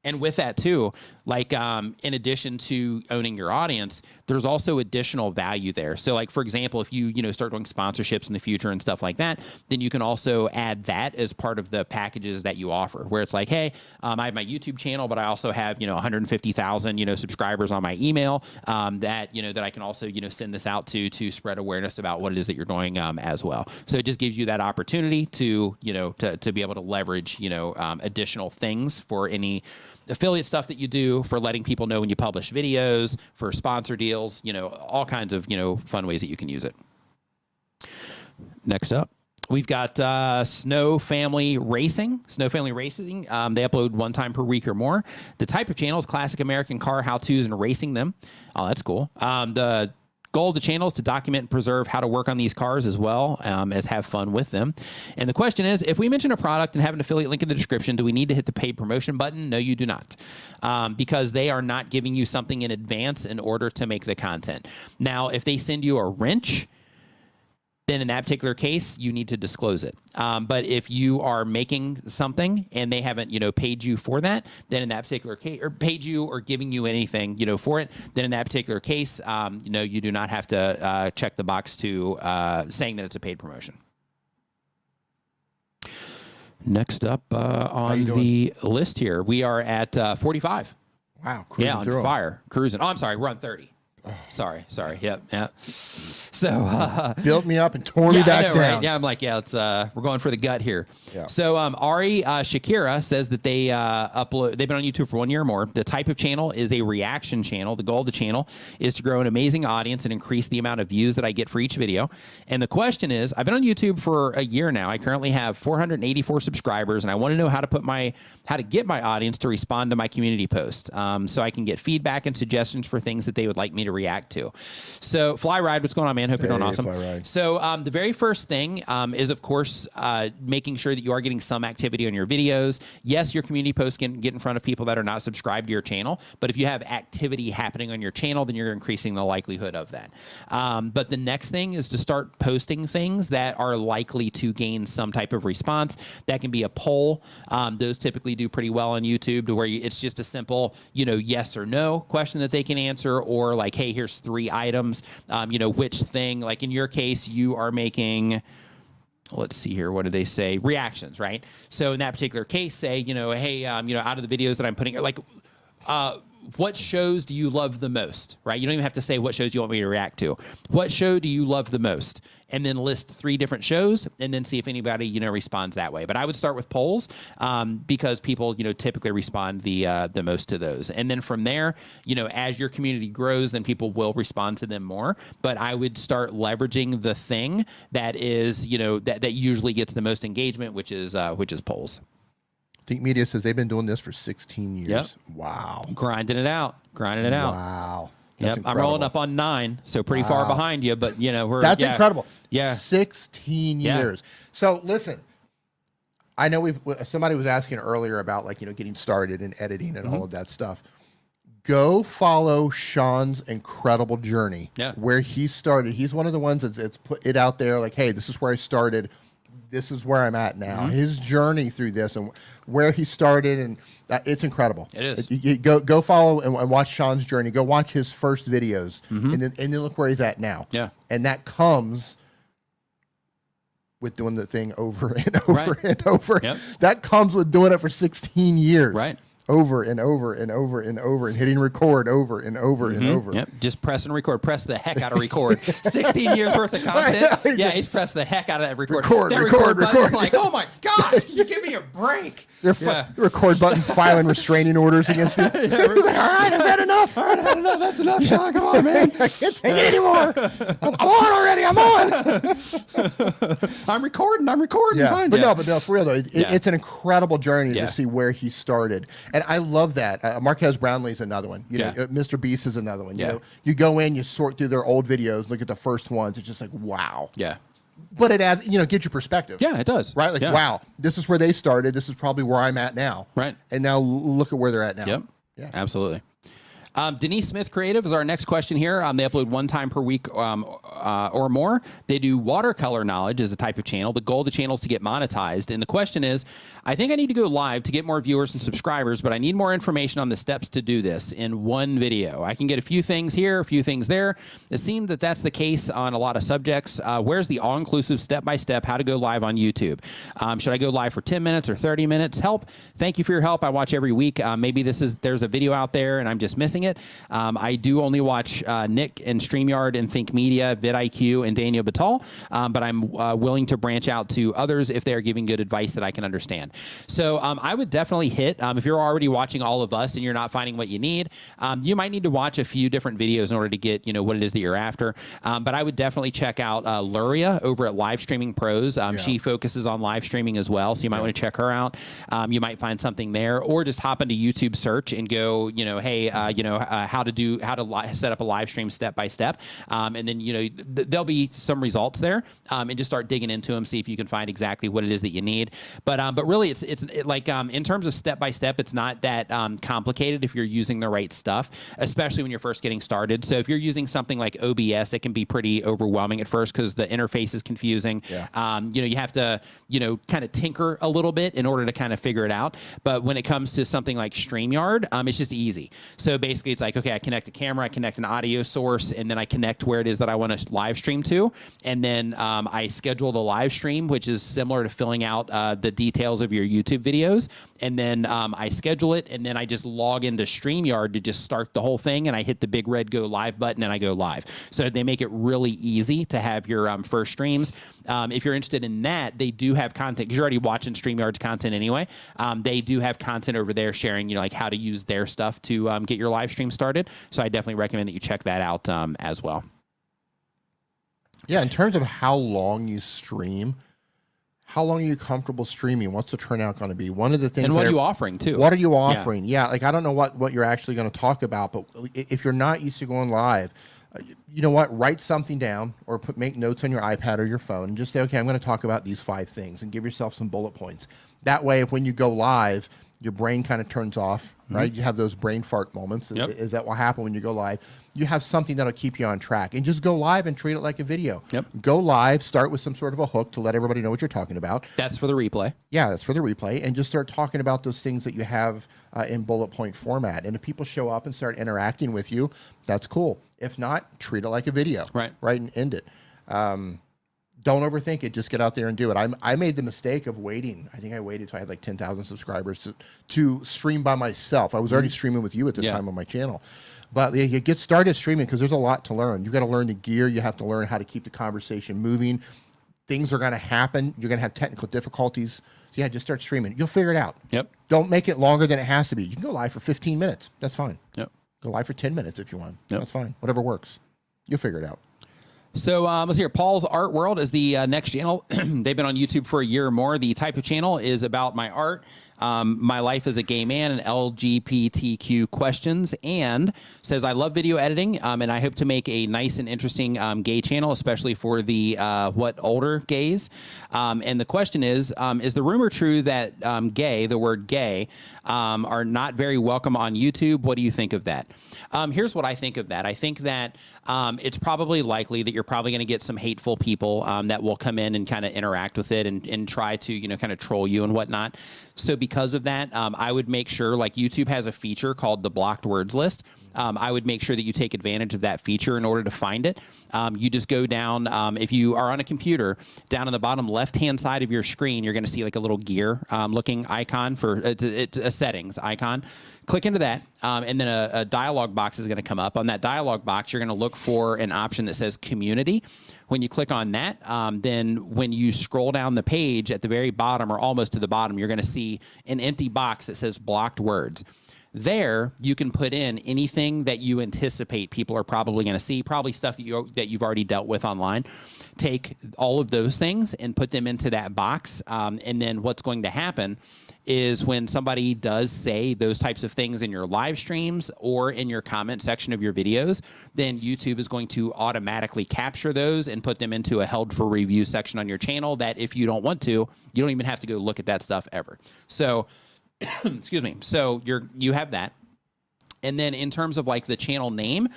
Speaker 1: And with that too, like in addition to owning your audience, there's also additional value there. So like, for example, if you start doing sponsorships in the future and stuff like that, then you can also add that as part of the packages that you offer, where it's like, hey, I have my YouTube channel, but I also have 150,000 subscribers on my email that I can also send this out to spread awareness about what it is that you're doing as well. So it just gives you that opportunity to to be able to leverage additional things for any affiliate stuff that you do, for letting people know when you publish videos, for sponsor deals, all kinds of, fun ways that you can use it. Next up, we've got Snow Family Racing. Snow Family Racing, they upload 1 time per week or more. The type of channel is classic American car how-tos and racing them. Oh, that's cool. The goal of the channel is to document and preserve how to work on these cars as well as have fun with them. And the question is, if we mention a product and have an affiliate link in the description, do we need to hit the paid promotion button? No, you do not, because they are not giving you something in advance in order to make the content. Now, if they send you a wrench, then in that particular case, you need to disclose it. But if you are making something and they haven't, paid you for that, then in that particular case, or paid you or giving you anything, for it, then in that particular case, you do not have to check the box to saying that it's a paid promotion. Next up on the list here, we are at 45.
Speaker 2: Wow.
Speaker 1: Yeah, on fire, cruising. Oh, I'm sorry, we're on 30. Oh. Sorry. Yep. So
Speaker 2: built me up and tore me back down. Right?
Speaker 1: Yeah, I'm like, let's we're going for the gut here.
Speaker 2: Yeah.
Speaker 1: So Ari Shakira says that they've been on YouTube for 1 year or more. The type of channel is a reaction channel. The goal of the channel is to grow an amazing audience and increase the amount of views that I get for each video. And the question is, I've been on YouTube for a year now. I currently have 484 subscribers, and I want to know how to get my audience to respond to my community post, so I can get feedback and suggestions for things that they would like me to react to. So Flyride, what's going on, man? Hope you're doing awesome.
Speaker 2: Flyride.
Speaker 1: So the very first thing is, of course, making sure that you are getting some activity on your videos. Yes, your community posts can get in front of people that are not subscribed to your channel, but if you have activity happening on your channel, then you're increasing the likelihood of that. But the next thing is to start posting things that are likely to gain some type of response. That can be a poll. Those typically do pretty well on YouTube, to where it's just a simple, yes or no question that they can answer, or like, hey, here's 3 items, which thing, like in your case, you are making, let's see here, what do they say? Reactions, right? So in that particular case, say, hey, out of the videos that I'm putting, like, what shows do you love the most, right? You don't even have to say what shows you want me to react to. What show do you love the most? And then list 3 different shows, and then see if anybody, responds that way. But I would start with polls, because people, typically respond the most to those. And then from there, as your community grows, then people will respond to them more. But I would start leveraging the thing that is, that usually gets the most engagement, which is polls.
Speaker 2: Think Media says they've been doing this for 16 years.
Speaker 1: Yep.
Speaker 2: Wow.
Speaker 1: Grinding it out.
Speaker 2: Wow. That's
Speaker 1: yep. I'm rolling up on 9, so pretty far behind you, but
Speaker 2: That's incredible.
Speaker 1: Yeah.
Speaker 2: 16 years. So listen, I know somebody was asking earlier about getting started in editing and all of that stuff. Go follow Sean's incredible journey.
Speaker 1: Yeah.
Speaker 2: Where he started. He's one of the ones that's put it out there like, hey, this is where I started. This is where I'm at now. His journey through this and where he started, and it's incredible.
Speaker 1: It is.
Speaker 2: You go follow and watch Sean's journey. Go watch his first videos, and then look where he's at now.
Speaker 1: Yeah,
Speaker 2: and that comes with doing the thing over and over and over.
Speaker 1: Yep.
Speaker 2: That comes with doing it for 16 years.
Speaker 1: Right.
Speaker 2: over and over and over and over and hitting record over and over and over.
Speaker 1: Yep. Just press and record. Press the heck out of record. 16 years worth of content. Yeah, he's pressed the heck out of that record.
Speaker 2: Record.
Speaker 1: It's like, oh my gosh, can you give me a break?
Speaker 2: Record buttons filing restraining orders against you. All right, I've had enough.
Speaker 1: All right, I've had enough. That's enough, Sean. Come on, man.
Speaker 2: I can't take it anymore. I'm on already. I'm on.
Speaker 1: I'm recording.
Speaker 2: Yeah.
Speaker 1: Fine.
Speaker 2: But no, for real though, it's an incredible journey to see where he started, and I love that. Marquez Brownlee is another one. You know, Mr. Beast is another one. You know, you go in, you sort through their old videos, look at the first ones. It's just like wow.
Speaker 1: Yeah.
Speaker 2: But it adds, gives you perspective.
Speaker 1: Yeah, it does.
Speaker 2: Right? Like, wow, this is where they started. This is probably where I'm at now.
Speaker 1: Right.
Speaker 2: And now look at where they're at now.
Speaker 1: Yep.
Speaker 2: Yeah.
Speaker 1: Absolutely. Denise Smith Creative is our next question here. They upload 1 time per week or more. They do watercolor knowledge as a type of channel. The goal of the channel is to get monetized. And the question is, I think I need to go live to get more viewers and subscribers, but I need more information on the steps to do this in one video. I can get a few things here, a few things there. It seems that that's the case on a lot of subjects. Where's the all-inclusive step-by-step how to go live on YouTube? Should I go live for 10 minutes or 30 minutes? Help. Thank you for your help. I watch every week. Maybe there's a video out there and I'm just missing it. I do only watch Nick and StreamYard and Think Media, vidIQ, and Daniel Batal, but I'm willing to branch out to others if they're giving good advice that I can understand. So I would definitely hit, if you're already watching all of us and you're not finding what you need, you might need to watch a few different videos in order to get what it is that you're after. But I would definitely check out Luria over at Live Streaming Pros. She focuses on live streaming as well, so you might want to check her out. You might find something there, or just hop into YouTube search and go, hey, how to set up a live stream step by step, and then there'll be some results there, and just start digging into them, see if you can find exactly what it is that you need. But really, it's like in terms of step by step, it's not that complicated if you're using the right stuff, especially when you're first getting started. So if you're using something like OBS, it can be pretty overwhelming at first because the interface is confusing. You have to kind of tinker a little bit in order to kind of figure it out. But when it comes to something like StreamYard, it's just easy. So basically, it's like, okay, I connect a camera, I connect an audio source, and then I connect where it is that I want to live stream to. And then I schedule the live stream, which is similar to filling out the details of your YouTube videos. And then I schedule it, and then I just log into StreamYard to just start the whole thing, and I hit the big red go live button, and I go live. So they make it really easy to have your first streams. If you're interested in that, they do have content, because you're already watching StreamYard's content anyway. They do have content over there sharing, like how to use their stuff to get your live stream started. So I definitely recommend that you check that out as well.
Speaker 2: Yeah, in terms of how long you stream, how long are you comfortable streaming? What's the turnout going to be? One of the things.
Speaker 1: And what are you offering too?
Speaker 2: What are you offering? Yeah, like I don't know what you're actually going to talk about, but if you're not used to going live, you know what? Write something down or make notes on your iPad or your phone and just say, okay, I'm going to talk about these 5 things, and give yourself some bullet points. That way, if when you go live, your brain kind of turns off, right? You have those brain fart moments. Is that what happens when you go live? You have something that'll keep you on track, and just go live and treat it like a video. Go live, start with some sort of a hook to let everybody know what you're talking about.
Speaker 1: That's for the replay.
Speaker 2: Yeah, that's for the replay, and just start talking about those things that you have in bullet point format. And if people show up and start interacting with you, that's cool. If not, treat it like a video, right? And end it. Don't overthink it. Just get out there and do it. I made the mistake of waiting. I think I waited till I had like 10,000 subscribers to stream by myself. I was already streaming with you at the time on my channel. But you get started streaming because there's a lot to learn. You got to learn the gear. You have to learn how to keep the conversation moving. Things are going to happen. You're going to have technical difficulties. So yeah, just start streaming. You'll figure it out. Don't make it longer than it has to be. You can go live for 15 minutes. That's fine. Go live for 10 minutes if you want. That's fine. Whatever works. You'll figure it out.
Speaker 1: So let's hear. Paul's Art World is the next channel. They've been on YouTube for a year or more. The type of channel is about my art, my life as a gay man, and LGBTQ questions, and says, I love video editing, and I hope to make a nice and interesting gay channel, especially for the older gays. And the question is the rumor true that gay, the word gay, are not very welcome on YouTube? What do you think of that? Here's what I think of that. I think that it's probably likely that you're probably going to get some hateful people that will come in and kind of interact with it and try to, kind of troll you and whatnot. So be because of that, I would make sure, like YouTube has a feature called the blocked words list. I would make sure that you take advantage of that feature in order to find it. You just go down, if you are on a computer, down on the bottom left-hand side of your screen, you're going to see like a little gear looking icon for it's a settings icon. Click into that, and then a dialog box is going to come up. On that dialog box, you're going to look for an option that says community. When you click on that, then when you scroll down the page at the very bottom or almost to the bottom, you're going to see an empty box that says blocked words. There, you can put in anything that you anticipate people are probably going to see, probably stuff that you've already dealt with online. Take all of those things and put them into that box, and then what's going to happen is when somebody does say those types of things in your live streams or in your comment section of your videos, then YouTube is going to automatically capture those and put them into a held for review section on your channel that if you don't want to, you don't even have to go look at that stuff ever. So, excuse me. So you have that. And then in terms of like the channel name,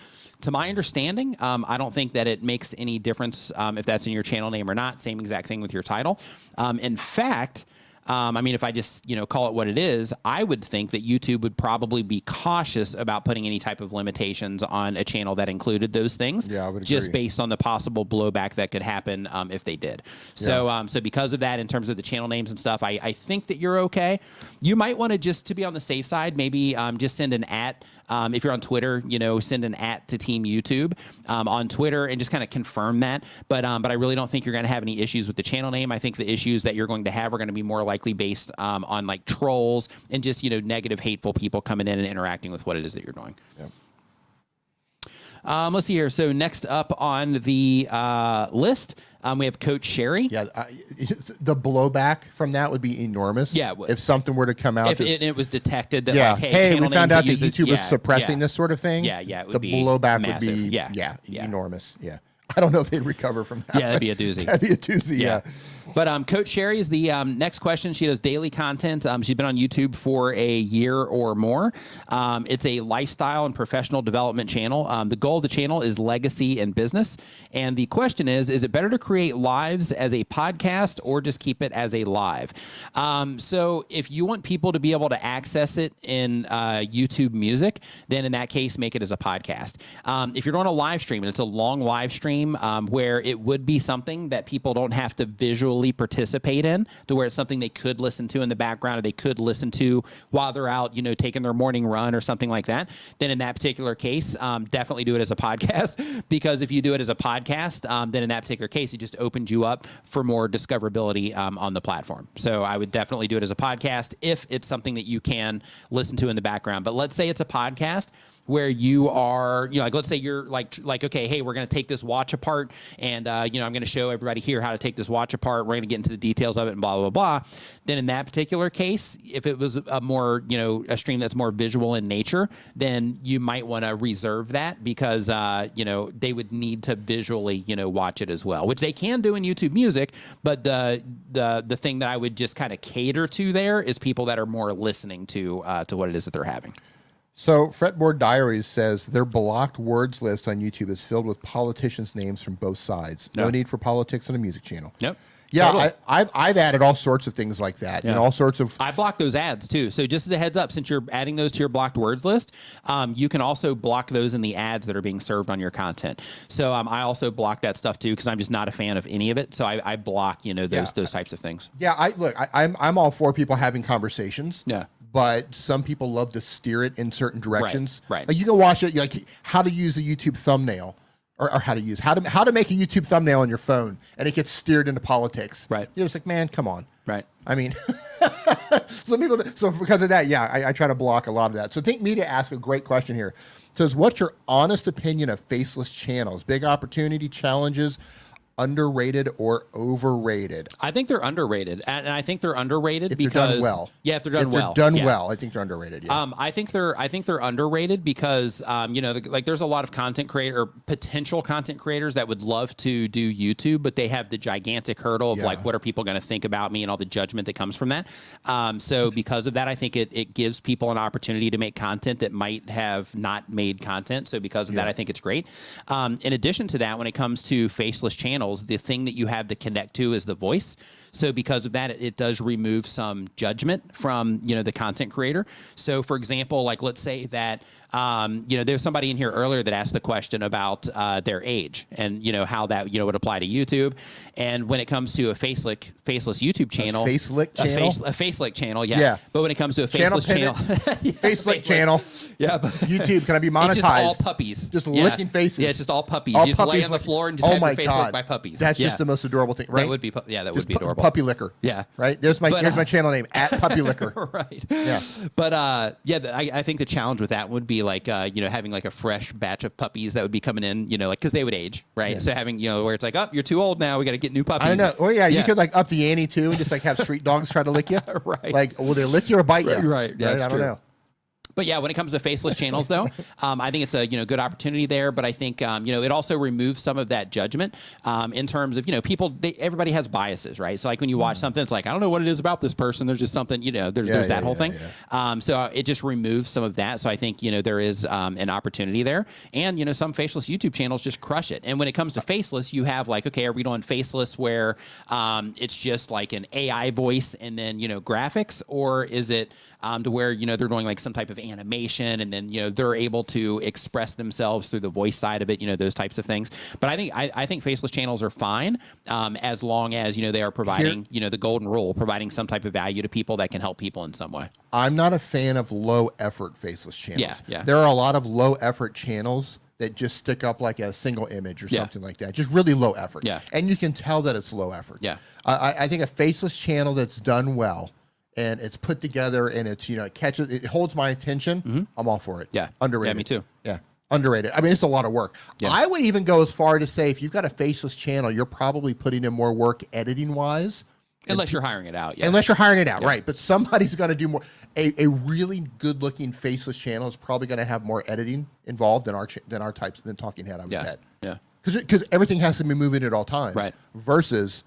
Speaker 1: to my understanding, I don't think that it makes any difference if that's in your channel name or not. Same exact thing with your title. In fact, I mean, if I just, call it what it is, I would think that YouTube would probably be cautious about putting any type of limitations on a channel that included those things.
Speaker 2: Yeah, I would agree.
Speaker 1: Just based on the possible blowback that could happen if they did. So, so because of that, in terms of the channel names and stuff, I think that you're okay. You might want to just to be on the safe side, maybe just send an @ if you're on Twitter, send an @ to Team YouTube on Twitter and just kind of confirm that. But I really don't think you're going to have any issues with the channel name. I think the issues that you're going to have are going to be more likely based on like trolls and just, negative, hateful people coming in and interacting with what it is that you're doing.
Speaker 2: Yep.
Speaker 1: Let's see here. So next up on the list, we have Coach Sherry.
Speaker 2: Yeah, the blowback from that would be enormous.
Speaker 1: Yeah,
Speaker 2: if something were to come out,
Speaker 1: if it was detected that,
Speaker 2: yeah,
Speaker 1: like,
Speaker 2: hey, we found out that
Speaker 1: uses,
Speaker 2: YouTube is suppressing this sort of thing.
Speaker 1: Yeah, it would
Speaker 2: the
Speaker 1: be
Speaker 2: blowback
Speaker 1: massive.
Speaker 2: would be enormous. Yeah, I don't know if they'd recover from that.
Speaker 1: Yeah, that'd be a doozy.
Speaker 2: That'd be a doozy. Yeah.
Speaker 1: But Coach Sherry is the next question. She does daily content. She's been on YouTube for a year or more. It's a lifestyle and professional development channel. The goal of the channel is legacy and business. And the question is it better to create lives as a podcast or just keep it as a live? So if you want people to be able to access it in YouTube Music, then in that case, make it as a podcast. If you're doing a live stream and it's a long live stream where it would be something that people don't have to visually participate in, to where it's something they could listen to in the background or they could listen to while they're out, taking their morning run or something like that, then in that particular case, definitely do it as a podcast. Because if you do it as a podcast, then in that particular case, it just opens you up for more discoverability on the platform. So I would definitely do it as a podcast if it's something that you can listen to in the background. But let's say it's a podcast where you are, like, let's say you're like, okay, hey, we're going to take this watch apart and, I'm going to show everybody here how to take this watch apart. We're going to get into the details of it and blah, blah, blah. Then in that particular case, if it was a more, a stream that's more visual in nature, then you might want to reserve that because, they would need to visually, watch it as well, which they can do in YouTube Music. But the thing that I would just kind of cater to there is people that are more listening to what it is that they're having.
Speaker 2: So Fretboard Diaries says their blocked words list on YouTube is filled with politicians' names from both sides. No need for politics on a music channel.
Speaker 1: Yep.
Speaker 2: Yeah,
Speaker 1: totally.
Speaker 2: I've added all sorts of things like that, and all sorts of.
Speaker 1: I block those ads too. So just as a heads up, since you're adding those to your blocked words list, you can also block those in the ads that are being served on your content. So I also block that stuff too because I'm just not a fan of any of it. So I block those types of things.
Speaker 2: Yeah, I'm all for people having conversations.
Speaker 1: Yeah.
Speaker 2: But some people love to steer it in certain directions.
Speaker 1: Right.
Speaker 2: Like you can watch it, like how to use a YouTube thumbnail, or how to make a YouTube thumbnail on your phone, and it gets steered into politics.
Speaker 1: Right.
Speaker 2: You're just like, man, come on.
Speaker 1: Right.
Speaker 2: I mean, so because of that, I try to block a lot of that. So Think Media asked a great question here. It says, what's your honest opinion of faceless channels? Big opportunity, challenges, underrated or overrated?
Speaker 1: I think they're underrated, and I think they're underrated
Speaker 2: if
Speaker 1: because
Speaker 2: they're done well.
Speaker 1: Yeah, if they're done well.
Speaker 2: Well, I think they're underrated. Yeah.
Speaker 1: I think they're underrated because like there's a lot of potential content creators that would love to do YouTube, but they have the gigantic hurdle of like, what are people going to think about me and all the judgment that comes from that. So because of that, I think it gives people an opportunity to make content that might have not made content. So because of that, I think it's great. In addition to that, when it comes to faceless channels, channels, the thing that you have to connect to is the voice. So because of that, it does remove some judgment from, the content creator. So for example, like let's say that, there's somebody in here earlier that asked the question about their age and, how that, would apply to YouTube. And when it comes to a faceless YouTube channel,
Speaker 2: a
Speaker 1: facelick channel. Yeah. But when it comes to a faceless channel,
Speaker 2: facelick channel.
Speaker 1: Yeah. But
Speaker 2: YouTube, can I be monetized?
Speaker 1: It's just all puppies.
Speaker 2: Just licking faces.
Speaker 1: Yeah. It's just all puppies.
Speaker 2: All
Speaker 1: you just
Speaker 2: puppies
Speaker 1: lay on the floor and just have your face licked by puppies.
Speaker 2: That's just the most adorable thing, right?
Speaker 1: That would be, that would be adorable.
Speaker 2: Puppy licker.
Speaker 1: Yeah.
Speaker 2: Right. There's my channel name @puppy licker.
Speaker 1: Right.
Speaker 2: Yeah.
Speaker 1: But I think the challenge with that would be like having like a fresh batch of puppies that would be coming in, like because they would age, right? Yeah. So having where it's like, oh, you're too old now, we got to get new puppies.
Speaker 2: I don't know. Well, yeah, you could like up the ante too, and just like have street dogs try to lick you.
Speaker 1: Right.
Speaker 2: Like, will they lick you or bite you?
Speaker 1: Right. Yeah,
Speaker 2: right? I don't know.
Speaker 1: But yeah, when it comes to faceless channels, though, I think it's a good opportunity there. But I think it also removes some of that judgment in terms of people. Everybody has biases, right? So like when you watch something, it's like I don't know what it is about this person. There's just something there's that whole thing. Yeah. So it just removes some of that. So I think there is an opportunity there, and some faceless YouTube channels just crush it. And when it comes to faceless, you have like, okay, are we doing faceless where it's just like an AI voice and then graphics, or is it to where they're doing like some type of animation and then they're able to express themselves through the voice side of it, those types of things. But I think faceless channels are fine as long as they are providing the golden rule, providing some type of value to people that can help people in some way.
Speaker 2: I'm not a fan of low effort faceless channels.
Speaker 1: Yeah.
Speaker 2: There are a lot of low effort channels that just stick up like a single image or something like that. Just really low effort.
Speaker 1: Yeah.
Speaker 2: And you can tell that it's low effort.
Speaker 1: Yeah.
Speaker 2: I think a faceless channel that's done well and it's put together and it's, it holds my attention, I'm all for it.
Speaker 1: Yeah.
Speaker 2: Underrated.
Speaker 1: Yeah, me too.
Speaker 2: Yeah. Underrated. I mean, it's a lot of work. Yeah. I would even go as far to say if you've got a faceless channel, you're probably putting in more work editing wise.
Speaker 1: Unless you're hiring it out. Yeah.
Speaker 2: Unless you're hiring it out, right. But somebody's going to do more. A really good looking faceless channel is probably going to have more editing involved than our types than Talking Head, I would bet. Yeah. Because everything has to be moving at all times.
Speaker 1: Right.
Speaker 2: Versus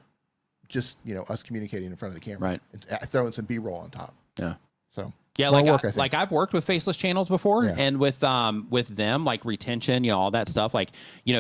Speaker 2: just us communicating in front of the camera,
Speaker 1: right?
Speaker 2: And throwing some B-roll on top.
Speaker 1: Yeah.
Speaker 2: So
Speaker 1: yeah, like I've worked with faceless channels before, and with them like retention, all that stuff. Like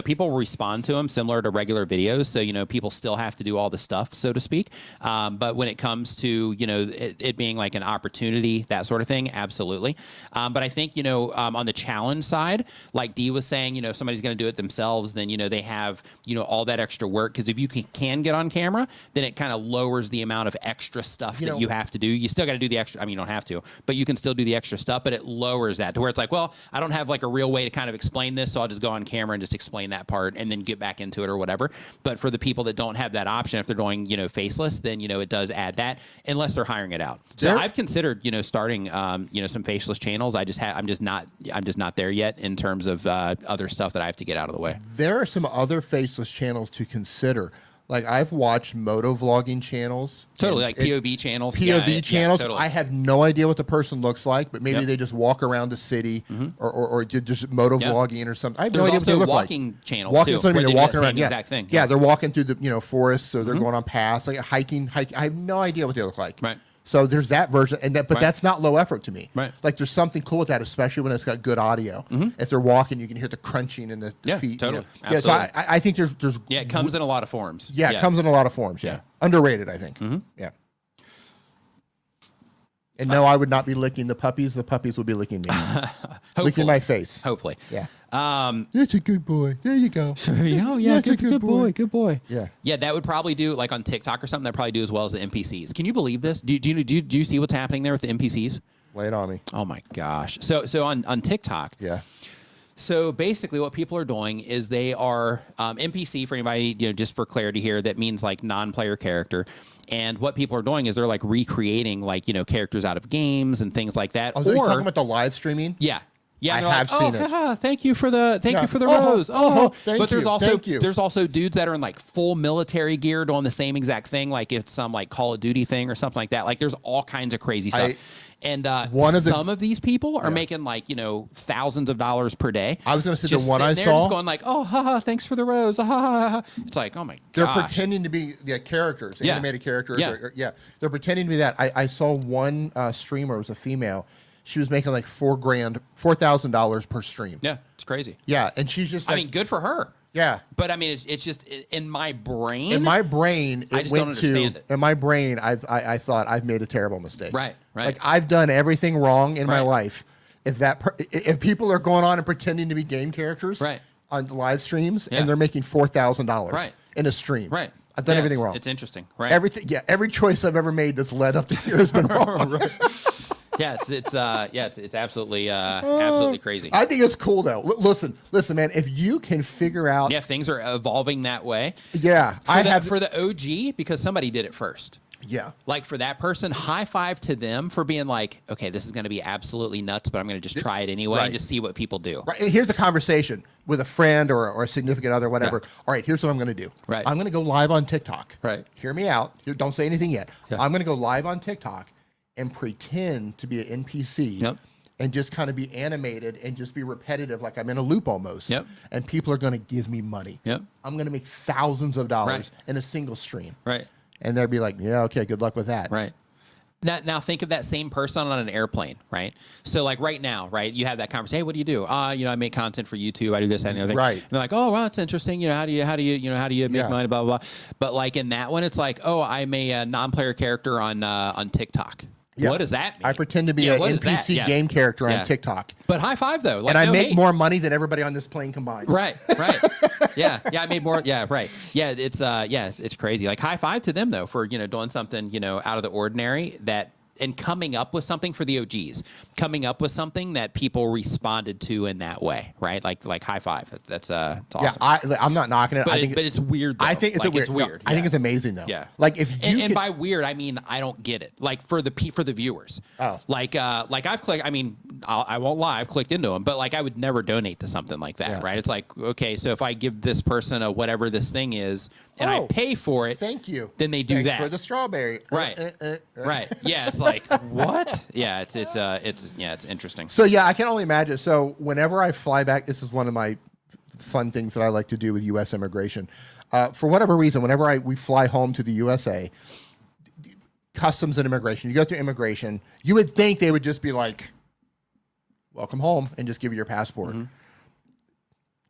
Speaker 1: people respond to them similar to regular videos, so people still have to do all the stuff, so to speak. But when it comes to it being like an opportunity, that sort of thing, absolutely. But I think on the challenge side, like Dee was saying, if somebody's going to do it themselves, then they have all that extra work, because if you can get on camera, then it kind of lowers the amount of extra stuff that you have to do. You still got to do the extra. I mean, you don't have to, but you can still do the extra stuff, but it lowers that to where it's like, well, I don't have like a real way to kind of explain this, so I'll just go on camera and just explain that part and then get back into it or whatever. But for the people that don't have that option, if they're doing, faceless, then, it does add that, unless they're hiring it out. So I've considered, starting, some faceless channels. I'm just not there yet in terms of other stuff that I have to get out of the way.
Speaker 2: There are some other faceless channels to consider. Like I've watched moto vlogging channels.
Speaker 1: Totally, like POV channels.
Speaker 2: POV channels.
Speaker 1: Totally.
Speaker 2: I have no idea what the person looks like, but maybe they just walk around the city or just moto vlogging or something. I have no idea what they look like.
Speaker 1: Walking channels too.
Speaker 2: Where they're walking around.
Speaker 1: Exact thing.
Speaker 2: Yeah, they're walking through the forest, so they're going on paths, like hiking. I have no idea what they look like.
Speaker 1: Right.
Speaker 2: So there's that version, but that's not low effort to me.
Speaker 1: Right.
Speaker 2: Like there's something cool with that, especially when it's got good audio. As they're walking, you can hear the crunching in the feet.
Speaker 1: Totally.
Speaker 2: Yeah, so I think there's
Speaker 1: it comes in a lot of forms.
Speaker 2: Yeah, it comes in a lot of forms. Yeah. Underrated, I think. Yeah. And no, I would not be licking the puppies. The puppies will be licking me. Licking my face.
Speaker 1: Hopefully.
Speaker 2: Yeah. That's a good boy. There you go.
Speaker 1: Good boy. Good boy.
Speaker 2: Yeah.
Speaker 1: Yeah, that would probably do, like on TikTok or something, that probably do as well as the NPCs. Can you believe this? Do you see what's happening there with the NPCs?
Speaker 2: Lay it on me.
Speaker 1: Oh my gosh. So on TikTok.
Speaker 2: Yeah.
Speaker 1: So basically what people are doing is they are NPC, for anybody, just for clarity here, that means like non-player character. And what people are doing is they're like recreating like, characters out of games and things like that.
Speaker 2: Oh, so you're talking about the live streaming?
Speaker 1: Yeah. Yeah,
Speaker 2: I have seen it.
Speaker 1: Thank you for the rose.
Speaker 2: But
Speaker 1: there's also dudes that are in like full military gear doing the same exact thing, like it's some like Call of Duty thing or something like that. Like there's all kinds of crazy stuff. And some of these people are making like thousands of dollars per day.
Speaker 2: I was going to say the one I saw,
Speaker 1: just going like, thanks for the rose. It's like, oh my
Speaker 2: gosh. They're pretending to be characters, animated characters. They're pretending to be that. I saw one streamer, it was a female. She was making like $4,000 per stream.
Speaker 1: Yeah, it's crazy.
Speaker 2: Yeah, and she's just.
Speaker 1: I mean, good for her.
Speaker 2: Yeah.
Speaker 1: But I mean, it's just in my brain.
Speaker 2: In my brain,
Speaker 1: I just don't understand it.
Speaker 2: In my brain, I thought I've made a terrible mistake.
Speaker 1: Right.
Speaker 2: Like I've done everything wrong in my life. If people are going on and pretending to be game characters on live streams and they're making $4,000 in a stream.
Speaker 1: Right.
Speaker 2: I've done everything wrong.
Speaker 1: It's interesting. Right.
Speaker 2: Everything. Yeah. Every choice I've ever made that's led up to here has been wrong.
Speaker 1: Yeah, it's absolutely absolutely crazy.
Speaker 2: I think it's cool though. Listen, man. If you can figure out,
Speaker 1: things are evolving that way.
Speaker 2: Yeah,
Speaker 1: for the OG, because somebody did it first.
Speaker 2: Yeah,
Speaker 1: like for that person, high five to them for being like, okay, this is going to be absolutely nuts, but I'm going to just try it anyway and just see what people do.
Speaker 2: Right. And here's a conversation with a friend or a significant other, whatever. Yeah. All right, here's what I'm going to do.
Speaker 1: Right.
Speaker 2: I'm going to go live on TikTok.
Speaker 1: Right.
Speaker 2: Hear me out. Don't say anything yet.
Speaker 1: Yeah.
Speaker 2: I'm going to go live on TikTok and pretend to be an NPC.
Speaker 1: Yep.
Speaker 2: And just kind of be animated and just be repetitive, like I'm in a loop almost.
Speaker 1: Yep.
Speaker 2: And people are going to give me money.
Speaker 1: Yep.
Speaker 2: I'm going to make thousands of dollars in a single stream.
Speaker 1: Right.
Speaker 2: And they'll be like, yeah, okay, good luck with that.
Speaker 1: Right. Now think of that same person on an airplane, right? So like right now, right, you have that conversation. Hey, what do you do? I make content for YouTube. I do this, that, and the other thing.
Speaker 2: Right.
Speaker 1: And they're like, oh, well, that's interesting. How do you make money? Blah, blah, blah. But like in that one, it's like, oh, I'm a non-player character on TikTok. Yeah. What does that mean?
Speaker 2: I pretend to be an NPC game character on TikTok.
Speaker 1: But high five though. Like,
Speaker 2: and I make more money than everybody on this plane combined.
Speaker 1: Right. Yeah, I made more. Yeah, right. Yeah, it's crazy. Like high five to them though for doing something out of the ordinary and coming up with something for the OGs, coming up with something that people responded to in that way, right? Like high five. That's it's awesome.
Speaker 2: Yeah, I'm not knocking it.
Speaker 1: But,
Speaker 2: I think
Speaker 1: it's weird. Though.
Speaker 2: I think it's weird. I think it's amazing though.
Speaker 1: Yeah.
Speaker 2: Like if you
Speaker 1: and by weird, I mean I don't get it. Like for the viewers. Oh. Like I've clicked. I mean I won't lie. I've clicked into them, but like I would never donate to something like that, right? It's like okay, so if I give this person a whatever this thing is and I pay for it,
Speaker 2: thank you.
Speaker 1: Then they do
Speaker 2: Thanks
Speaker 1: that
Speaker 2: for the strawberry.
Speaker 1: Right. Right. Yeah. It's like what? Yeah, it's interesting.
Speaker 2: So yeah, I can only imagine. So whenever I fly back, this is one of my fun things that I like to do with U.S. immigration. For whatever reason, whenever we fly home to the USA, customs and immigration, you go through immigration, you would think they would just be like, "Welcome home," and just give you your passport. Mm-hmm.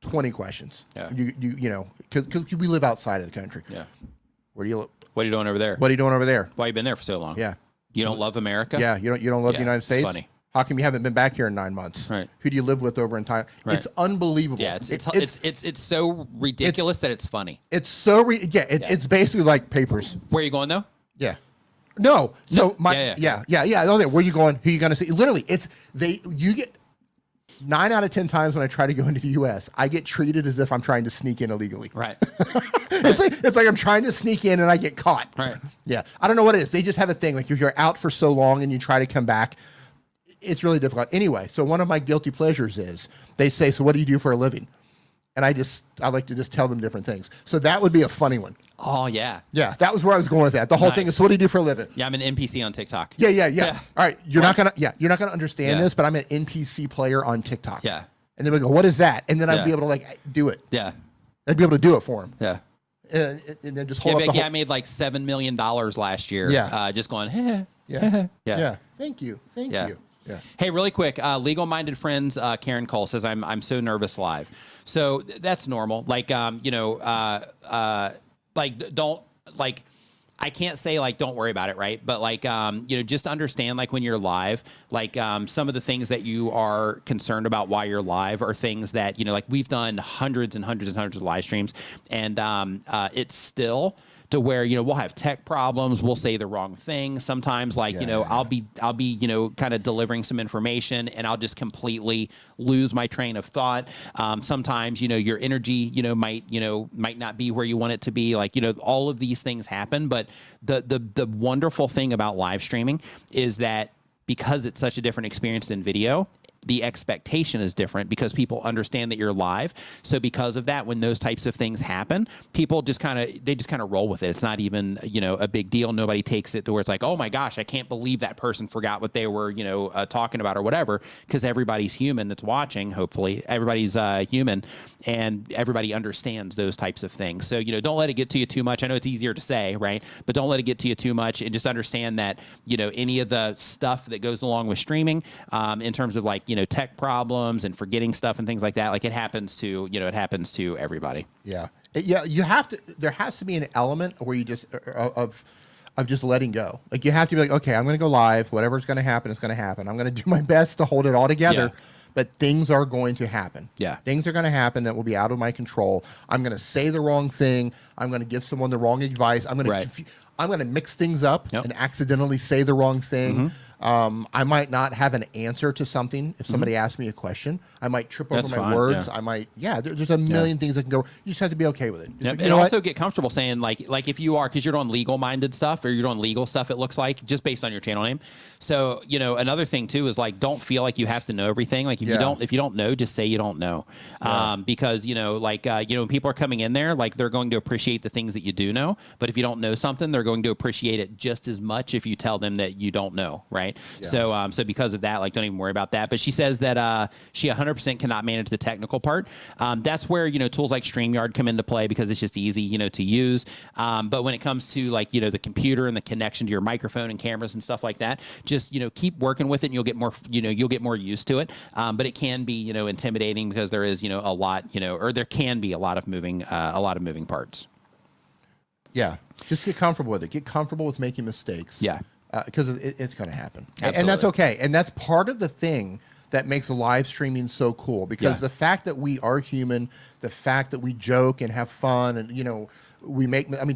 Speaker 2: 20 questions. Yeah. Because we live outside of the country.
Speaker 1: Yeah.
Speaker 2: Where do you live?
Speaker 1: What are you doing over there?
Speaker 2: What are you doing over there?
Speaker 1: Why you been there for so long?
Speaker 2: Yeah.
Speaker 1: You don't love America?
Speaker 2: Yeah, you don't love the United States?
Speaker 1: It's funny.
Speaker 2: How come you haven't been back here in 9 months?
Speaker 1: Right.
Speaker 2: Who do you live with over in Thailand? Right. It's unbelievable.
Speaker 1: Yeah, it's so ridiculous that it's funny.
Speaker 2: It's so it's basically like papers.
Speaker 1: Where are you going though?
Speaker 2: Yeah. No. So yeah. Okay, where are you going? Who are you going to see? Literally, you get 9 out of 10 times when I try to go into the U.S., I get treated as if I'm trying to sneak in illegally.
Speaker 1: Right.
Speaker 2: It's like I'm trying to sneak in and I get caught.
Speaker 1: Right.
Speaker 2: Yeah. I don't know what it is. They just have a thing. Like if you're out for so long and you try to come back, it's really difficult. Anyway, so one of my guilty pleasures is they say, so what do you do for a living? And I like to just tell them different things. So that would be a funny one.
Speaker 1: Oh, yeah.
Speaker 2: Yeah, that was where I was going with that. The whole thing is, so what do you do for a living?
Speaker 1: Yeah, I'm an NPC on TikTok.
Speaker 2: Yeah. All right, you're not gonna understand this, but I'm an NPC player on TikTok.
Speaker 1: Yeah.
Speaker 2: And then we go, what is that? And then I'd be able to do it.
Speaker 1: Yeah.
Speaker 2: I'd be able to do it for him.
Speaker 1: Yeah.
Speaker 2: And then just hold up
Speaker 1: I made like $7 million last year.
Speaker 2: Yeah.
Speaker 1: Just going,
Speaker 2: Yeah. Thank you. Yeah.
Speaker 1: Hey, really quick, legal-minded friends, Karen Cole says, I'm so nervous live. So that's normal. Like, don't I can't say don't worry about it, right? But just understand when you're live, some of the things that you are concerned about while you're live are things that we've done hundreds and hundreds and hundreds of live streams, and it's still to where we'll have tech problems, we'll say the wrong thing sometimes. I'll be kind of delivering some information and I'll just completely lose my train of thought. Sometimes your energy might not be where you want it to be. All of these things happen. But the wonderful thing about live streaming is that because it's such a different experience than video, the expectation is different because people understand that you're live. So because of that, when those types of things happen, people just kind of roll with it. It's not even, a big deal. Nobody takes it to where it's like, oh my gosh, I can't believe that person forgot what they were, talking about or whatever, because everybody's human that's watching. Hopefully everybody's human and everybody understands those types of things. So, don't let it get to you too much. I know it's easier to say, right? But don't let it get to you too much, and just understand that, any of the stuff that goes along with streaming, in terms of tech problems and forgetting stuff and things like that. Like it happens to everybody.
Speaker 2: Yeah. You have to, there has to be an element where you just, of just letting go. Like you have to be like, okay, I'm going to go live. Whatever's going to happen is going to happen. I'm going to do my best to hold it all together. Yeah. But things are going to happen.
Speaker 1: Yeah.
Speaker 2: Things are going to happen that will be out of my control. I'm going to say the wrong thing. I'm going to give someone the wrong advice. I'm going to mix things up and accidentally say the wrong thing. I might not have an answer to something. If somebody asks me a question, I might trip over my words. Yeah. I might, there's a million things that can go. You just have to be okay with it.
Speaker 1: Like, and also get comfortable saying like if you are, because you're doing legal minded stuff or you're doing legal stuff, it looks like just based on your channel name. So, another thing too is like, don't feel like you have to know everything. Like if you don't know, just say you don't know. Because, when people are coming in there, like they're going to appreciate the things that you do know. But if you don't know something, they're going to appreciate it just as much if you tell them that you don't know. Right. Yeah. So because of that, like, don't even worry about that. But she says that she 100% cannot manage the technical part. That's where, tools like StreamYard come into play because it's just easy, to use. But when it comes to like, the computer and the connection to your microphone and cameras and stuff like that, just, keep working with it and you'll get more, you'll get more used to it. But it can be, intimidating because there is, a lot, or there can be a lot of moving parts.
Speaker 2: Yeah. Just get comfortable with it. Get comfortable with making mistakes.
Speaker 1: Yeah.
Speaker 2: Because it's going to happen.
Speaker 1: Absolutely.
Speaker 2: And that's okay. And that's part of the thing that makes live streaming so cool, because the fact that we are human, the fact that we joke and have fun and,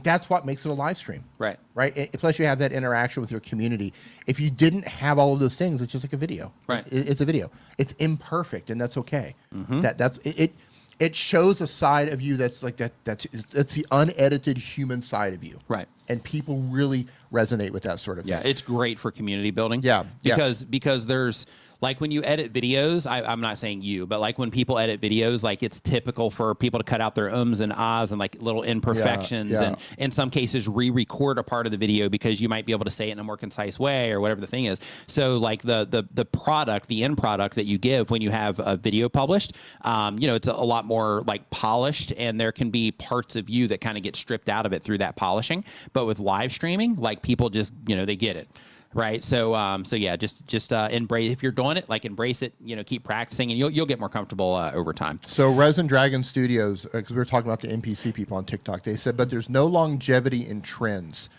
Speaker 2: that's what makes it a live stream. Right. Right. Plus you have that interaction with your community. If you didn't have all of those things, it's just like a video.
Speaker 1: Right.
Speaker 2: It's a video. It's imperfect, and that's okay. That's it. It shows a side of you that's like that. That's the unedited human side of you. Right. And people really resonate with that sort of thing.
Speaker 1: Yeah, it's great for community building.
Speaker 2: Yeah.
Speaker 1: Because there's like when you edit videos, I'm not saying you, but like when people edit videos, like it's typical for people to cut out their ums and ahs and like little imperfections and in some cases re-record a part of the video because you might be able to say it in a more concise way or whatever the thing is. So like the product, the end product that you give when you have a video published, it's a lot more like polished, and there can be parts of you that kind of get stripped out of it through that polishing. But with live streaming, like people just, they get it. Right. So just embrace, if you're doing it, like embrace it, keep practicing and you'll get more comfortable over time.
Speaker 2: So Resin Dragon Studios, because we were talking about the NPC people on TikTok, they said, but there's no longevity in trends.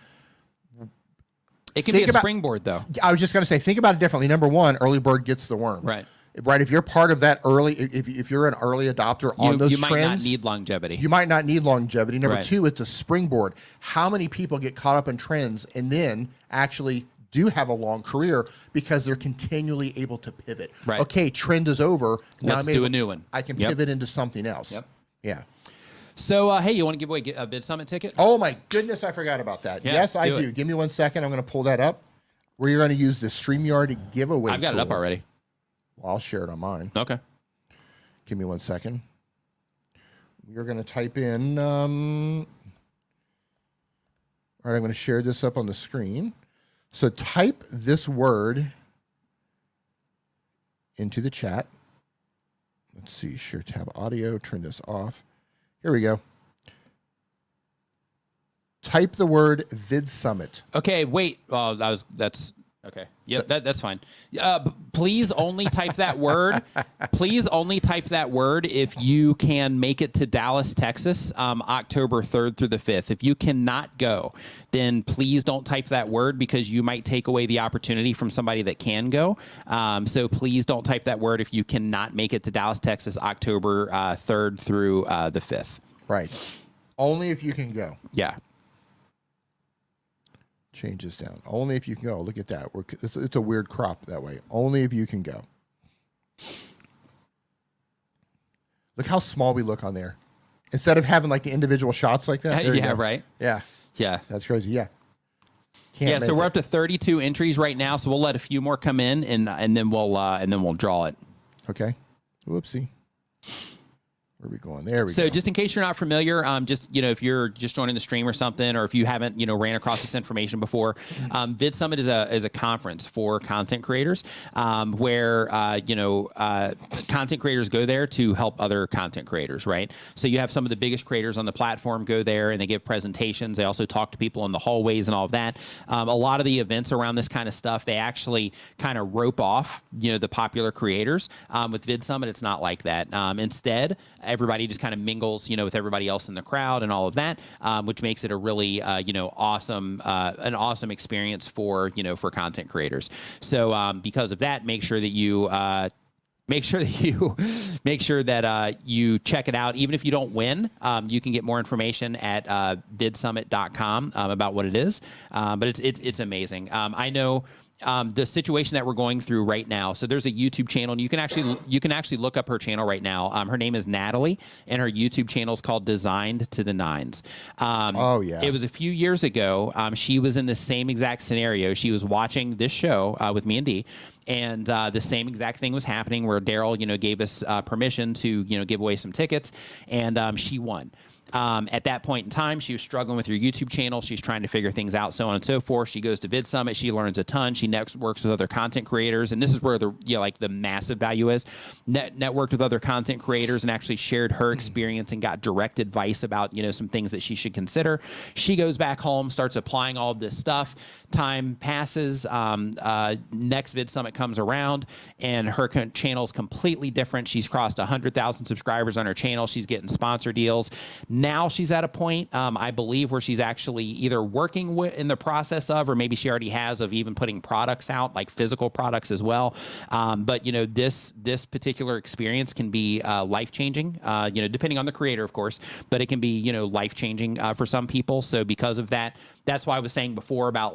Speaker 1: It can be a springboard though.
Speaker 2: I was just going to say, think about it differently. Number one, early bird gets the worm. Right. Right. If you're part of that early, if you're an early adopter on those trends, you might not
Speaker 1: need longevity.
Speaker 2: You might not need longevity. Number two, it's a springboard. How many people get caught up in trends and then actually do have a long career because they're continually able to pivot? Right. Okay, trend is over.
Speaker 1: Now let's do a new one.
Speaker 2: I can pivot into something else. Yep. Yeah.
Speaker 1: So, hey, you want to give away a Bid Summit ticket?
Speaker 2: Oh, my goodness, I forgot about that. Yeah, yes, I do. Give me 1 second. I'm going to pull that up. Where you're going to use the StreamYard giveaway
Speaker 1: I've got it up already.
Speaker 2: Well, I'll share it on mine.
Speaker 1: Okay.
Speaker 2: Give me 1 second. We're going to type in... all right, I'm going to share this up on the screen. So type this word into the chat. Let's see, share tab audio, turn this off. Here we go. Type the word Vid Summit.
Speaker 1: Okay, wait. Oh, that's okay. Yep, that's fine. Please only type that word. Please only type that word if you can make it to Dallas, Texas, October 3rd through the 5th. If you cannot go, then please don't type that word because you might take away the opportunity from somebody that can go. So please don't type that word if you cannot make it to Dallas, Texas, October 3rd through the 5th.
Speaker 2: Right. Only if you can go.
Speaker 1: Yeah.
Speaker 2: Change this down. Only if you can go. Look at that. It's a weird crop that way. Only if you can go. Look how small we look on there. Instead of having like the individual shots like that.
Speaker 1: Yeah, right.
Speaker 2: Yeah.
Speaker 1: Yeah.
Speaker 2: That's crazy. Yeah.
Speaker 1: So we're up to 32 entries right now. So we'll let a few more come in and then we'll draw it.
Speaker 2: Okay. Whoopsie. Where are we going? There we go.
Speaker 1: So just in case you're not familiar, just, if you're just joining the stream or something, or if you haven't, ran across this information before, Vid Summit is a conference for content creators, where, content creators go there to help other content creators, right? So you have some of the biggest creators on the platform go there and they give presentations. They also talk to people in the hallways and all of that. A lot of the events around this kind of stuff, they actually kind of rope off, the popular creators. With Vid Summit, it's not like that. Instead, everybody just kind of mingles, with everybody else in the crowd and all of that, which makes it a really, awesome, an awesome experience for, for content creators. So because of that, make sure that you you check it out. Even if you don't win, you can get more information at vidsummit.com about what it is. But it's amazing. I know. The situation that we're going through right now. So there's a YouTube channel, and you can actually look up her channel right now. Her name is Natalie, and her YouTube channel is called Designed to the Nines.
Speaker 2: Oh yeah.
Speaker 1: It was a few years ago. She was in the same exact scenario. She was watching this show with me and Dee, and the same exact thing was happening where Daryl, gave us permission to, give away some tickets, and she won. At that point in time, she was struggling with her YouTube channel. She's trying to figure things out, so on and so forth. She goes to Vid Summit. She learns a ton. She works with other content creators, and this is where the massive value is. Networked with other content creators and actually shared her experience and got direct advice about some things that she should consider. She goes back home, starts applying all of this stuff. Time passes. Next Vid Summit comes around, and her channel is completely different. She's crossed 100,000 subscribers on her channel. She's getting sponsor deals. Now she's at a point, I believe, where she's actually either working in the process of, or maybe she already has, of even putting products out, like physical products as well. But this particular experience can be life-changing, depending on the creator, of course, but it can be, life-changing for some people. So because of that, that's why I was saying before about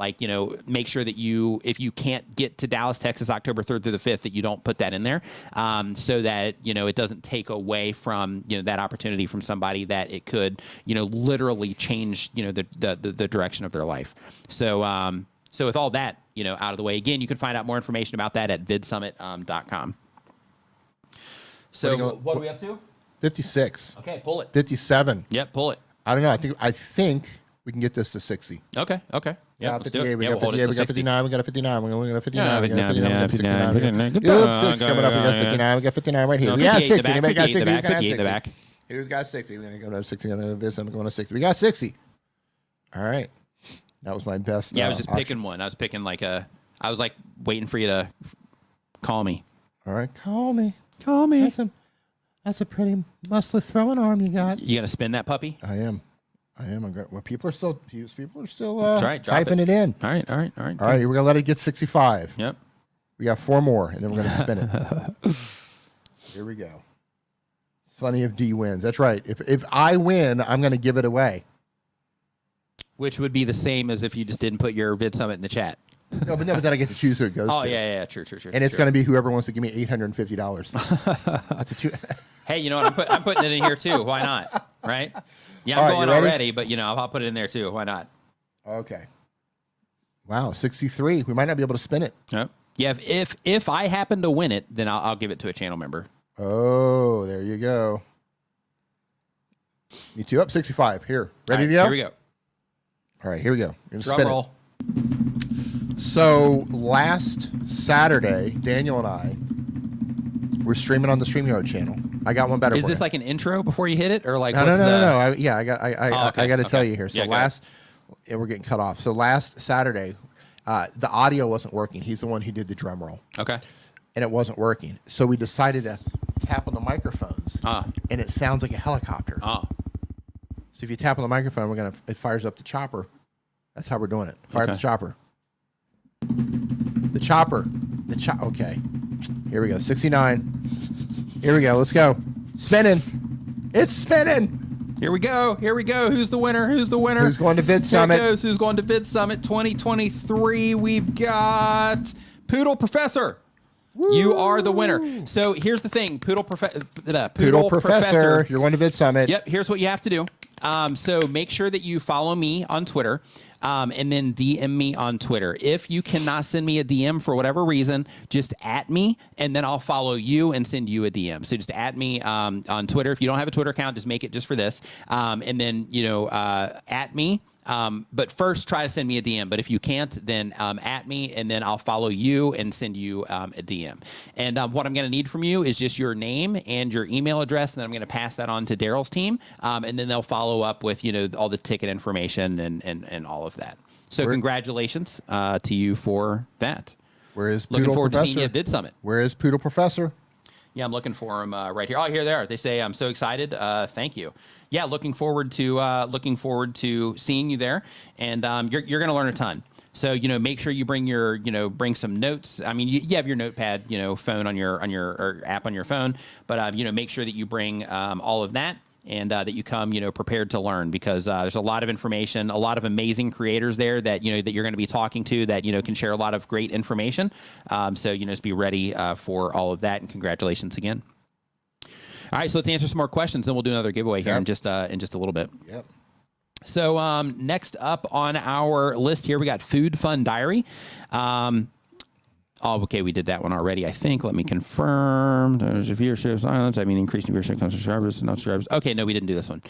Speaker 1: make sure that if you can't get to Dallas, Texas, October 3rd through the 5th, that you don't put that in there, so that, it doesn't take away from, that opportunity from somebody that it could, literally change, the direction of their life. So, so with all that, out of the way, again, you can find out more information about that at vidsummit.com. So what are we up to?
Speaker 2: 56.
Speaker 1: Okay, pull it.
Speaker 2: 57.
Speaker 1: Yep, pull it.
Speaker 2: I don't know. I think we can get this to 60.
Speaker 1: Okay.
Speaker 2: Yeah,
Speaker 1: Let's
Speaker 2: 58.
Speaker 1: do it.
Speaker 2: We
Speaker 1: Yeah,
Speaker 2: got
Speaker 1: we'll hold it
Speaker 2: 58.
Speaker 1: to
Speaker 2: We got
Speaker 1: 60.
Speaker 2: 59. We got a 59. We got a 59. We got a 59. We got a
Speaker 1: 59.
Speaker 2: 59. Oops, coming up. We got 59. We got 59 right here. We got 60. Anybody got 60?
Speaker 1: 58 in the back.
Speaker 2: Who's got 60? We're going to go to 60. I'm going to 60. We got 60. All right. That was my best.
Speaker 1: Yeah, I was just picking one. I was picking I was waiting for you to call me.
Speaker 2: All right. Call me. That's a pretty muscly throwing arm you got.
Speaker 1: You going to spin that puppy?
Speaker 2: I am. Well, people are still
Speaker 1: right,
Speaker 2: typing it in.
Speaker 1: All right.
Speaker 2: All right, we're going to let it get 65.
Speaker 1: Yep.
Speaker 2: We got 4 more, and then we're going to spin it. Here we go. Funny if D wins. That's right. If I win, I'm going to give it away.
Speaker 1: Which would be the same as if you just didn't put your Vid Summit in the chat.
Speaker 2: No, but then I get to choose who it goes to.
Speaker 1: Oh, yeah, true.
Speaker 2: And it's going to be whoever wants to give me $850. That's a two.
Speaker 1: Hey, you know what? I'm putting it in here too. Why not? Right? Yeah, I'm going already, but I'll put it in there too. Why not?
Speaker 2: Okay. Wow, 63. We might not be able to spin it.
Speaker 1: Yep. Yeah. If I happen to win it, then I'll give it to a channel member.
Speaker 2: Oh, there you go. Me too. Up 65. Here. Ready to go?
Speaker 1: Here we go.
Speaker 2: All right, here we go. You're
Speaker 1: Drum roll.
Speaker 2: So last Saturday, Daniel and I were streaming on the StreamYard channel. I got one better.
Speaker 1: Is this like an intro before you hit it, or like
Speaker 2: no? I got to tell you here. So
Speaker 1: yeah,
Speaker 2: and we're getting cut off. So last Saturday, the audio wasn't working. He's the one who did the drum roll.
Speaker 1: Okay.
Speaker 2: And it wasn't working. So we decided to tap on the microphones, and it sounds like a helicopter. So if you tap on the microphone, it fires up the chopper. That's how we're doing it. Fire up the chopper. The chopper. Okay. Here we go. 69. Here we go. Let's go. Spinning. It's spinning.
Speaker 1: Here we go. Who's the winner? Who's
Speaker 2: going to Vid Summit?
Speaker 1: Who's going to Vid Summit 2023? We've got Poodle Professor. Woo! You are the winner. So here's the thing. Poodle Professor.
Speaker 2: You're going to Vid Summit.
Speaker 1: Yep. Here's what you have to do. So make sure that you follow me on Twitter. and then DM me on Twitter. If you cannot send me a DM for whatever reason, just at me, and then I'll follow you and send you a DM. So just at me on Twitter. If you don't have a Twitter account, just make it just for this. And then, at me. But first, try to send me a DM. But if you can't, then at me, and then I'll follow you and send you a DM. And what I'm going to need from you is just your name and your email address, and then I'm going to pass that on to Daryl's team, and then they'll follow up with all the ticket information and all of that. So congratulations to you for that.
Speaker 2: Where is
Speaker 1: Looking forward to seeing you at Vid Summit.
Speaker 2: Where is Poodle Professor?
Speaker 1: Yeah, I'm looking for them right here. Oh, here they are. They say, "I'm so excited. Thank you." Yeah, looking forward to seeing you there, and you're going to learn a ton. So make sure you bring bring some notes. I mean, you have your notepad, phone on your or app on your phone, but make sure that you bring all of that. And that you come, prepared to learn, because there's a lot of information, a lot of amazing creators there that that you're going to be talking to that can share a lot of great information. So just be ready for all of that, and congratulations again. All right, so let's answer some more questions, and we'll do another giveaway here in just a little bit.
Speaker 2: Yep.
Speaker 1: So next up on our list here, we got Food Fun Diary. Oh, okay, we did that one already, I think. Let me confirm. There's a viewership silence. I mean, increasing viewership comes from subscribers and not subscribers. Okay, no, we didn't do this one.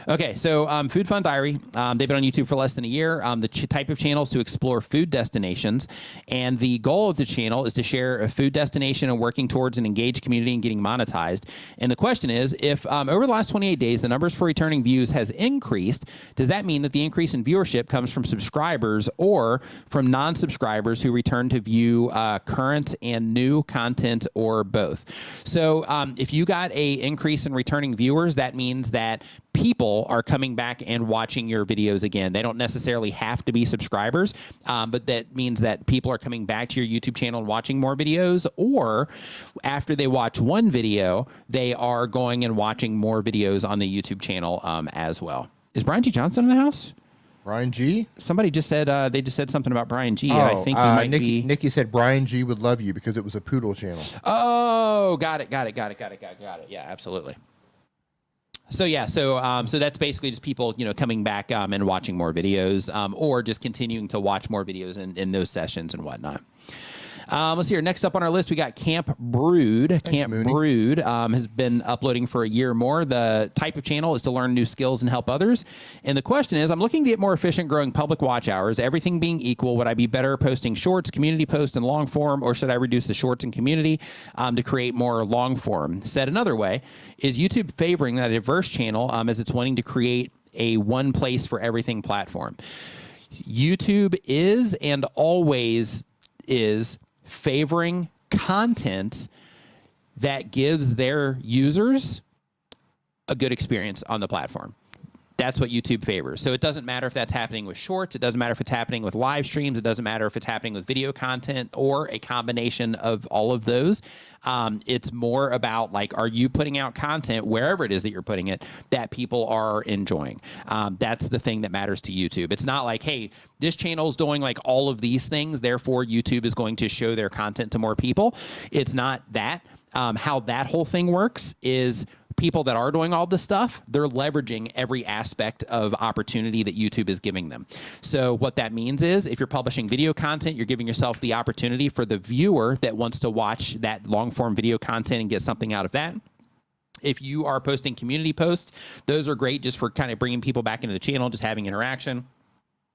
Speaker 1: Okay, so Food Fun Diary. They've been on YouTube for less than a year. The type of channel is to explore food destinations. And the goal of the channel is to share a food destination and working towards an engaged community and getting monetized. And the question is, if over the last 28 days, the numbers for returning views has increased, does that mean that the increase in viewership comes from subscribers or from non-subscribers who return to view current and new content, or both? So if you got a increase in returning viewers, that means that people are coming back and watching your videos again. They don't necessarily have to be subscribers, but that means that people are coming back to your YouTube channel and watching more videos, or after they watch one video, they are going and watching more videos on the YouTube channel as well. Is Brian G. Johnson in the house?
Speaker 2: Brian G?
Speaker 1: Somebody just said, they just said something about Brian G. I think he might be.
Speaker 2: Nikki said Brian G would love you because it was a poodle channel.
Speaker 1: Oh, got it. Yeah, absolutely. So yeah, so that's basically just people, coming back and watching more videos, or just continuing to watch more videos in those sessions and whatnot. Let's see here. Next up on our list, we got Camp Brood.
Speaker 2: Thanks,
Speaker 1: Camp
Speaker 2: Mooney.
Speaker 1: Brood has been uploading for a year or more. The type of channel is to learn new skills and help others. And the question is, I'm looking to get more efficient growing public watch hours. Everything being equal, would I be better posting shorts, community posts, and long form, or should I reduce the shorts and community to create more long form? Said another way, is YouTube favoring that diverse channel as it's wanting to create a one place for everything platform? YouTube is and always is favoring content that gives their users a good experience on the platform. That's what YouTube favors. So it doesn't matter if that's happening with shorts. It doesn't matter if it's happening with live streams. It doesn't matter if it's happening with video content or a combination of all of those. It's more about, like, are you putting out content wherever it is that you're putting it that people are enjoying? That's the thing that matters to YouTube. It's not like, hey, this channel is doing like all of these things, therefore YouTube is going to show their content to more people. It's not that. How that whole thing works is people that are doing all this stuff, they're leveraging every aspect of opportunity that YouTube is giving them. So what that means is, if you're publishing video content, you're giving yourself the opportunity for the viewer that wants to watch that long form video content and get something out of that. If you are posting community posts, those are great just for kind of bringing people back into the channel, just having interaction.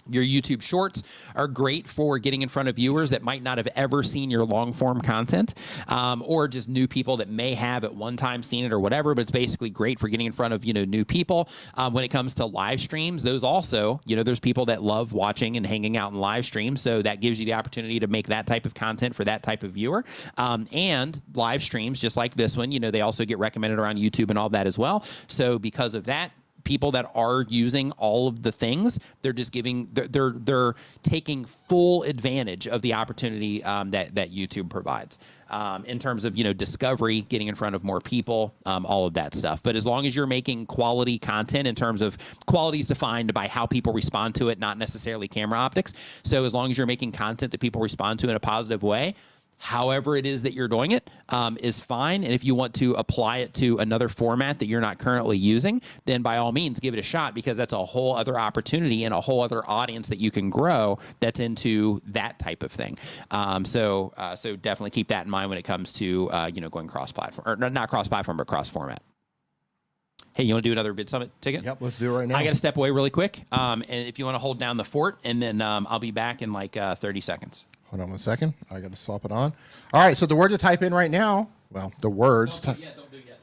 Speaker 1: Your YouTube shorts are great for getting in front of viewers that might not have ever seen your long form content, or just new people that may have at one time seen it or whatever, but it's basically great for getting in front of, new people. When it comes to live streams, those also, there's people that love watching and hanging out in live streams. So that gives you the opportunity to make that type of content for that type of viewer. And live streams, just like this one, they also get recommended around YouTube and all that as well. So because of that, people that are using all of the things, they're just they're taking full advantage of the opportunity that YouTube provides in terms of discovery, getting in front of more people, all of that stuff. But as long as you're making quality content, in terms of quality is defined by how people respond to it, not necessarily camera optics. So as long as you're making content that people respond to in a positive way, however it is that you're doing it is fine. And if you want to apply it to another format that you're not currently using, then by all means give it a shot, because that's a whole other opportunity and a whole other audience that you can grow that's into that type of thing. So definitely keep that in mind when it comes to going cross-platform, or not cross-platform, but cross-format. Hey, you want to do another Vid Summit ticket?
Speaker 2: Yep, let's do it right now.
Speaker 1: I got to step away really quick. And if you want to hold down the fort, and then I'll be back in like 30 seconds.
Speaker 2: Hold on 1 second. I got to swap it on. All right, so the word to type in right now, well, the words.
Speaker 1: Don't do it yet.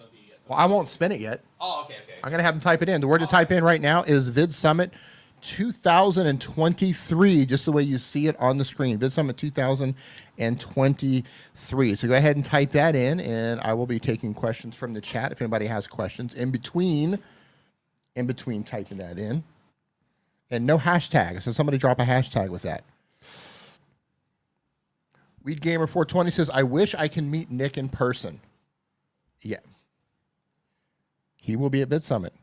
Speaker 2: Well, I won't spin it yet.
Speaker 1: Oh, okay.
Speaker 2: I'm going to have them type it in. The word to type in right now is Vid Summit 2023, just the way you see it on the screen. Vid Summit 2023. So go ahead and type that in, and I will be taking questions from the chat if anybody has questions. In between typing that in. And no hashtag. So somebody drop a hashtag with that. Weed Gamer 420 says, I wish I can meet Nick in person. Yeah. He will be at Vid Summit.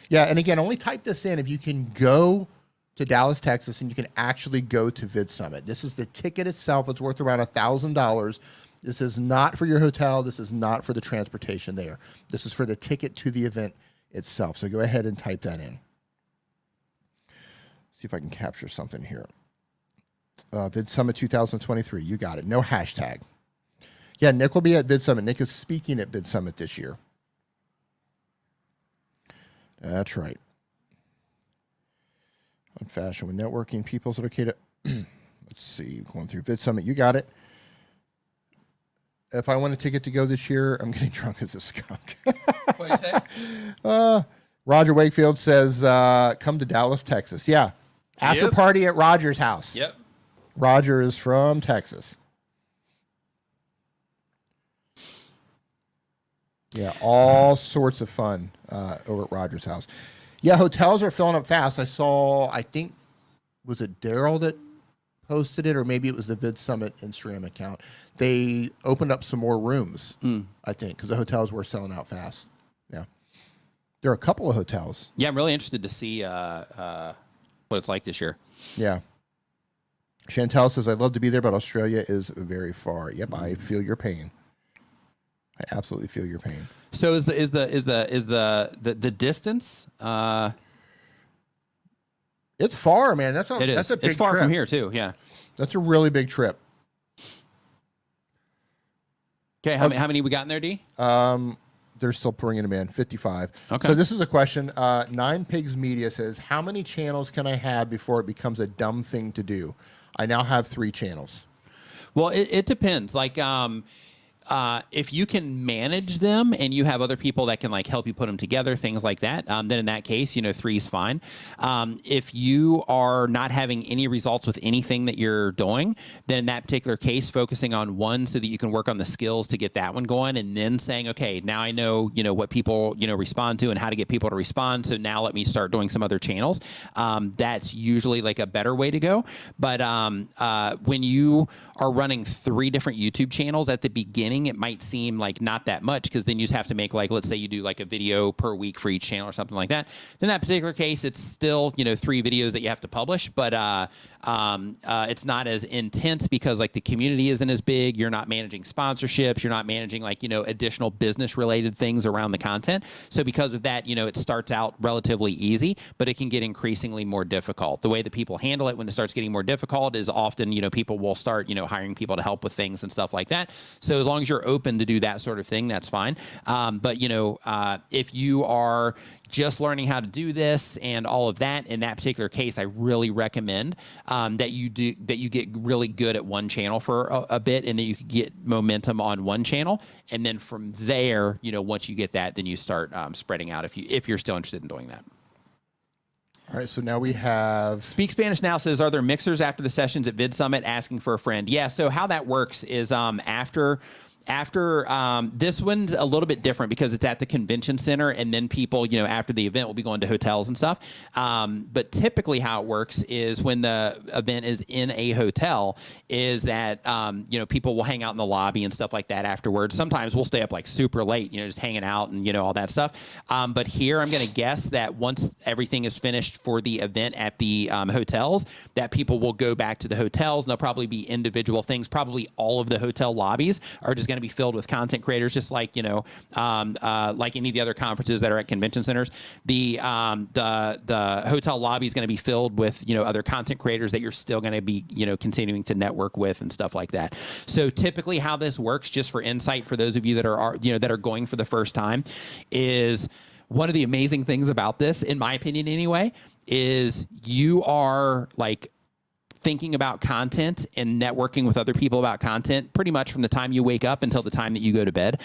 Speaker 2: Yeah, and again, only type this in if you can go to Dallas, Texas, and you can actually go to Vid Summit. This is the ticket itself. It's worth around $1,000. This is not for your hotel. This is not for the transportation there. This is for the ticket to the event itself. So go ahead and type that in. See if I can capture something here. Vid Summit 2023. You got it. No hashtag. Yeah, Nick will be at Vid Summit. Nick is speaking at Vid Summit this year. That's right. On fashion with networking, people, is it okay to... Let's see. Going through Vid Summit. You got it. If I want a ticket to go this year, I'm getting drunk as a skunk.
Speaker 1: What do you say?
Speaker 2: Roger Wakefield says, come to Dallas, Texas. Yeah. After party at Roger's house.
Speaker 1: Yep.
Speaker 2: Roger is from Texas. Yeah, all sorts of fun over at Roger's house. Yeah, hotels are filling up fast. I saw, I think, was it Daryl that posted it, or maybe it was the Vid Summit Instagram account. They opened up some more rooms, I think, because the hotels were selling out fast. Yeah. There are a couple of hotels.
Speaker 1: Yeah, I'm really interested to see what it's like this year.
Speaker 2: Yeah. Chantel says, I'd love to be there, but Australia is very far. Yep, I feel your pain. I absolutely feel your pain.
Speaker 1: So is the distance?
Speaker 2: It's far, man. That's a big
Speaker 1: It's far
Speaker 2: trip.
Speaker 1: from here too. Yeah.
Speaker 2: That's a really big trip.
Speaker 1: Okay, how many we got in there, D?
Speaker 2: They're still bringing them in, 55.
Speaker 1: Okay.
Speaker 2: So this is a question. Nine Pigs Media says, how many channels can I have before it becomes a dumb thing to do? I now have 3 channels.
Speaker 1: Well, it depends. Like, if you can manage them and you have other people that can like help you put them together, things like that, then in that case, 3 is fine. If you are not having any results with anything that you're doing, then in that particular case, focusing on one so that you can work on the skills to get that one going, and then saying, okay, now I know, what people, respond to and how to get people to respond. So now let me start doing some other channels. That's usually like a better way to go. But when you are running 3 different YouTube channels at the beginning, it might seem like not that much, because then you just have to make, like, let's say you do like a video per week for each channel or something like that. In that particular case, it's still, 3 videos that you have to publish, but it's not as intense because like the community isn't as big. You're not managing sponsorships. You're not managing like, additional business related things around the content. So because of that, it starts out relatively easy, but it can get increasingly more difficult. The way that people handle it when it starts getting more difficult is often, people will start, hiring people to help with things and stuff like that. So as long as you're open to do that sort of thing, that's fine. But if you are just learning how to do this and all of that, in that particular case, I really recommend that you get really good at one channel for a bit, and then you can get momentum on one channel, and then from there, once you get that, then you start spreading out if you're still interested in doing that.
Speaker 2: All right, so now we have...
Speaker 1: Speak Spanish Now says, are there mixers after the sessions at Vid Summit? Asking for a friend. Yeah, so how that works is after after this one's a little bit different because it's at the convention center, and then people, after the event will be going to hotels and stuff. But typically how it works is when the event is in a hotel is that, people will hang out in the lobby and stuff like that afterwards. Sometimes we'll stay up like super late, just hanging out and, all that stuff. But here I'm going to guess that once everything is finished for the event at the hotels, that people will go back to the hotels, and there'll probably be individual things. Probably all of the hotel lobbies are just going to be filled with content creators, just like, like any of the other conferences that are at convention centers. The hotel lobby is going to be filled with, other content creators that you're still going to be, continuing to network with and stuff like that. So typically how this works, just for insight for those of you that are that are going for the first time, is one of the amazing things about this, in my opinion anyway, is you are like thinking about content and networking with other people about content pretty much from the time you wake up until the time that you go to bed,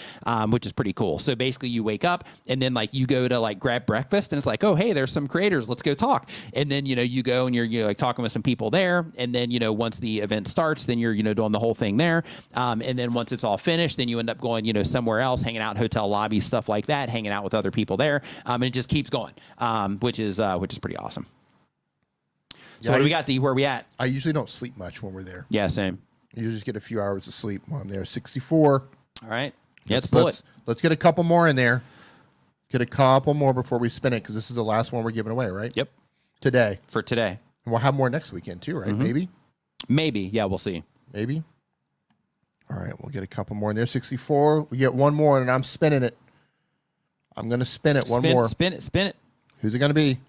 Speaker 1: which is pretty cool. So basically you wake up and then like you go to like grab breakfast and it's like, oh, hey, there's some creators, let's go talk. And then, you go and you're like talking with some people there. And then, once the event starts, then you're, doing the whole thing there. And then once it's all finished, then you end up going, somewhere else, hanging out in hotel lobbies, stuff like that, hanging out with other people there. And it just keeps going, which is pretty awesome. So what do we got, D? Where are we at?
Speaker 2: I usually don't sleep much when we're there.
Speaker 1: Yeah, same.
Speaker 2: You just get a few hours of sleep while I'm there. 64.
Speaker 1: All right. Yeah, let's
Speaker 2: get a couple more in there. Get a couple more before we spin it, because this is the last one we're giving away, right?
Speaker 1: Yep.
Speaker 2: Today.
Speaker 1: For today.
Speaker 2: And we'll have more next weekend too, right? Mm-hmm.
Speaker 1: Maybe. Yeah, we'll see.
Speaker 2: Maybe. All right, we'll get a couple more in there. 64. We get one more, and I'm spinning it. I'm going to spin it. One more. Spin it. Who's it going to be?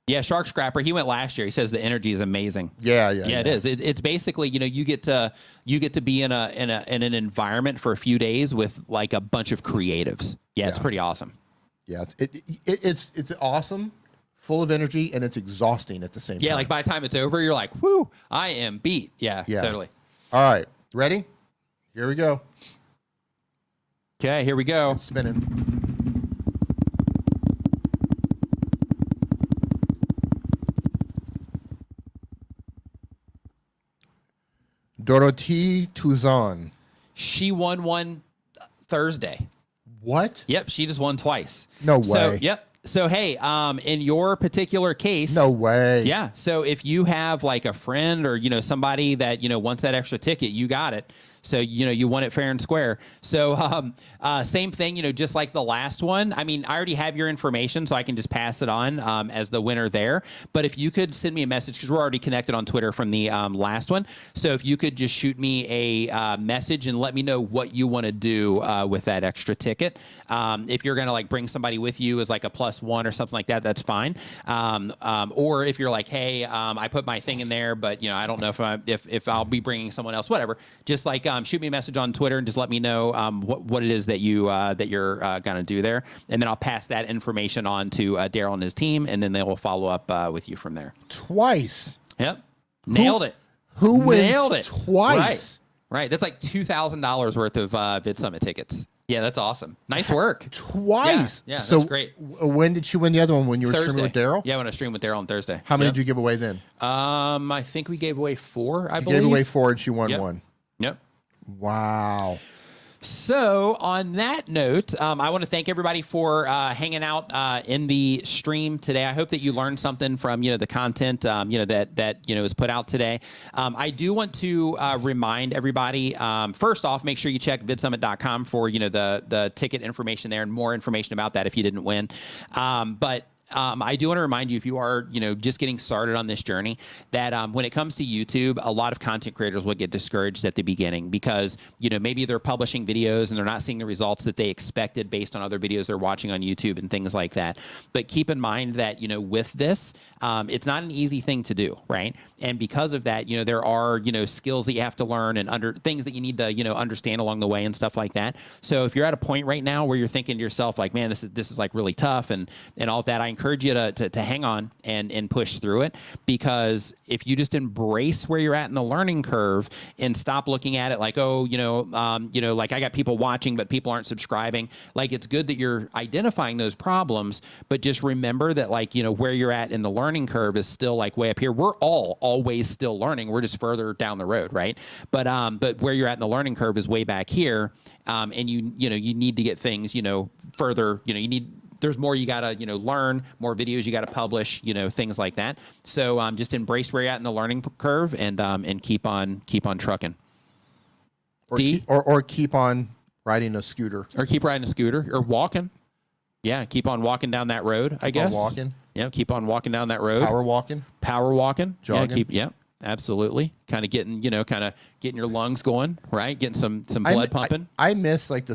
Speaker 1: Yeah, Shark Scrapper. He went last year. He says the energy is amazing.
Speaker 2: Yeah.
Speaker 1: It is. It's basically, you get to be in an environment for a few days with like a bunch of creatives. Yeah, it's pretty awesome.
Speaker 2: Yeah, it's awesome, full of energy, and it's exhausting at the same time.
Speaker 1: Yeah, like by the time it's over, you're like, whoo, I am beat. Yeah, totally.
Speaker 2: All right, ready? Here we go.
Speaker 1: Okay, here we go.
Speaker 2: It's spinning. Dorothy Tuzan.
Speaker 1: She won one Thursday.
Speaker 2: What?
Speaker 1: Yep, she just won twice.
Speaker 2: No way.
Speaker 1: So, yep. So, hey, in your particular case.
Speaker 2: No way.
Speaker 1: Yeah. So if you have like a friend or, somebody that, wants that extra ticket, you got it. So, you won it fair and square. So same thing, just like the last one. I mean, I already have your information, so I can just pass it on as the winner there. But if you could send me a message, because we're already connected on Twitter from the last one. So if you could just shoot me a message and let me know what you want to do with that extra ticket. If you're going to like bring somebody with you as like a +1 or something like that, that's fine. Or if you're like, hey, I put my thing in there, but I don't know if I'll be bringing someone else, whatever. Just like shoot me a message on Twitter and just let me know what it is that you're gonna do there, and then I'll pass that information on to Daryl and his team, and then they will follow up with you from there.
Speaker 2: Twice.
Speaker 1: Yep. Nailed it.
Speaker 2: Who wins
Speaker 1: Nailed it.
Speaker 2: Twice?
Speaker 1: Right. That's like $2,000 worth of Vid Summit tickets. Yeah, that's awesome. Nice work.
Speaker 2: Twice.
Speaker 1: Yeah,
Speaker 2: so
Speaker 1: that's great.
Speaker 2: When did you win the other one? When you were streaming with Daryl?
Speaker 1: Yeah, when I streamed with Daryl on Thursday.
Speaker 2: How many did you give away then?
Speaker 1: I think we gave away 4, I believe.
Speaker 2: You gave away 4 and she won 1.
Speaker 1: Yep.
Speaker 2: Wow.
Speaker 1: So on that note, I want to thank everybody for hanging out in the stream today. I hope that you learned something from the content that is put out today. I do want to remind everybody, first off, make sure you check vidsummit.com for the ticket information there and more information about that if you didn't win. But I do want to remind you, if you are, just getting started on this journey, that when it comes to YouTube, a lot of content creators will get discouraged at the beginning because, maybe they're publishing videos and they're not seeing the results that they expected based on other videos they're watching on YouTube and things like that. But keep in mind that, with this, it's not an easy thing to do, right? And because of that, there are, skills that you have to learn and things that you need to, understand along the way and stuff like that. So if you're at a point right now where you're thinking to yourself like, man, this is like really tough and all of that, I encourage you to hang on and push through it, because if you just embrace where you're at in the learning curve and stop looking at it like, oh, like I got people watching, but people aren't subscribing. Like, it's good that you're identifying those problems, but just remember that, like, where you're at in the learning curve is still like way up here. We're all always still learning. We're just further down the road, right? But where you're at in the learning curve is way back here. And you need to get things, further, there's more you gotta, learn, more videos you gotta publish, things like that. So just embrace where you're at in the learning curve and keep on trucking.
Speaker 2: Or keep on riding a scooter.
Speaker 1: Or keep riding a scooter or walking. Yeah, keep on walking down that road, I guess.
Speaker 2: Walking.
Speaker 1: Yeah, keep on walking down that road.
Speaker 2: Power walking.
Speaker 1: Jogging. Yeah, absolutely. Kind of getting your lungs going, right? Getting some blood pumping.
Speaker 2: I miss like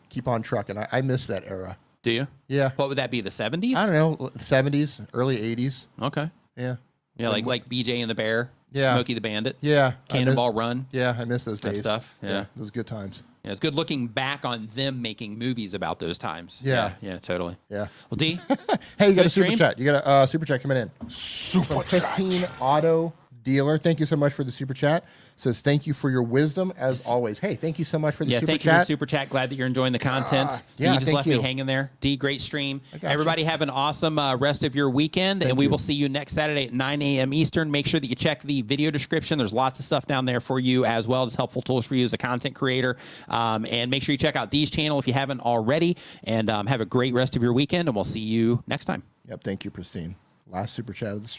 Speaker 2: keep on trucking. I miss that era.
Speaker 1: Do you?
Speaker 2: Yeah.
Speaker 1: What would that be? The 70s?
Speaker 2: I don't know. 70s, early 80s.
Speaker 1: Okay.
Speaker 2: Yeah.
Speaker 1: Yeah, like BJ and the Bear.
Speaker 2: Yeah.
Speaker 1: Smokey the Bandit.
Speaker 2: Yeah.
Speaker 1: Cannonball Run.
Speaker 2: Yeah, I miss those days.
Speaker 1: That stuff. Yeah.
Speaker 2: Those good times.
Speaker 1: Yeah, it's good looking back on them making movies about those times.
Speaker 2: Yeah.
Speaker 1: Yeah, totally.
Speaker 2: Yeah.
Speaker 1: Well, D.
Speaker 2: Hey, you got a super chat. You got a super chat coming in.
Speaker 3: Super chat.
Speaker 2: Pristine Auto Dealer. Thank you so much for the super chat. Says thank you for your wisdom as always. Hey, thank you so much for the super chat.
Speaker 1: Yeah, thank you for the super chat. Glad that you're enjoying the content.
Speaker 2: Yeah,
Speaker 1: D just left me hanging there. D, great stream. Everybody have an awesome rest of your weekend, and we will see you next Saturday at 9 a.m. Eastern. Make sure that you check the video description. There's lots of stuff down there for you as well. It's helpful tools for you as a content creator. And make sure you check out D's channel if you haven't already. And have a great rest of your weekend, and we'll see you next time.
Speaker 2: Yep, thank you, Pristine. Last super chat of the